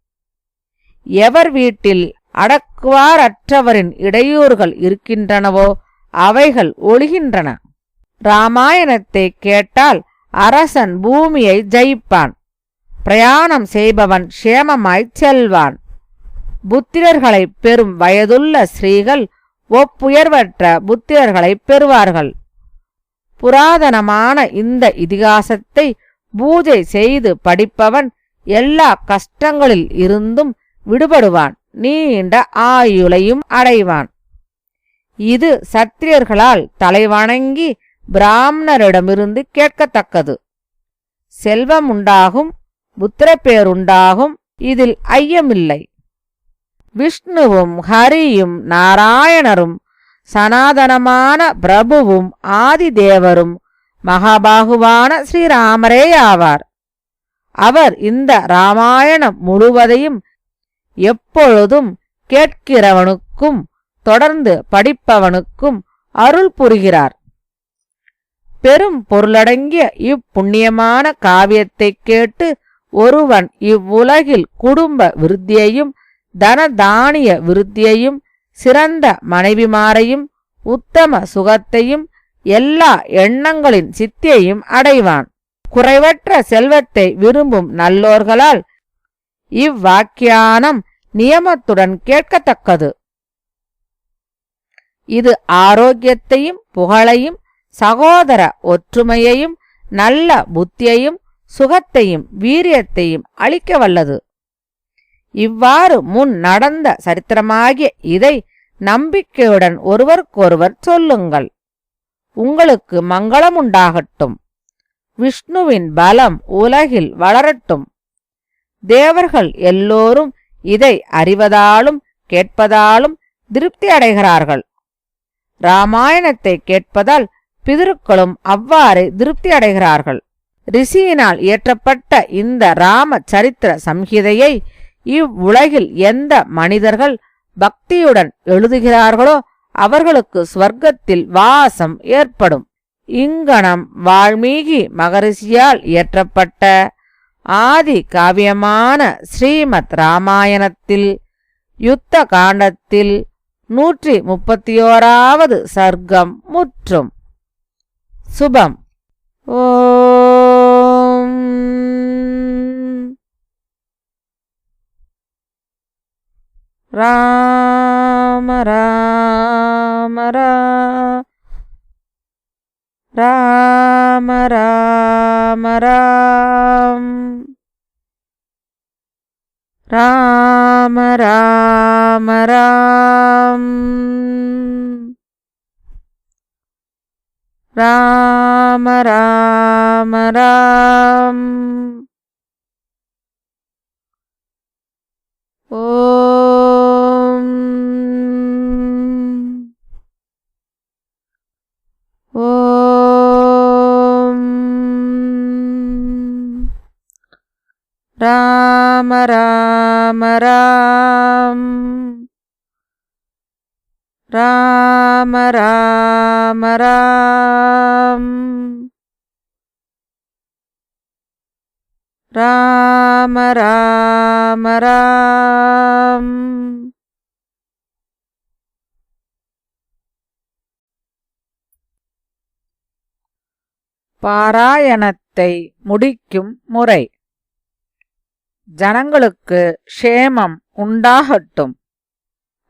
எவர் வீட்டில் அடக்குவாரற்றவரின் இடையூறுகள் இருக்கின்றனவோ அவைகள் ஒழிகின்றன. இராமாயணத்தை கேட்டால் அரசன் பூமியை ஜெயிப்பான். பிரயாணம் செய்பவன் சேமமாய்ச் செல்வான். புத்திரர்களை பெறும் வயதுள்ள ஸ்ரீகள் ஒப்புயர்வற்ற புத்திரர்களை பெறுவார்கள். புராதனமான இந்த இதிகாசத்தை பூஜை செய்து படிப்பவன் எல்லா கஷ்டங்களில் இருந்தும் விடுபடுவான், நீண்ட ஆயுளையும் அடைவான். இது சத்திரியர்களால் தலைவணங்கி பிராமணரிடமிருந்து கேட்கத்தக்கது. செல்வம் உண்டாகும், புத்திரப்பேருண்டாகும், இதில் ஐயமில்லை. விஷ்ணுவும் ஹரியும் நாராயணரும் சனாதனமான பிரபுவும் ஆதிதேவரும் மகாபாகுவான ஸ்ரீராமரே ஆவார். அவர் இந்த இராமாயணம் முழுவதையும் எப்பொழுதும் கேட்கிறவனுக்கும் தொடர்ந்து படிப்பவனுக்கும் அருள் புரிகிறார். பெரும் பொருளடங்கிய இப்புண்ணியமான காவியத்தை கேட்டு ஒருவன் இவ்வுலகில் குடும்ப விருத்தியையும் தனதானிய விருத்தியையும் சிறந்த மனைவிமாரையும் உத்தம சுகத்தையும் எல்லா எண்ணங்களின் சித்தியையும் அடைவான். குறைவற்ற செல்வத்தை விரும்பும் நல்லோர்களால் இவ்வாக்கியானம் நியமத்துடன் கேட்கத்தக்கது. இது ஆரோக்கியத்தையும் புகழையும் சகோதர ஒற்றுமையையும் நல்ல புத்தியையும் சுகத்தையும் வீரியத்தையும் அளிக்க வல்லது. இவ்வாறு முன் நடந்த சரித்திரமாகிய இதை நம்பிக்கையுடன் ஒருவருக்கொருவர் சொல்லுங்கள். உங்களுக்கு மங்களம் உண்டாகட்டும். விஷ்ணுவின் பலம் உலகில் வளரட்டும். தேவர்கள் எல்லோரும் இதை அறிவதாலும் கேட்பதாலும் திருப்தி அடைகிறார்கள். இராமாயணத்தை கேட்பதால் பிதருக்களும் அவ்வாறு திருப்தி அடைகிறார்கள். ரிஷியினால் இயற்றப்பட்ட இந்த ராம சரித்திர சம்ஹிதையை இவ்வுலகில் எந்த மனிதர்கள் பக்தியுடன் எழுதுகிறார்களோ அவர்களுக்கு ஸ்வர்க்கத்தில் வாசம் ஏற்படும். இங்கனம் வால்மீகி மகரிஷியால் இயற்றப்பட்ட ஆதி காவியமான ஸ்ரீமத் ராமாயணத்தில் யுத்த காண்டத்தில் 131வது சர்க்கம் முற்றும். சுபம். ஓம் ராம ராம ராம ராம ராம் ராம ராம ராம் ராம ராம ராம். ஓம் ஓம் ராம ராம ராம் ராம ராம ராம் ராம ராம ராம். பாராயணத்தை முடிக்கும் முறை. ஜனங்களுக்கு க்ஷேமம் உண்டாகட்டும்.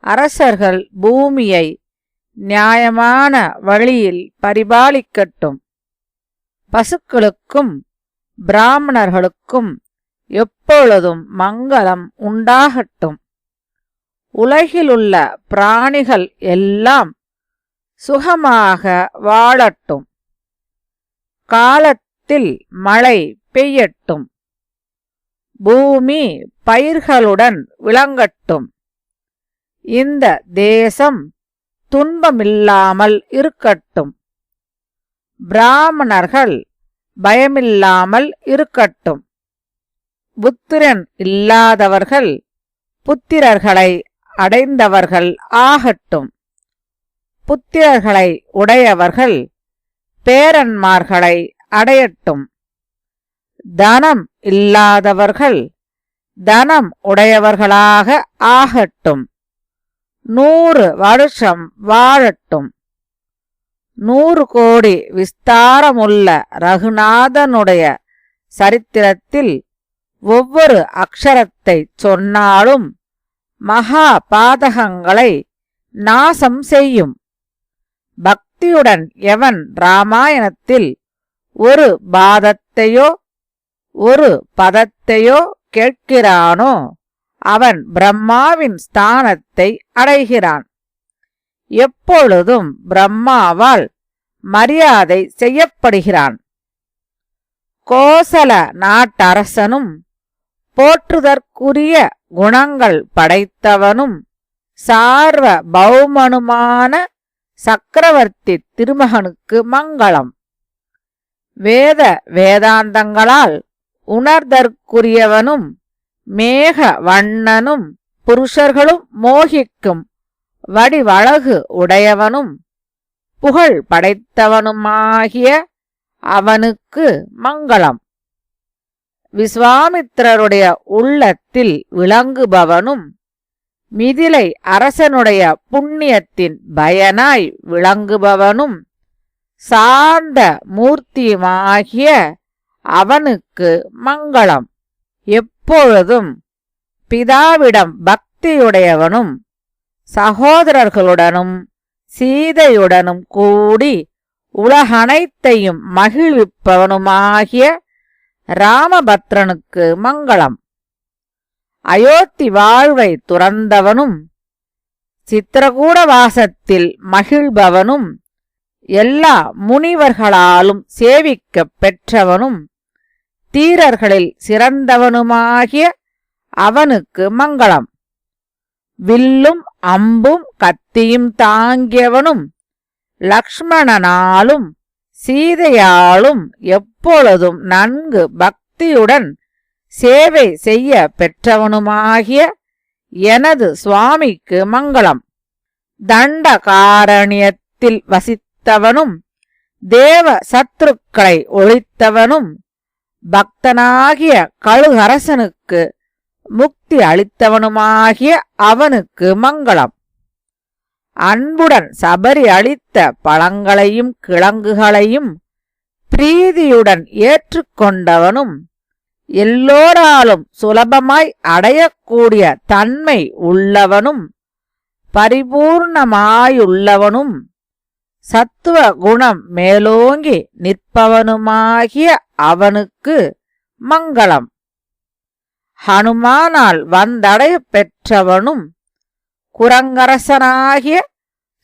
அரசர்கள் பூமியை நியாயமான வழியில் பரிபாலிக்கட்டும். பசுக்களுக்கும் பிராமணர்களுக்கும் எப்பொழுதும் மங்களம் உண்டாகட்டும். உலகிலுள்ள பிராணிகள் எல்லாம் சுகமாக வாழட்டும். காலத்தில் மழை பெய்யட்டும். பூமி பயிர்களுடன் விளங்கட்டும். இந்த தேசம் துன்பமில்லாமல் இருக்கட்டும். பிராமணர்கள் பயமில்லாமல் இருக்கட்டும். புத்திரன் இல்லாதவர்கள் புத்திரர்களை அடைந்தவர்கள் ஆகட்டும். புத்திரர்களை உடையவர்கள் பேரன்மார்களை அடையட்டும். தனம் இல்லாதவர்கள் தனம் உடையவர்களாக ஆகட்டும். 100 வருஷம் வாழட்டும். 100 கோடி விஸ்தாரமுள்ள ரகுநாதனுடைய சரித்திரத்தில் ஒவ்வொரு அக்ஷரத்தை சொன்னாலும் மகா பாதகங்களை நாசம் செய்யும். பக்தியுடன் எவன் இராமாயணத்தில் ஒரு பாதத்தையோ ஒரு பதத்தையோ கேட்கிறானோ அவன் பிரம்மாவின் ஸ்தானத்தை அடைகிறான். எப்பொழுதும் பிரம்மாவால் மரியாதை செய்யப்படுகிறான். கோசல நாட்டரசனும் போற்றுதற்குரிய குணங்கள் படைத்தவனும் சார்வ பௌமனுமான சக்கரவர்த்தி திருமகனுக்கு மங்களம். வேத வேதாந்தங்களால் உணர்தற்குரியவனும் மேக வண்ணனும் புருஷர்களும் மோகிக்கும் வடிவழகு உடையவனும் புகழ் படைத்தவனுமாகிய அவனுக்கு மங்களம். விஸ்வாமித்திரருடைய உள்ளத்தில் விளங்குபவனும் மிதிலை அரசனுடைய புண்ணியத்தின் பயனாய் விளங்குபவனும் சார்ந்த மூர்த்தியுமாகிய அவனுக்கு மங்களம். எப்பொழுதும் பிதாவிடம் பக்தியுடையவனும் சகோதரர்களுடனும் சீதையுடனும் கூடி உலகனைத்தையும் மகிழ்விப்பவனுமாகிய ராமபத்ரனுக்கு மங்களம். அயோத்தி வாழ்வை துறந்தவனும் சித்திரகூட வாசத்தில் மகிழ்பவனும் எல்லா முனிவர்களாலும் சேவிக்கப் பெற்றவனும் தீரர்களில் சிறந்தவனுமாகிய அவனுக்கு மங்களம். வில்லும் அம்பும் கத்தியும் தாங்கியவனும் லக்ஷ்மணனாலும் சீதையாலும் எப்பொழுதும் நன்கு பக்தியுடன் சேவை செய்ய பெற்றவனுமாகிய எனது சுவாமிக்கு மங்களம். தண்டகாரண்யத்தில் வசித்தவனும் தேவ சத்ருக்களை ஒழித்தவனும் பக்தனாகிய கழுகரசனுக்கு முக்தி அளித்தவனுமாகிய அவனுக்கு மங்களம். அன்புடன் சபரி அளித்த பழங்களையும் கிழங்குகளையும் பிரீதியுடன் ஏற்றுக்கொண்டவனும் எல்லோராலும் சுலபமாய் அடையக்கூடிய தன்மை உள்ளவனும் பரிபூர்ணமாயுள்ளவனும் சத்துவ குணம் மேலோங்கி நிற்பவனுமாகிய அவனுக்கு மங்களம். ஹனுமானால் வந்தடைய பெற்றவனும் குரங்கரசனாகிய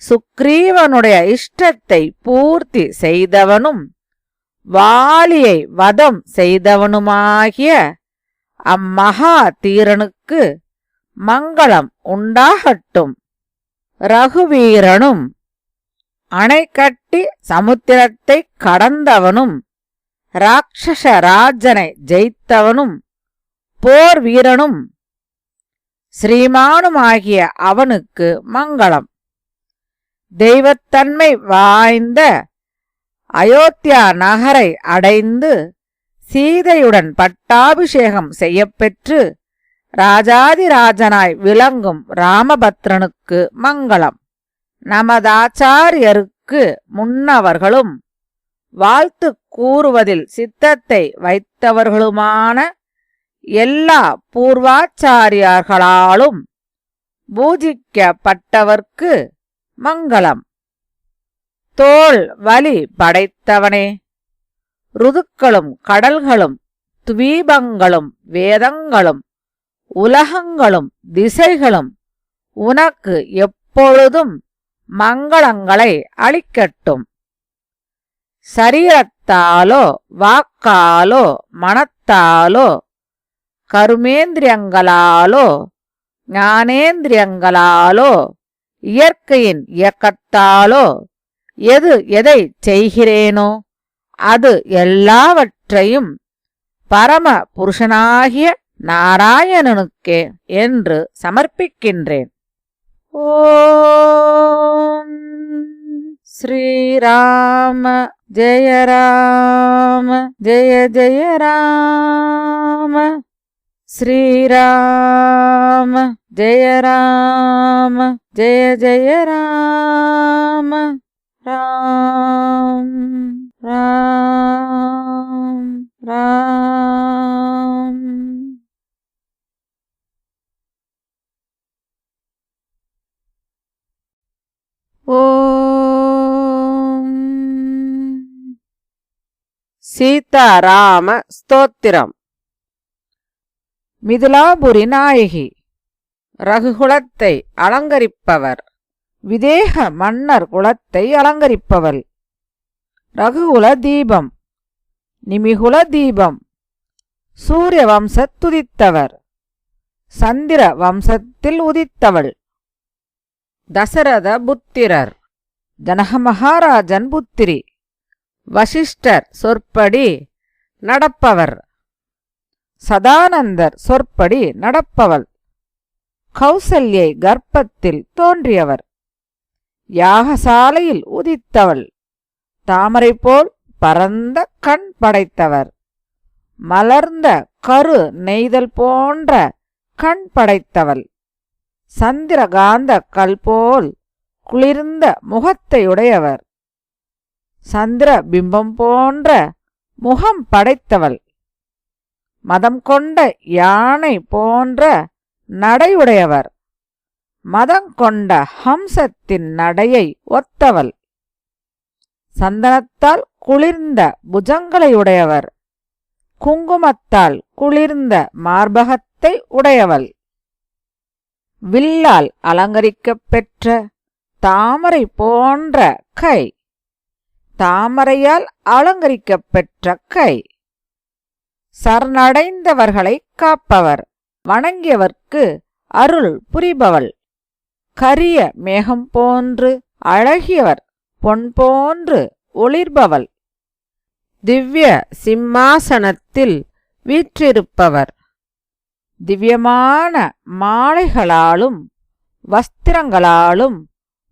சுக்ரீவனுடைய இஷ்டத்தை பூர்த்தி செய்தவனும் வாலியை வதம் செய்தவனுமாகிய அம்மகா தீரனுக்கு மங்களம் உண்டாகட்டும். ரகுவீரனும் அணை கட்டி சமுத்திரத்தை கடந்தவனும் ராட்சச ராஜனை ஜெயித்தவனும் போர் வீரனும் ஸ்ரீமானுமாகிய அவனுக்கு மங்களம். தெய்வத்தன்மை வாய்ந்த அயோத்தியா நகரை அடைந்து சீதையுடன் பட்டாபிஷேகம் செய்யப்பெற்று ராஜாதிராஜனாய் விளங்கும் ராமபத்ரனுக்கு மங்களம். நமதாச்சாரியருக்கு முன்னவர்களும் வாழ்த்து கூறுவதில் சித்தத்தை வைத்தவர்களுமான எல்லா பூர்வாச்சாரியார்களாலும் பூஜிக்கப்பட்டவர்க்கு மங்களம். தோள் வலி படைத்தவனே, ருதுக்களும் கடல்களும் துவீபங்களும் வேதங்களும் உலகங்களும் திசைகளும் உனக்கு எப்பொழுதும் மங்களங்களை அளிக்கட்டும். சரீரத்தாலோ வாக்காலோ மனத்தாலோ கருமேந்திரியங்களாலோ ஞானேந்திரியங்களாலோ இயற்கையின் இயக்கத்தாலோ எதை செய்கிறேனோ அது எல்லாவற்றையும் பரம புருஷனாகிய நாராயணனுக்கே என்று சமர்ப்பிக்கின்றேன். ஓம் ஸ்ரீராம ஜெய ராம ஜெய ஜெய ராம ஸ்ரீராம ஜெய ராம ஜெய ஜெய ராம ராம் ராம் ராம். ஓம் சீதாராம ஸ்தோத்திரம். மிதிலாபுரி நாயகி, ரகுகுலத்தை அலங்கரிப்பவர், விதேக மன்னர் குலத்தை அலங்கரிப்பவள். ரகுகுல தீபம், நிமிகுல தீபம், சூரிய வம்சத்துதித்தவர், சந்திர வம்சத்தில் உதித்தவள். தசரத புத்திரர், ஜனக மகாராஜன் புத்திரி, வசிஷ்டர் சொற்படி நடப்பவர். சதானந்தர் சொற்படி நடப்பவள். கௌசல்யை கர்ப்பத்தில் தோன்றியவர். யாகசாலையில் உதித்தவள். தாமரை போல் பரந்த கண் படைத்தவர். மலர்ந்த கரு நெய்தல் போன்ற கண் படைத்தவள். சந்திரகாந்த கல் போல் குளிர்ந்த முகத்தையுடையவர். சந்திர பிம்பம் போன்ற முகம் படைத்தவள். மதம் கொண்ட யானை போன்ற நடையுடையவர். மதங்கொண்ட ஹம்சத்தின் நடையை ஒத்தவள். சந்தனத்தால் குளிர்ந்த புஜங்களையுடையவர். குங்குமத்தால் குளிர்ந்த மார்பகத்தை உடையவள். வில்லால் அலங்கரிக்கப் பெற்ற தாமரை போன்ற கை. தாமரையால் அலங்கரிக்கப் பெற்ற கை. சரணடைந்தவர்களை காப்பவர். வணங்கியவர்க்கு அருள் புரிபவள். கரிய மேகம் போன்று அழகியவர். பொன் போன்று ஒளிர்பவள். திவ்ய சிம்மாசனத்தில் வீற்றிருப்பவர். திவ்யமான மாலைகளாலும் வஸ்திரங்களாலும்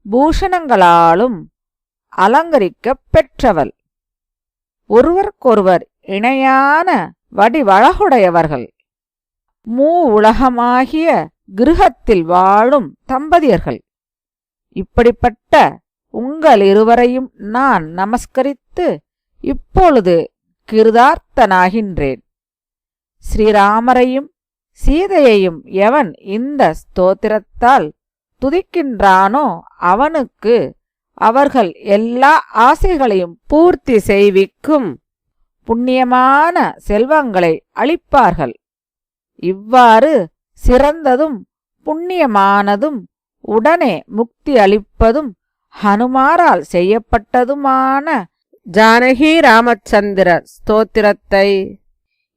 பூஷணங்களாலும் அலங்கரிக்கப் பெற்றவள். ஒருவருக்கொருவர் இணையான வடிவழகுடையவர்கள். உலகமாகிய கிருஹத்தில் வாழும் தம்பதியர்கள். இப்படிப்பட்ட உங்கள் இருவரையும் நான் நமஸ்கரித்து இப்பொழுது கிருதார்த்தனாகின்றேன். ஸ்ரீராமரையும் சீதையையும் எவன் இந்த ஸ்தோத்திரத்தால் துதிக்கின்றானோ அவனுக்கு அவர்கள் எல்லா ஆசைகளையும் பூர்த்தி செய்விக்கும் புண்ணியமான செல்வங்களை அளிப்பார்கள். இவ்வாறு சிறந்ததும் புண்ணியமானதும் உடனே முக்தி அளிப்பதும் ஹனுமாரால் செய்யப்பட்டதுமான ஜானகி ராமச்சந்திர ஸ்தோத்திரத்தை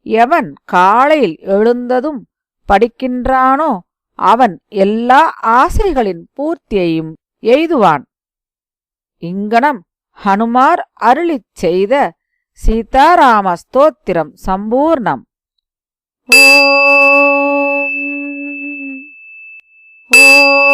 எவன் காலையில் எழுந்ததும் படிக்கின்றானோ அவன் எல்லா ஆசைகளின் பூர்த்தியையும் எய்துவான். இங்கனம் ஹனுமார் அருளிச் செய்த சீதாராம ஸ்தோத்திரம் சம்பூர்ணம். ஓம் ஓம்